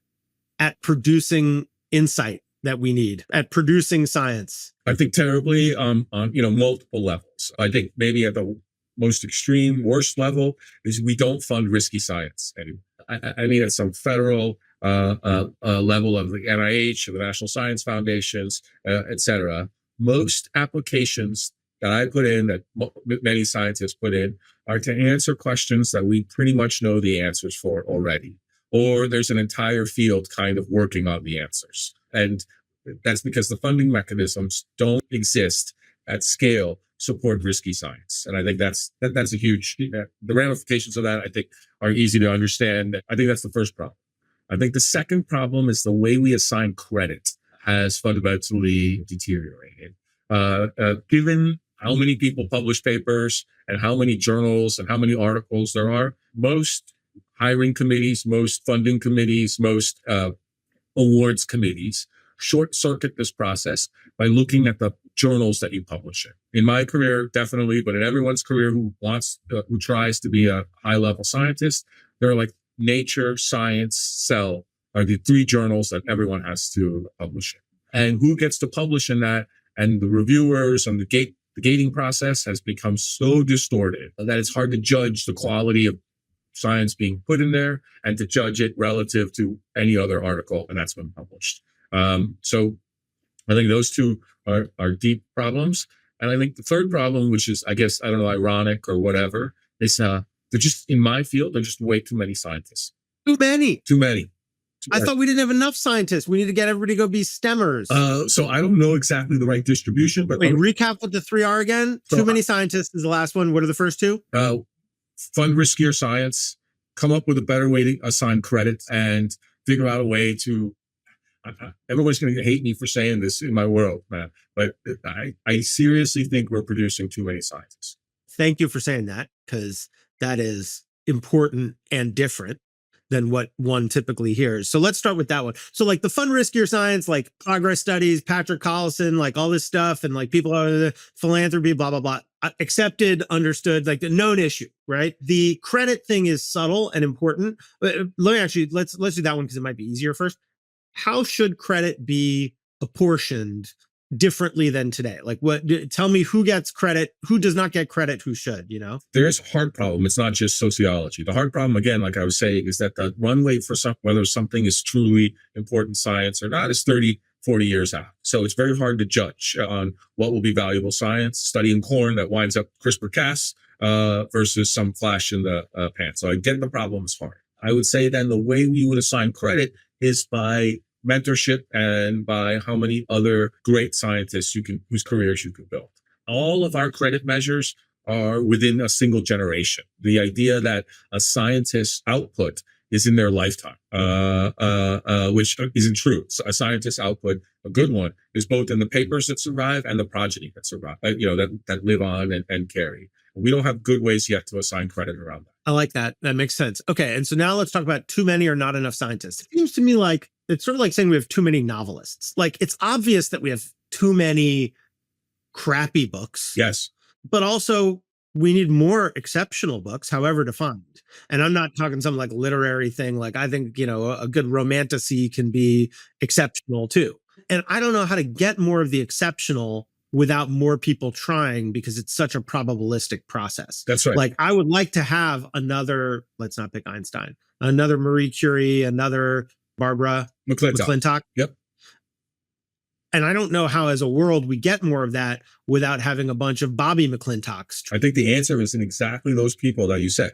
at producing insight that we need, at producing science? I think terribly on multiple levels. I think maybe at the most extreme, worst level is we don't fund risky science anymore. I mean, at some federal level of the NIH or the National Science Foundations, et cetera, most applications that I put in, that many scientists put in, are to answer questions that we pretty much know the answers for already, or there's an entire field kind of working on the answers. And that's because the funding mechanisms don't exist at scale support risky science. And I think that's a huge, the ramifications of that, I think, are easy to understand. I think that's the first problem. I think the second problem is the way we assign credit has fundamentally deteriorated. Given how many people publish papers and how many journals and how many articles there are, most hiring committees, most funding committees, most awards committees short circuit this process by looking at the journals that you publish in. In my career, definitely, but in everyone's career who tries to be a high level scientist, there are like Nature, Science, Cell are the three journals that everyone has to publish in. And who gets to publish in that? And the reviewers and the gating process has become so distorted that it's hard to judge the quality of science being put in there and to judge it relative to any other article that's been published. So I think those two are deep problems. And I think the third problem, which is, I guess, I don't know, ironic or whatever, is they're just, in my field, they're just way too many scientists. Too many. Too many. I thought we didn't have enough scientists. We need to get everybody to go be STEMers. So I don't know exactly the right distribution, but wait, recap what the three are again. So, too many scientists is the last one. What are the first two? Fund riskier science, come up with a better way to assign credit, and figure out a way to. Everyone's going to hate me for saying this in my world, man, but I seriously think we're producing too many scientists. Thank you for saying that, because that is important and different than what one typically hears. So let's start with that one. So like the fund riskier science, like progress studies, Patrick Collison, like all this stuff, and like people are the philanthropy, blah, blah, blah, accepted, understood, like the known issue, right? The credit thing is subtle and important. But let me actually, let's do that one because it might be easier first. How should credit be apportioned differently than today? Like tell me who gets credit, who does not get credit, who should, There's a hard problem. It's not just sociology. The hard problem, again, like I was saying, is that the runway for whether something is truly important science or not is 30, 40 years out. So it's very hard to judge on what will be valuable science, studying corn that winds up CRISPR-Cas versus some flash in the pan. So I get the problem is hard. I would say then the way we would assign credit is by mentorship and by how many other great scientists whose careers you can build. All of our credit measures are within a single generation. The idea that a scientist's output is in their lifetime, which isn't true. So a scientist's output, a good one, is both in the papers that survive and the progeny that survive, that live on and carry. We don't have good ways yet to assign credit around that. I like that. That makes sense. Okay. And so now let's talk about too many or not enough scientists. It seems to me like it's sort of like saying we have too many novelists. Like it's obvious that we have too many crappy books. Yes. But also we need more exceptional books, however defined. And I'm not talking some like literary thing. Like I think, a good romantasy can be exceptional too. And I don't know how to get more of the exceptional without more people trying because it's such a probabilistic process. That's right. Like I would like to have another, let's not pick Einstein, another Marie Curie, another Barbara McClintock. Yep. And I don't know how as a world we get more of that without having a bunch of Bobby McClintocks. I think the answer is in exactly those people that you said.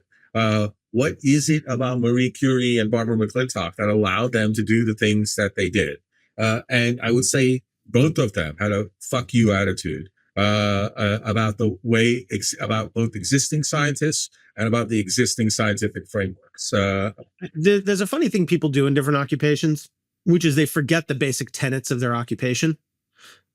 What is it about Marie Curie and Barbara McClintock that allowed them to do the things that they did? And I would say both of them had a fuck you attitude about about both existing scientists and about the existing scientific frameworks. There's a funny thing people do in different occupations, which is they forget the basic tenets of their occupation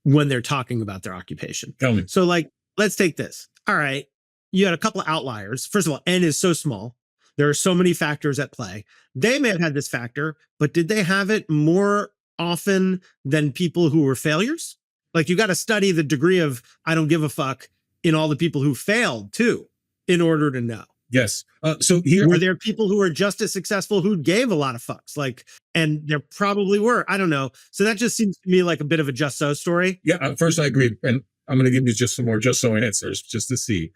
when they're talking about their occupation. Tell me. So like, let's take this. All right. You had a couple of outliers. First of all, N is so small. There are so many factors at play. They may have had this factor, but did they have it more often than people who were failures? Like you got to study the degree of I don't give a fuck in all the people who failed too, in order to know. Yes. So here were there people who were just as successful who gave a lot of fucks? Like, and there probably were. I don't know. So that just seems to me like a bit of a just so story. Yeah. First, I agree, and I'm going to give you just some more just so answers just to see.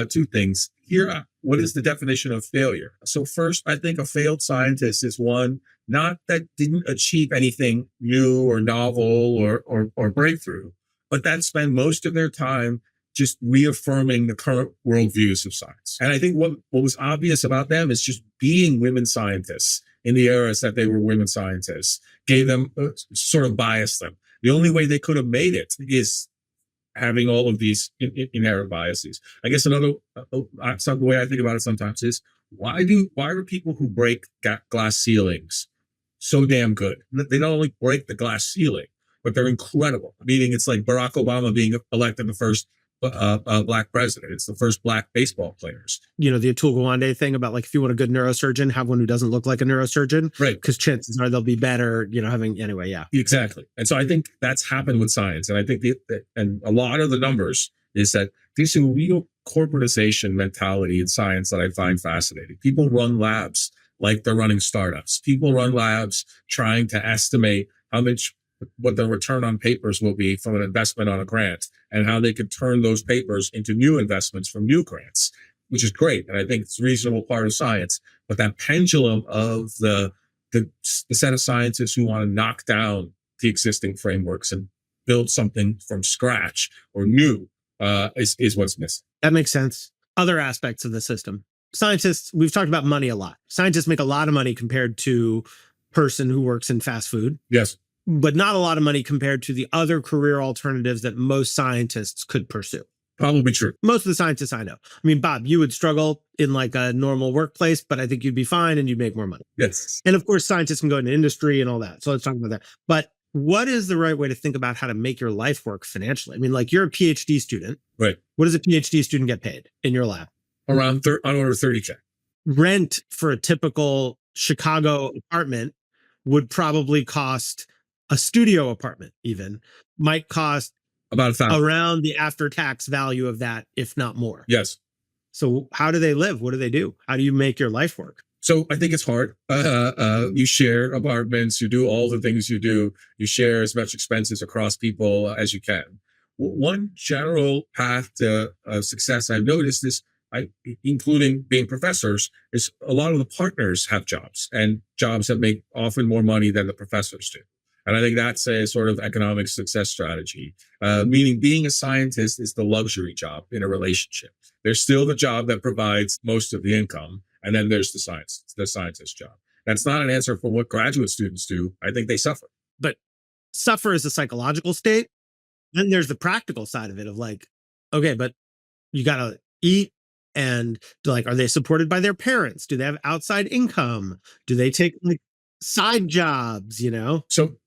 Two things here. What is the definition of failure? So first, I think a failed scientist is one not that didn't achieve anything new or novel or breakthrough, but that spent most of their time just reaffirming the current worldviews of science. And I think what was obvious about them is just being women scientists in the eras that they were women scientists gave them sort of biased them. The only way they could have made it is having all of these inherent biases. I guess another the way I think about it sometimes is why are people who break glass ceilings so damn good? They not only break the glass ceiling, but they're incredible. Meaning it's like Barack Obama being elected the first black president. It's the first black baseball players. The Atul Gawande thing about like, if you want a good neurosurgeon, have one who doesn't look like a neurosurgeon. Right. Because chances are they'll be better, anyway. Yeah. Exactly. And so I think that's happened with science. And I think and a lot of the numbers is that there's a real corporatization mentality in science that I find fascinating. People run labs like they're running startups. People run labs trying to estimate what the return on papers will be from an investment on a grant and how they could turn those papers into new investments from new grants, which is great. And I think it's a reasonable part of science. But that pendulum of the set of scientists who want to knock down the existing frameworks and build something from scratch or new is what's missing. That makes sense. Other aspects of the system. Scientists, we've talked about money a lot. Scientists make a lot of money compared to person who works in fast food. Yes. But not a lot of money compared to the other career alternatives that most scientists could pursue. Probably true. Most of the scientists I know. I mean, Bob, you would struggle in like a normal workplace, but I think you'd be fine and you'd make more money. Yes. And of course, scientists can go into industry and all that. So let's talk about that. But what is the right way to think about how to make your life work financially? I mean, like you're a PhD student. Right. What does a PhD student get paid in your lab? Around on order 30K. Rent for a typical Chicago apartment would probably cost a studio apartment might cost about $1,000 around the after-tax value of that, if not more. Yes. So how do they live? What do they do? How do you make your life work? So I think it's hard. You share apartments, you do all the things you do, you share as much expenses across people as you can. One general path to success I've noticed is, including being professors, is a lot of the partners have jobs and jobs that make often more money than the professors do. And I think that's a sort of economic success strategy, meaning being a scientist is the luxury job in a relationship. There's still the job that provides most of the income. And then there's the scientist job. That's not an answer for what graduate students do. I think they suffer. But suffer is a psychological state. Then there's the practical side of it of like, okay, but you got to eat, And like, are they supported by their parents? Do they have outside income? Do they take like side jobs, you know? So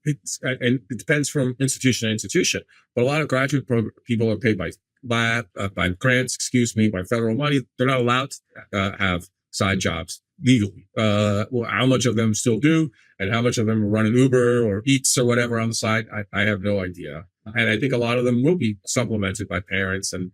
and it depends from institution to institution, but a lot of graduate people are paid by grants, by federal money. They're not allowed to have side jobs legally. Well, how much of them still do, and how much of them are running Uber or Eats or whatever on the side, I have no idea. And I think a lot of them will be supplemented by parents and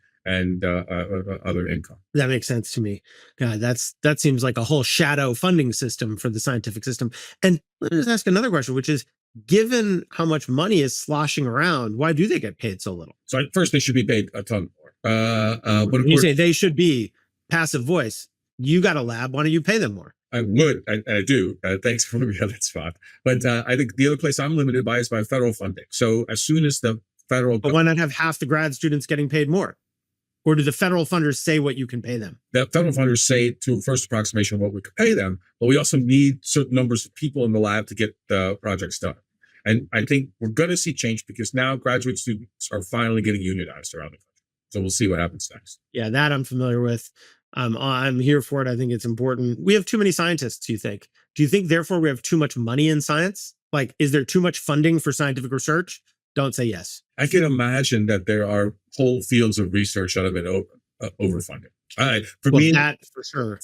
other income. That makes sense to me. God, that seems like a whole shadow funding system for the scientific system. And let me just ask another question, which is, given how much money is sloshing around, why do they get paid so little? So first, they should be paid a ton more. But when you say they should be passive voice, you got a lab. Why don't you pay them more? I would. I do. Thanks for putting me on that spot. But I think the other place I'm limited by is by federal funding. So as soon as the federal... But why not have half the grad students getting paid more? Or do the federal funders say what you can pay them? The federal funders say to a first approximation what we could pay them, but we also need certain numbers of people in the lab to get the projects done. And I think we're going to see change because now graduate students are finally getting unionized around the country. So we'll see what happens next. Yeah, that I'm familiar with. I'm here for it. I think it's important. We have too many scientists, you think? Do you think, therefore, we have too much money in science? Like, is there too much funding for scientific research? Don't say yes. I can imagine that there are whole fields of research that have been overfunded.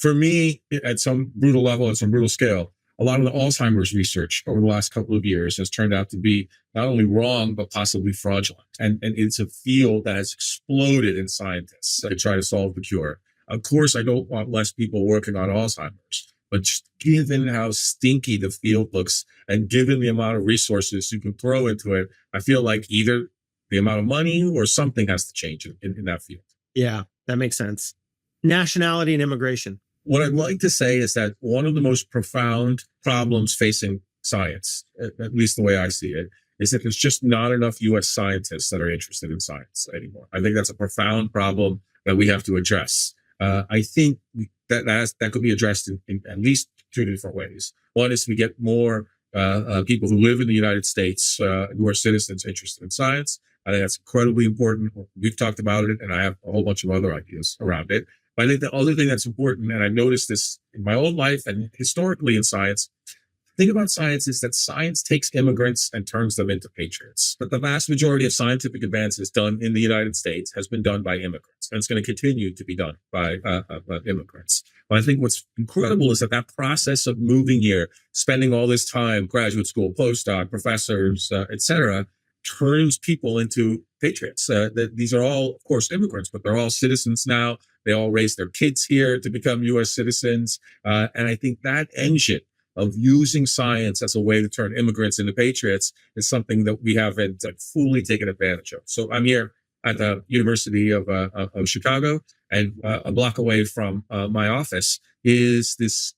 For me, at some brutal level, at some brutal scale, a lot of the Alzheimer's research over the last couple of years has turned out to be not only wrong, but possibly fraudulent. And it's a field that has exploded in scientists to try to solve the cure. Of course, I don't want less people working on Alzheimer's, but just given how stinky the field looks and given the amount of resources you can throw into it, I feel like either the amount of money or something has to change in that field. Yeah, that makes sense. Nationality and immigration. What I'd like to say is that one of the most profound problems facing science, at least the way I see it, is that there's just not enough U.S. scientists that are interested in science anymore. I think that's a profound problem that we have to address. I think that could be addressed in at least two different ways. One is we get more people who live in the United States who are citizens interested in science. I think that's incredibly important. We've talked about it, and I have a whole bunch of other ideas around it. But I think the other thing that's important, and I noticed this in my own life and historically in science, the thing about science is that science takes immigrants and turns them into patriots. But the vast majority of scientific advances done in the United States has been done by immigrants, and it's going to continue to be done by immigrants. But I think what's incredible is that process of moving here, spending all this time, graduate school, postdoc, professors, et cetera, turns people into patriots. These are all, of course, immigrants, but they're all citizens now. They all raise their kids here to become U.S. citizens. And I think that engine of using science as a way to turn immigrants into patriots is something that we haven't fully taken advantage of. So I'm here at the University of Chicago, and a block away from my office is this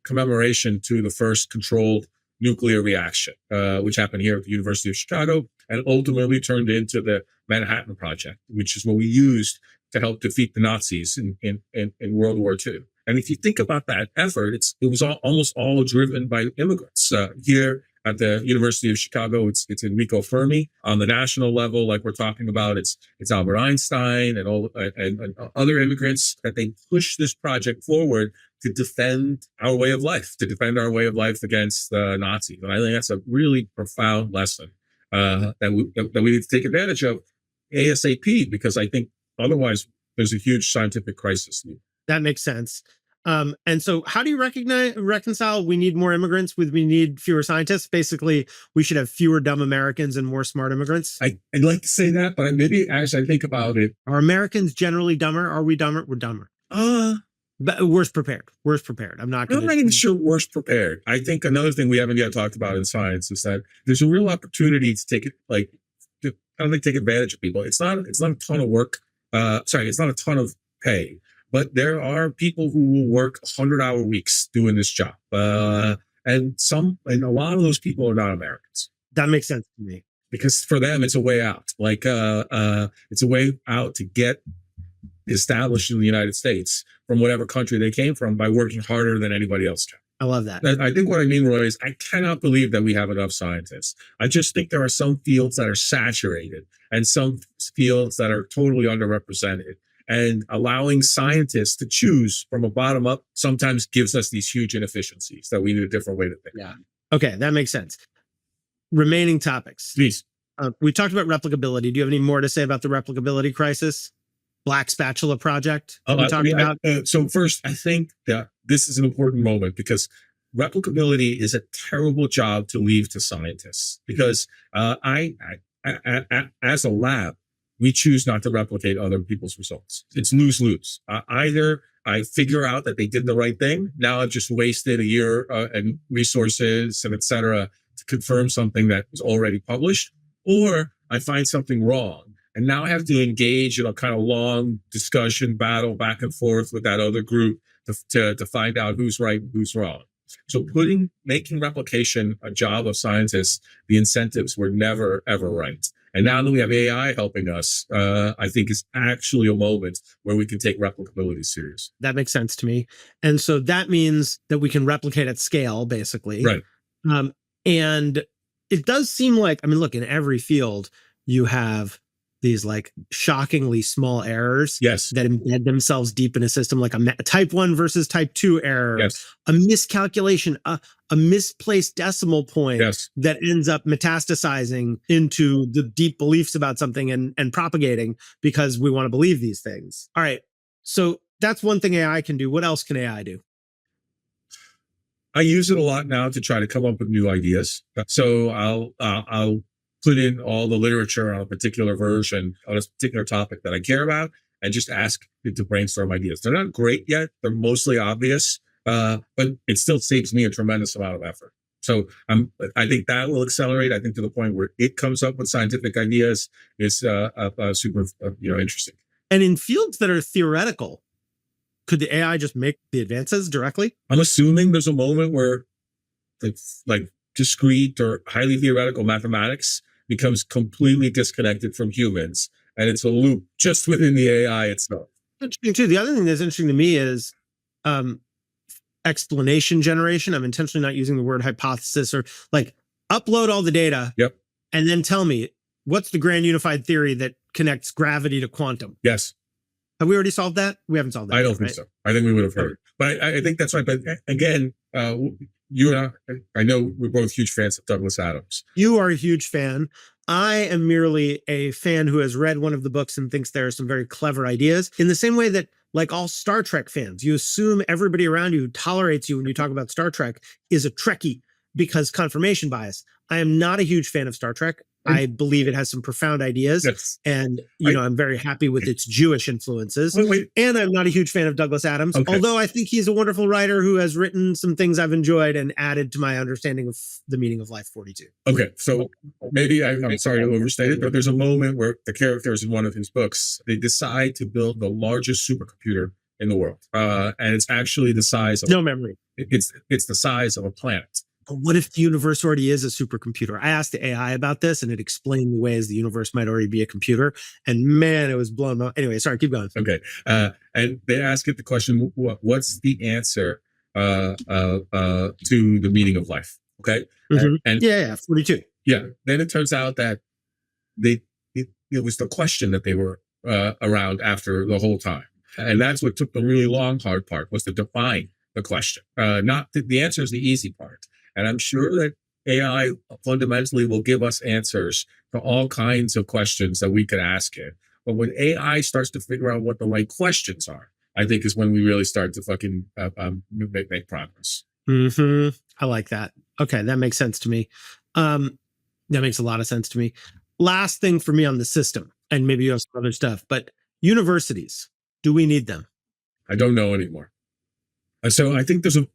commemoration to the first controlled nuclear reaction, which happened here at the University of Chicago and ultimately turned into the Manhattan Project, which is what we used to help defeat the Nazis in World War II. And if you think about that effort, it was almost all driven by immigrants. Here at the University of Chicago, it's Enrico Fermi. On the national level, like we're talking about, it's Albert Einstein and other immigrants that they push this project forward to defend our way of life, against the Nazis. And I think that's a really profound lesson that we need to take advantage of ASAP, because I think otherwise there's a huge scientific crisis. That makes sense. And so how do you reconcile we need more immigrants with we need fewer scientists? Basically, we should have fewer dumb Americans and more smart immigrants. I'd like to say that, but maybe as I think about it. Are Americans generally dumber? Are we dumber? We're dumber. But worse prepared. I'm not even sure worse prepared. I think another thing we haven't yet talked about in science is that there's a real opportunity to take advantage of people. It's not a ton of work. It's not a ton of pay. But there are people who will work 100-hour weeks doing this job. And a lot of those people are not Americans. That makes sense to me. Because for them, it's a way out. It's a way out to get established in the United States from whatever country they came from by working harder than anybody else can. I love that. I think what I mean, Roy, is I cannot believe that we have enough scientists. I just think there are some fields that are saturated and some fields that are totally underrepresented. And allowing scientists to choose from a bottom up sometimes gives us these huge inefficiencies that we need a different way to think. Yeah. Okay, that makes sense. Remaining topics. Please. We talked about replicability. Do you have any more to say about the replicability crisis? Black spatula project that we talked about? So first, I think that this is an important moment because replicability is a terrible job to leave to scientists because as a lab, we choose not to replicate other people's results. It's lose-lose. Either I figure out that they did the right thing. Now I've just wasted a year and resources and et cetera to confirm something that was already published, or I find something wrong. And now I have to engage in a kind of long discussion battle back and forth with that other group to find out who's right and who's wrong. So making replication a job of scientists, the incentives were never, ever right. And now that we have AI helping us, I think it's actually a moment where we can take replicability serious. That makes sense to me. And so that means that we can replicate at scale, basically. Right. And it does seem like, I mean, look, in every field, you have these like shockingly small errors Yes. that embed themselves deep in a system, like a type 1 versus type 2 error, Yes. a miscalculation, a misplaced decimal point Yes. that ends up metastasizing into the deep beliefs about something and propagating because we want to believe these things. All right. So that's one thing AI can do. What else can AI do? I use it a lot now to try to come up with new ideas. So I'll put in all the literature on a particular version on a particular topic that I care about and just ask it to brainstorm ideas. They're not great yet. They're mostly obvious, but it still saves me a tremendous amount of effort. So I think that will accelerate. I think to the point where it comes up with scientific ideas is super interesting. And in fields that are theoretical, could the AI just make the advances directly? I'm assuming there's a moment where it's like discrete or highly theoretical mathematics becomes completely disconnected from humans, and it's a loop just within the AI itself. Interesting too. The other thing that's interesting to me is explanation generation. I'm intentionally not using the word hypothesis, or like upload all the data. Yep. And then tell me what's the grand unified theory that connects gravity to quantum. Yes. Have we already solved that? We haven't solved that. I don't yet, think right? so. I think we would have heard. But I think that's right. But again, you and I know we're both huge fans of Douglas Adams. You are a huge fan. I am merely a fan who has read one of the books and thinks there are some very clever ideas. In the same way that, like all Star Trek fans, you assume everybody around you who tolerates you when you talk about Star Trek is a Trekkie because confirmation bias. I am not a huge fan of Star Trek. I believe it has some profound ideas. Yes. And, I'm very happy with its Jewish influences. Wait. And I'm not a huge fan of Douglas Adams, Okay. although I think he's a wonderful writer who has written some things I've enjoyed and added to my understanding of The Meaning of Life 42. Okay, so maybe I'm sorry to overstate it, but there's a moment where the characters in one of his books, they decide to build the largest supercomputer in the world. And it's actually the size of... No memory. It's the size of a planet. But what if the universe already is a supercomputer? I asked the AI about this and it explained the ways the universe might already be a computer. And man, it was blown up. Anyway, sorry, keep going. Okay. And they ask it the question, what's the answer to the meaning of life? Okay. Mm-hmm. And yeah, 42. Yeah. Then it turns out that it was the question that they were around after the whole time. And that's what took the really long, hard part, was to define the question. Not the answer is the easy part. And I'm sure that AI fundamentally will give us answers to all kinds of questions that we could ask it. But when AI starts to figure out what the right questions are, I think is when we really start to fucking make progress. Mm-hmm. I like that. Okay, that makes sense to me. That makes a lot of sense to me. Last thing for me on the system, and maybe you have some other stuff, but universities, do we need them? I don't know anymore. So I think there's a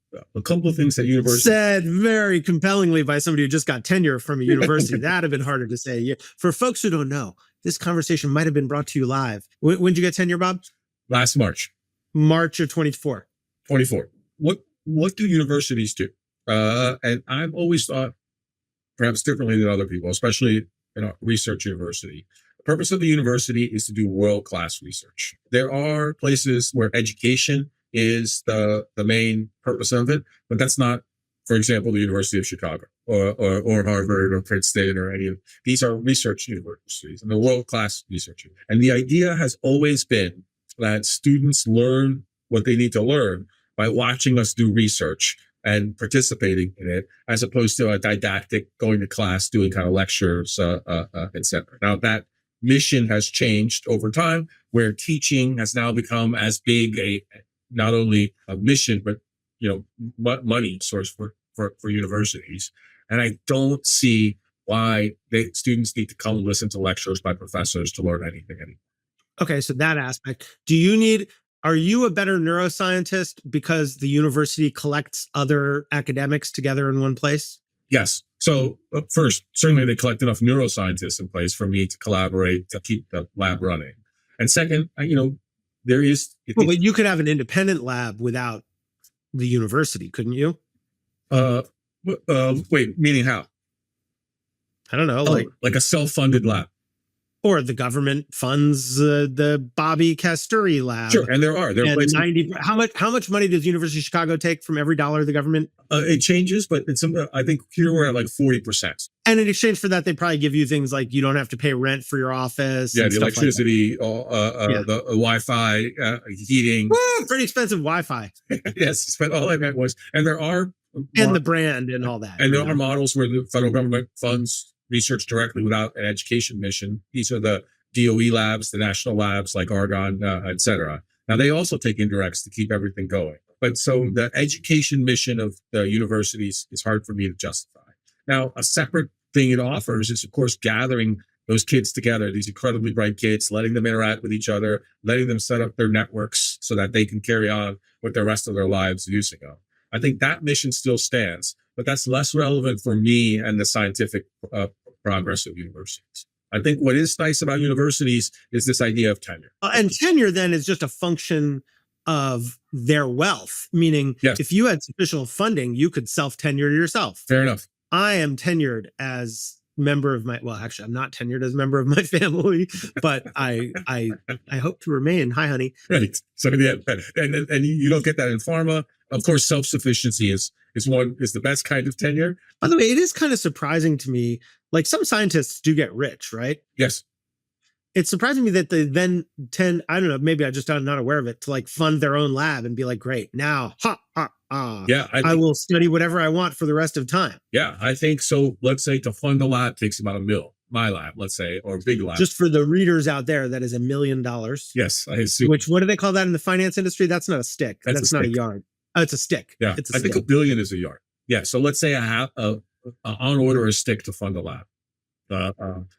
couple of things that universities... Said very compellingly by somebody who just got tenure from a university. That'd have been harder to say. Yeah. For folks who don't know, this conversation might have been brought to you live. When did you get tenure, Bob? Last March. March of 24. 24. What do universities do? And I've always thought perhaps differently than other people, especially in a research university. The purpose of the university is to do world-class research. There are places where education is the main purpose of it, but that's not, for example, the University of Chicago or Harvard or Princeton or any of these are research universities and they're world-class research. And the idea has always been that students learn what they need to learn by watching us do research and participating in it, as opposed to a didactic going to class, doing kind of lectures, etc. Now that mission has changed over time, where teaching has now become as big not only a mission, but money source for universities. And I don't see why students need to come listen to lectures by professors to learn anything anymore. Okay, so that aspect. Are you a better neuroscientist because the university collects other academics together in one place? Yes. So first, certainly they collect enough neuroscientists in place for me to collaborate to keep the lab running. And second, there is. But you could have an independent lab without the university, couldn't you? Wait, meaning how? I don't know, like a self-funded lab. Or the government funds the Bobby Kasthuri lab. Sure, and there are places. How much money does University of Chicago take from every dollar the government? It changes, but I think here we're at like 40%. And in exchange for that, they probably give you things like you don't have to pay rent for your office. Yeah, the electricity, the Wi-Fi, heating. Well, pretty expensive Wi-Fi. Yes, but all I meant was, and there are, and the brand and all that. And there are models where the federal government funds research directly without an education mission. These are the DOE labs, the national labs like Argonne, et cetera. Now, they also take indirects to keep everything going. But so the education mission of the universities is hard for me to justify. Now, a separate thing it offers is, of course, gathering those kids together, these incredibly bright kids, letting them interact with each other, letting them set up their networks so that they can carry on with the rest of their lives using them. I think that mission still stands, but that's less relevant for me and the scientific progress of universities. I think what is nice about universities is this idea of tenure. And tenure then is just a function of their wealth, meaning if you had sufficient funding, you could self-tenure yourself. Fair enough. I am tenured as member of actually, I'm not tenured as a member of my family, but I hope to remain. Hi, honey. Right. So and you don't get that in pharma. Of course, self-sufficiency is the best kind of tenure. By the way, it is kind of surprising to me. Like some scientists do get rich, right? Yes. It's surprising me that they then tend, I don't know, maybe I just am not aware of it, to like fund their own lab and be like, great, now, yeah, I will study whatever I want for the rest of time. Yeah, I think so. Let's say to fund a lab takes about $1 million. My lab, let's say, or big lab. Just for the readers out there, that is $1 million. Yes, I assume. Which, what do they call that in the finance industry? That's not a stick. That's not a yard. Oh, it's a stick. Yeah, I think $1 billion is a yard. Yeah, so let's say I have on order a stick to fund a lab.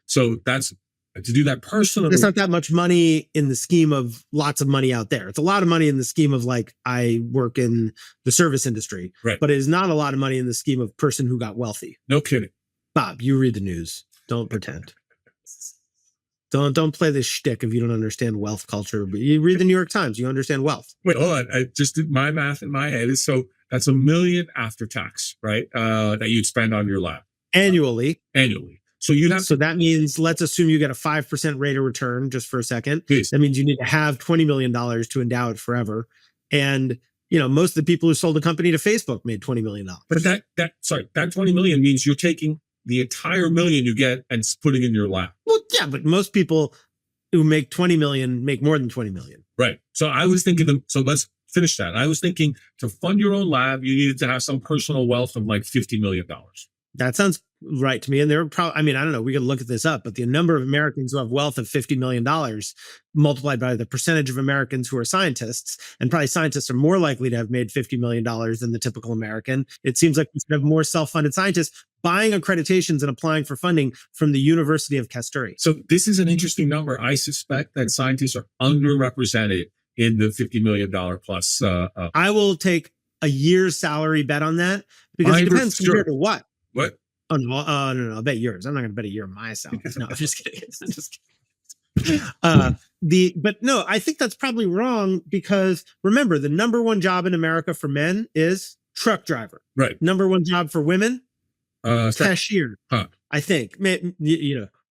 So that's to do that personally. It's not that much money in the scheme of lots of money out there. It's a lot of money in the scheme of like I work in the service industry, right? But it is not a lot of money in the scheme of person who got wealthy. No kidding. Bob, you read the news. Don't pretend. Don't play this shtick if you don't understand wealth culture. But you read the New York Times, you understand wealth. Wait, hold on. I just did my math in my head. So that's $1 million after tax, right? That you'd spend on your lab annually. So you'd have. So that means let's assume you get a 5% rate of return just for a second. Please. That means you need to have $20 million to endow it forever. And most of the people who sold a company to Facebook made $20 million. But that $20 million means you're taking the entire $1 million you get and putting in your lab. Well, yeah, but most people who make 20 million make more than 20 million. Right. So I was thinking, so let's finish that. I was thinking to fund your own lab, you needed to have some personal wealth of like $50 million. That sounds right to me. And there are probably, I don't know, we could look at this up, but the number of Americans who have wealth of $50 million multiplied by the percentage of Americans who are scientists, and probably scientists are more likely to have made $50 million than the typical American. It seems like we should have more self-funded scientists buying accreditations and applying for funding from the University of Kasthuri. So this is an interesting number. I suspect that scientists are underrepresented in the $50 million plus. I will take a year's salary bet on that because it depends compared to what. What? Oh, no, I'll bet yours. I'm not going to bet a year on my salary. No, I'm just kidding. I'm just kidding. But no, I think that's probably wrong because remember, the number one job in America for men is truck driver. Right. Number one job for women, cashier. Huh. I think. I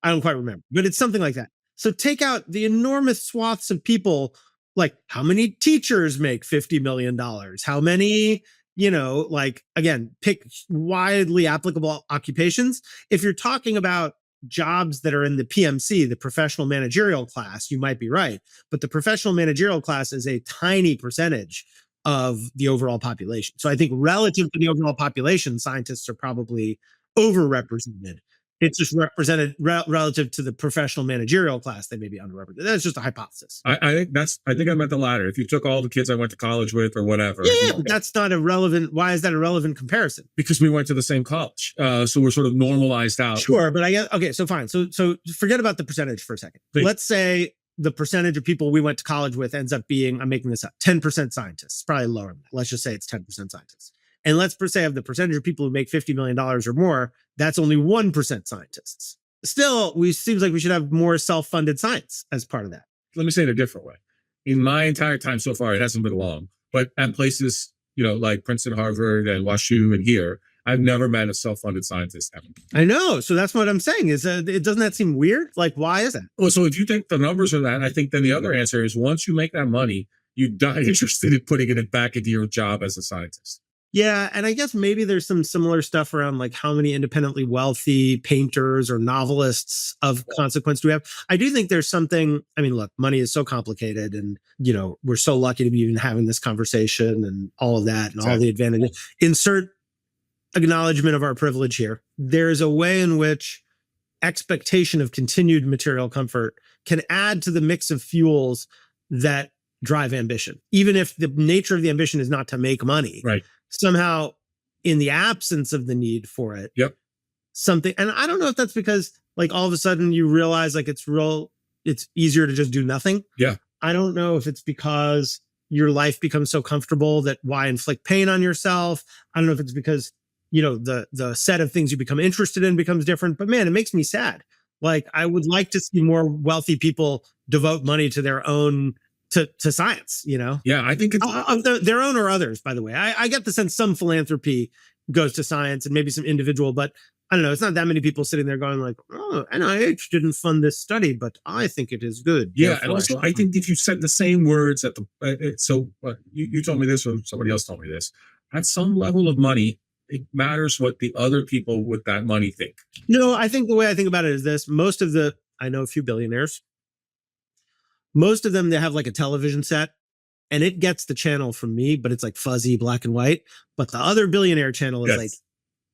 don't quite remember, but it's something like that. So take out the enormous swaths of people. Like how many teachers make $50 million? How many? Again, pick widely applicable occupations. If you're talking about jobs that are in the PMC, the professional managerial class, you might be right. But the professional managerial class is a tiny percentage of the overall population. So I think relative to the overall population, scientists are probably overrepresented. It's just represented relative to the professional managerial class, they may be underrepresented. That's just a hypothesis. I think I'm at the latter. If you took all the kids I went to college with or whatever. Yeah, but that's not a relevant. Why is that a relevant comparison? Because we went to the same college. So we're sort of normalized out. Sure, but I guess, okay, so fine. So forget about the percentage for a second. Please. Let's say the percentage of people we went to college with ends up being, I'm making this up, 10% scientists, probably lower than that. Let's just say it's 10% scientists. And let's say of the percentage of people who make $50 million or more, that's only 1% scientists. Still, seems like we should have more self-funded science as part of that. Let me say it a different way. In my entire time so far, it hasn't been long, but at places, like Princeton, Harvard, and WashU and here, I've never met a self-funded scientist ever. I know. So that's what I'm saying is doesn't that seem weird? Like, why is that? Well, so if you think the numbers are that, I think then the other answer is once you make that money, you die interested in putting it back into your job as a scientist. Yeah, and I guess maybe there's some similar stuff around like how many independently wealthy painters or novelists of consequence do we have. I do think there's something, I mean, look, money is so complicated and, we're so lucky to be even having this conversation and all of that and all the advantages. Insert acknowledgement of our privilege here. There's a way in which expectation of continued material comfort can add to the mix of fuels that drive ambition, even if the nature of the ambition is not to make money. Right. Somehow, in the absence of the need for it, something, and I don't know if that's because like all of a sudden you realize like it's easier to just do nothing. Yeah. I don't know if it's because your life becomes so comfortable that why inflict pain on yourself. I don't know if it's because, the set of things you become interested in becomes different, but man, it makes me sad. Like I would like to see more wealthy people devote money to their own to science, Yeah, I think it's their own or others, by the way. I get the sense some philanthropy goes to science and maybe some individual, but I don't know. It's not that many people sitting there going like, oh, NIH didn't fund this study, but I think it is good. Yeah. And also I think if you said the same words at you told me this or somebody else told me this, at some level of money, it matters what the other people with that money think. I think the way I think about it is this. I know a few billionaires. Most of them, they have like a television set and it gets the channel from me, but it's like fuzzy black and white. But the other billionaire channel is like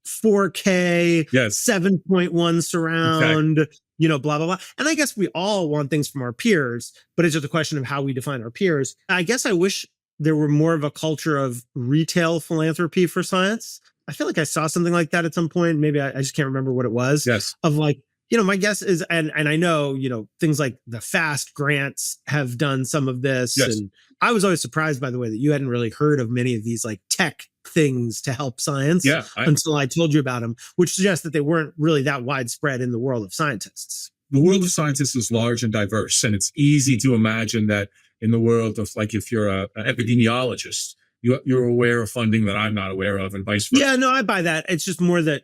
4K, 7.1 surround, blah, blah, blah. And I guess we all want things from our peers, but it's just a question of how we define our peers. I guess I wish there were more of a culture of retail philanthropy for science. I feel like I saw something like that at some point. Maybe I just can't remember what it was. Yes. Of like, my guess is, and I know, things like the FAST grants have done some of this. Yes. And I was always surprised, by the way, that you hadn't really heard of many of these like tech things to help science until I told you about them, which suggests that they weren't really that widespread in the world of scientists. The world of scientists is large and diverse, and it's easy to imagine that in the world of like, if you're an epidemiologist, you're aware of funding that I'm not aware of and vice versa. Yeah, no, I buy that. It's just more that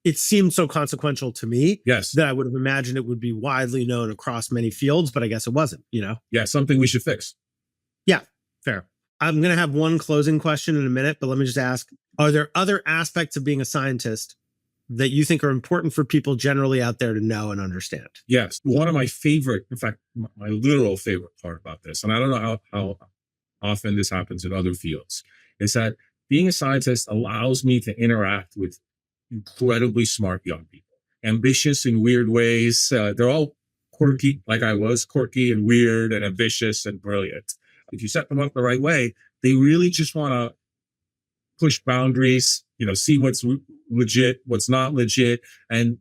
it seemed so consequential to me that I would have imagined it would be widely known across many fields, but I guess it wasn't, Yeah, something we should fix. Yeah, fair. I'm going to have one closing question in a minute, but let me just ask, are there other aspects of being a scientist that you think are important for people generally out there to know and understand? Yes. One of my favorite, in fact, my literal favorite part about this, and I don't know how often this happens in other fields, is that being a scientist allows me to interact with incredibly smart young people, ambitious in weird ways. They're all quirky, like I was, quirky and weird and ambitious and brilliant. If you set them up the right way, they really just want to push boundaries, see what's legit, what's not legit. And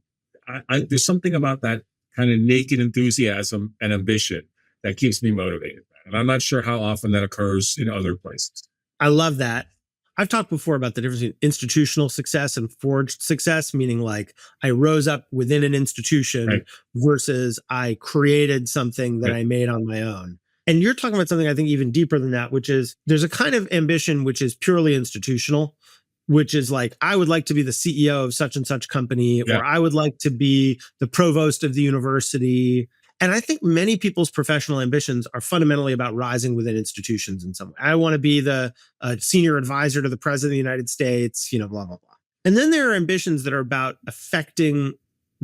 there's something about that kind of naked enthusiasm and ambition that keeps me motivated. And I'm not sure how often that occurs in other places. I love that. I've talked before about the difference between institutional success and forged success, meaning like I rose up within an institution versus I created something that I made on my own. And you're talking about something I think even deeper than that, which is there's a kind of ambition which is purely institutional, which is like, I would like to be the CEO of such and such company, or I would like to be the provost of the university. And I think many people's professional ambitions are fundamentally about rising within institutions in some way. I want to be the senior advisor to the president of the United States, blah, blah, blah. And then there are ambitions that are about affecting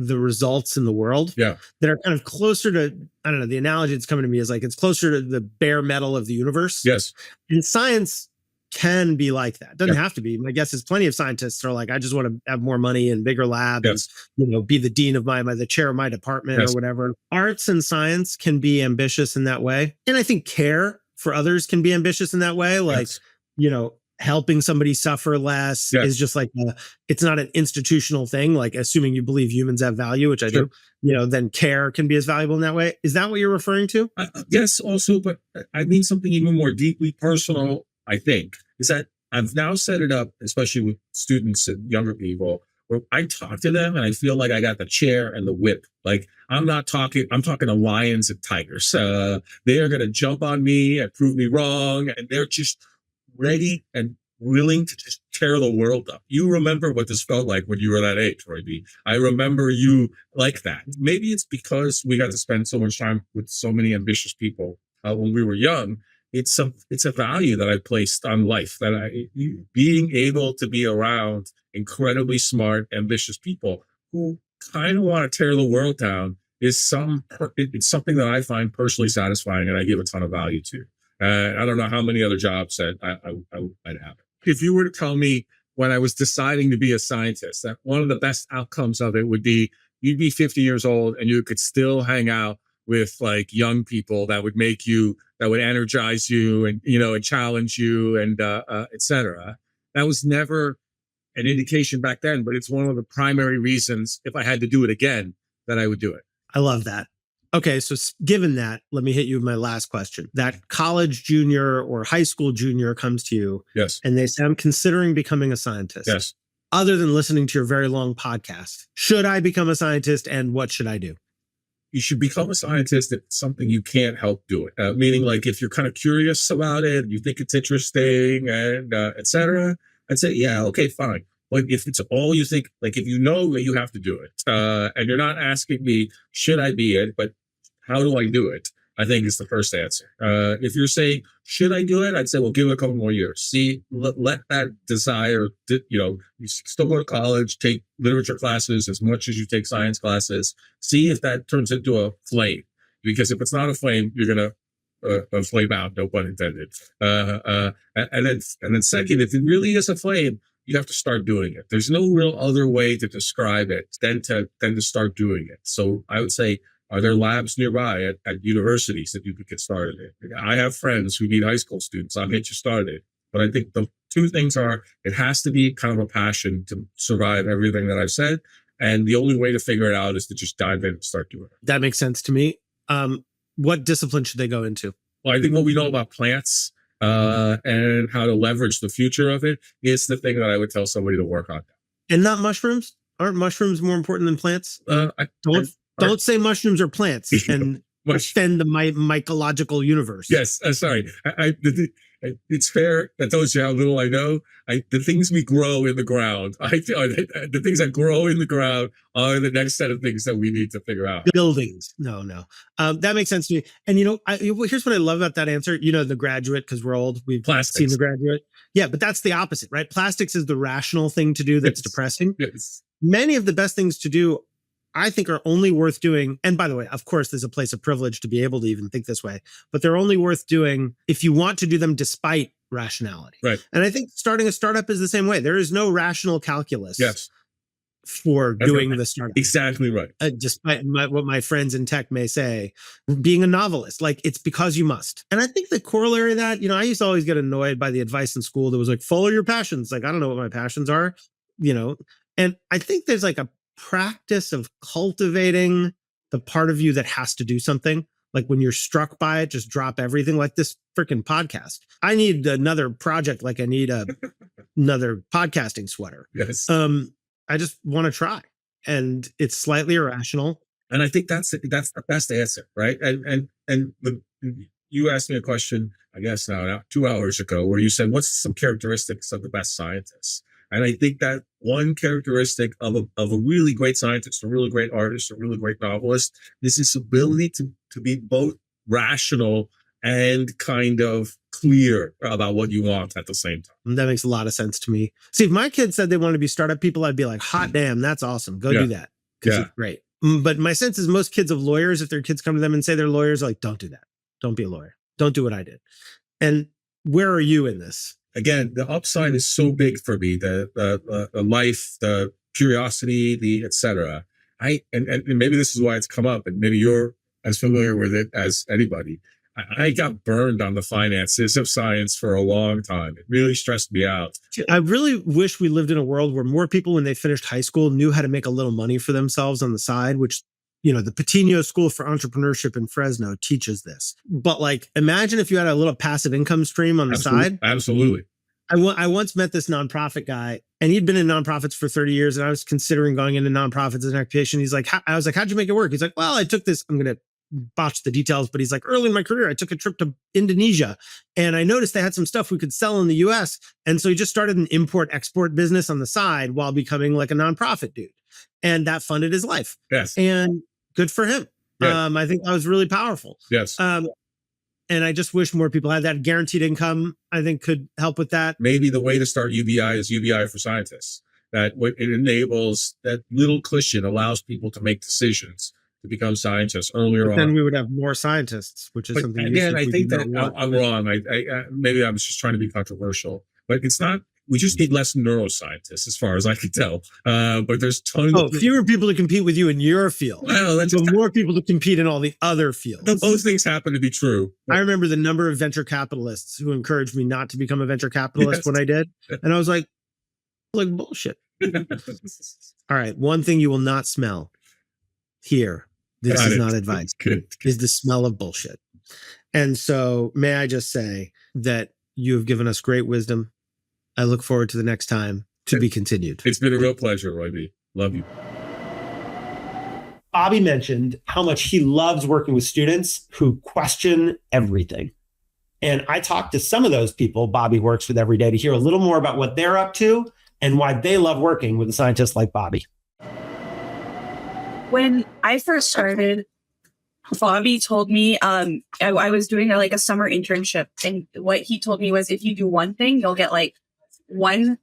the results in the world Yeah. that are kind of closer to, I don't know, the analogy that's coming to me is like it's closer to the bare metal of the universe. Yes. And science can be like that. Doesn't Yeah. have to be. My guess is plenty of scientists are like, I just want to have more money and bigger labs, Yes. and, be the dean of the chair of my department Yes. or whatever. Arts and science can be ambitious in that way. And I think care for others can be ambitious in that way. Like, Yes. Helping somebody suffer less Yes. is just like, it's not an institutional thing. Like assuming you believe humans have value, which I Sure. do, then care can be as valuable in that way. Is that what you're referring to? Yes, also, but I mean something even more deeply personal, I think, is that I've now set it up, especially with students and younger people, where I talk to them and I feel like I got the chair and the whip. Like I'm talking to lions and tigers. They are going to jump on me and prove me wrong. And they're just ready and willing to just tear the world up. You remember what this felt like when you were that age, Roy B. I remember you like that. Maybe it's because we got to spend so much time with so many ambitious people when we were young. It's a value that I placed on life, that being able to be around incredibly smart, ambitious people who kind of want to tear the world down it's something that I find personally satisfying and I give a ton of value to. I don't know how many other jobs that I'd have. If you were to tell me when I was deciding to be a scientist that one of the best outcomes of it would be you'd be 50 years old and you could still hang out with like young people that would energize you and, and challenge you and, et cetera. That was never an indication back then, but it's one of the primary reasons if I had to do it again, that I would do it. I love that. Okay, so given that, let me hit you with my last question. That college junior or high school junior comes to you, yes, and they say, I'm considering becoming a scientist. Yes. Other than listening to your very long podcast, should I become a scientist and what should I do? You should become a scientist if it's something you can't help doing. Meaning like if you're kind of curious about it, you think it's interesting and et cetera, I'd say, yeah, okay, fine. But if it's all you think, like if you know that you have to do it, and you're not asking me, should I be it, but how do I do it? I think is the first answer. If you're saying, should I do it? I'd say, well, give it a couple more years. See, let that desire, you still go to college, take literature classes as much as you take science classes. See if that turns into a flame. Because if it's not a flame, you're going to flame out, no pun intended. And then second, if it really is a flame, you have to start doing it. There's no real other way to describe it than to start doing it. So I would say, are there labs nearby at universities that you could get started in? I have friends who need high school students. I'll get you started. But I think the two things are, it has to be kind of a passion to survive everything that I've said. And the only way to figure it out is to just dive in and start doing it. That makes sense to me. What discipline should they go into? Well, I think what we know about plants and how to leverage the future of it is the thing that I would tell somebody to work on. And not mushrooms? Aren't mushrooms more important than plants? Don't say mushrooms are plants and offend the mycological universe. Yes, sorry. It's fair. That tells you how little I know. The things we grow in the ground, the things that grow in the ground are the next set of things that we need to figure out. Buildings. No. That makes sense to me. And, here's what I love about that answer. The Graduate, because we're old. We've seen The Graduate. Yeah, but that's the opposite, right? Plastics is the rational thing to do that's depressing. Yes. Many of the best things to do, I think, are only worth doing. And by the way, of course, there's a place of privilege to be able to even think this way, but they're only worth doing if you want to do them despite rationality. Right. And I think starting a startup is the same way. There is no rational calculus. Yes. For doing the startup. Exactly right. Despite what my friends in tech may say, being a novelist, like it's because you must. And I think the corollary of that, I used to always get annoyed by the advice in school that was like, follow your passions. Like, I don't know what my passions are, and I think there's like a practice of cultivating the part of you that has to do something. Like when you're struck by it, just drop everything, like this freaking podcast. I need another project. Like I need another podcasting sweater. Yes. I just want to try, and it's slightly irrational. And I think that's the best answer, right? And you asked me a question, I guess now 2 hours ago, where you said, "What's some characteristics of the best scientists?" And I think that one characteristic of a really great scientist, a really great artist, a really great novelist, is this ability to be both rational and kind of clear about what you want at the same time. That makes a lot of sense to me. See, if my kids said they wanted to be startup people, I'd be like, hot damn, that's awesome. Go do that. because Yeah. it's great. But my sense is most kids of lawyers, if their kids come to them and say they're lawyers, are like, don't do that. Don't be a lawyer. Don't do what I did. And where are you in this? Again, the upside is so big for me. The life, the curiosity, the etc. And maybe this is why it's come up, and maybe you're as familiar with it as anybody. I got burned on the finances of science for a long time. It really stressed me out. I really wish we lived in a world where more people, when they finished high school, knew how to make a little money for themselves on the side, which, you know, the Patino School for Entrepreneurship in Fresno teaches this. But like, imagine if you had a little passive income stream on the side. Absolutely. I once met this nonprofit guy, and he'd been in nonprofits for 30 years, and I was considering going into nonprofits as an occupation. He's like, I was like, how'd you make it work? He's like, well, I took this, I'm going to botch the details, but he's like, early in my career, I took a trip to Indonesia, and I noticed they had some stuff we could sell in the US. And so he just started an import-export business on the side while becoming like a nonprofit dude. And that funded his life. Yes. And good for him. Yeah. I think that was really powerful. Yes. And I just wish more people had that. Guaranteed income, I think, could help with that. Maybe the way to start UBI is UBI for scientists. That what it enables, that little cushion allows people to make decisions to become scientists earlier on. Then we would have more scientists, which is But something. again, I think that I'm wrong. I maybe I was just trying to be controversial, but it's not. We just need less neuroscientists, as far as I can tell. But there's tons. Fewer people to compete with you in your field. Well, that's but more people to compete in all the other fields. Both things happen to be true. I remember the number of venture capitalists who encouraged me not to become a venture capitalist when I did, and I was like bullshit. All right, one thing you will not smell here. This is not advice. Good. Is the smell of bullshit. And so, may I just say that you have given us great wisdom. I look forward to the next time, to be continued. It's been a real pleasure, Roy B. Love you. Bobby mentioned how much he loves working with students who question everything. And I talked to some of those people Bobby works with every day to hear a little more about what they're up to and why they love working with a scientist like Bobby. When I first started, Bobby told me I was doing like a summer internship. And what he told me was if you do one thing, you'll get like 1%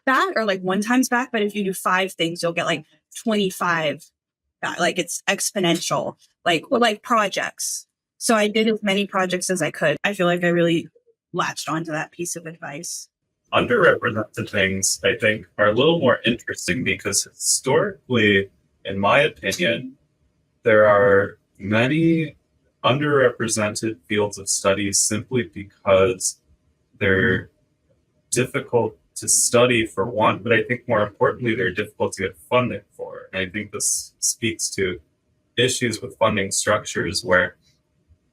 back or like 1 times back. But if you do 5 things, you'll get like 25 back. Like it's exponential, like projects. So I did as many projects as I could. I feel like I really latched onto that piece of advice. Underrepresented things, I think, are a little more interesting because historically, in my opinion, there are many underrepresented fields of study simply because they're difficult to study for one, but I think more importantly, they're difficult to get funding for. And I think this speaks to issues with funding structures where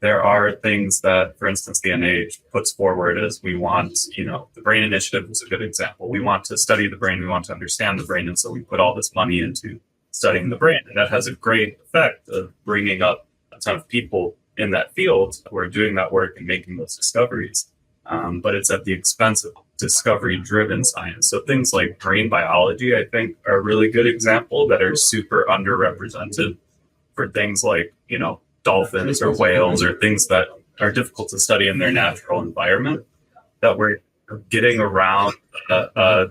there are things that, for instance, the NIH puts forward as we want, the Brain Initiative is a good example. We want to study the brain, we want to understand the brain, and so we put all this money into studying the brain. And that has a great effect of bringing up a ton of people in that field who are doing that work and making those discoveries. But it's at the expense of discovery-driven science. So things like brain biology, I think, are a really good example that are super underrepresented for things like, dolphins or whales or things that are difficult to study in their natural environment, that we're getting around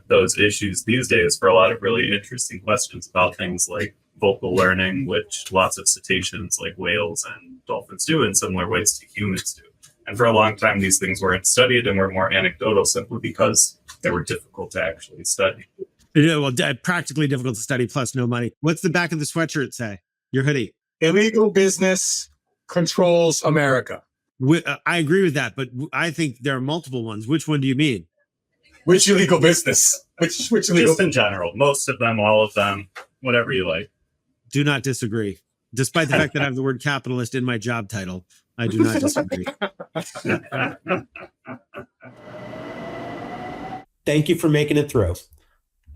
those issues these days for a lot of really interesting questions about things like vocal learning, which lots of cetaceans like whales and dolphins do in similar ways to humans do. And for a long time, these things weren't studied and were more anecdotal simply because they were difficult to actually study. Yeah, well, practically difficult to study, plus no money. What's the back of the sweatshirt say? Your hoodie. Illegal business controls America. I agree with that, but I think there are multiple ones. Which one do you mean? Which illegal business? Which illegal? Just in general, most of them, all of them, whatever you like. Do not disagree. Despite the fact that I have the word capitalist in my job title, I do not disagree. Thank you for making it through.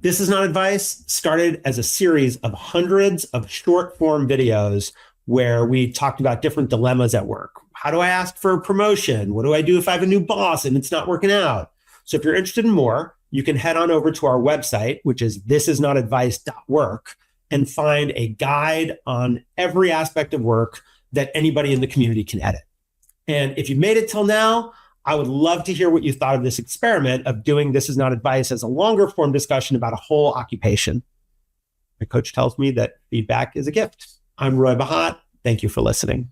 This Is Not Advice started as a series of hundreds of short form videos where we talked about different dilemmas at work. How do I ask for a promotion? What do I do if I have a new boss and it's not working out? So if you're interested in more, you can head on over to our website, which is thisisnotadvice.work, and find a guide on every aspect of work that anybody in the community can edit. And if you've made it till now, I would love to hear what you thought of this experiment of doing This Is Not Advice as a longer form discussion about a whole occupation. My coach tells me that feedback is a gift. I'm Roy Bahat. Thank you for listening.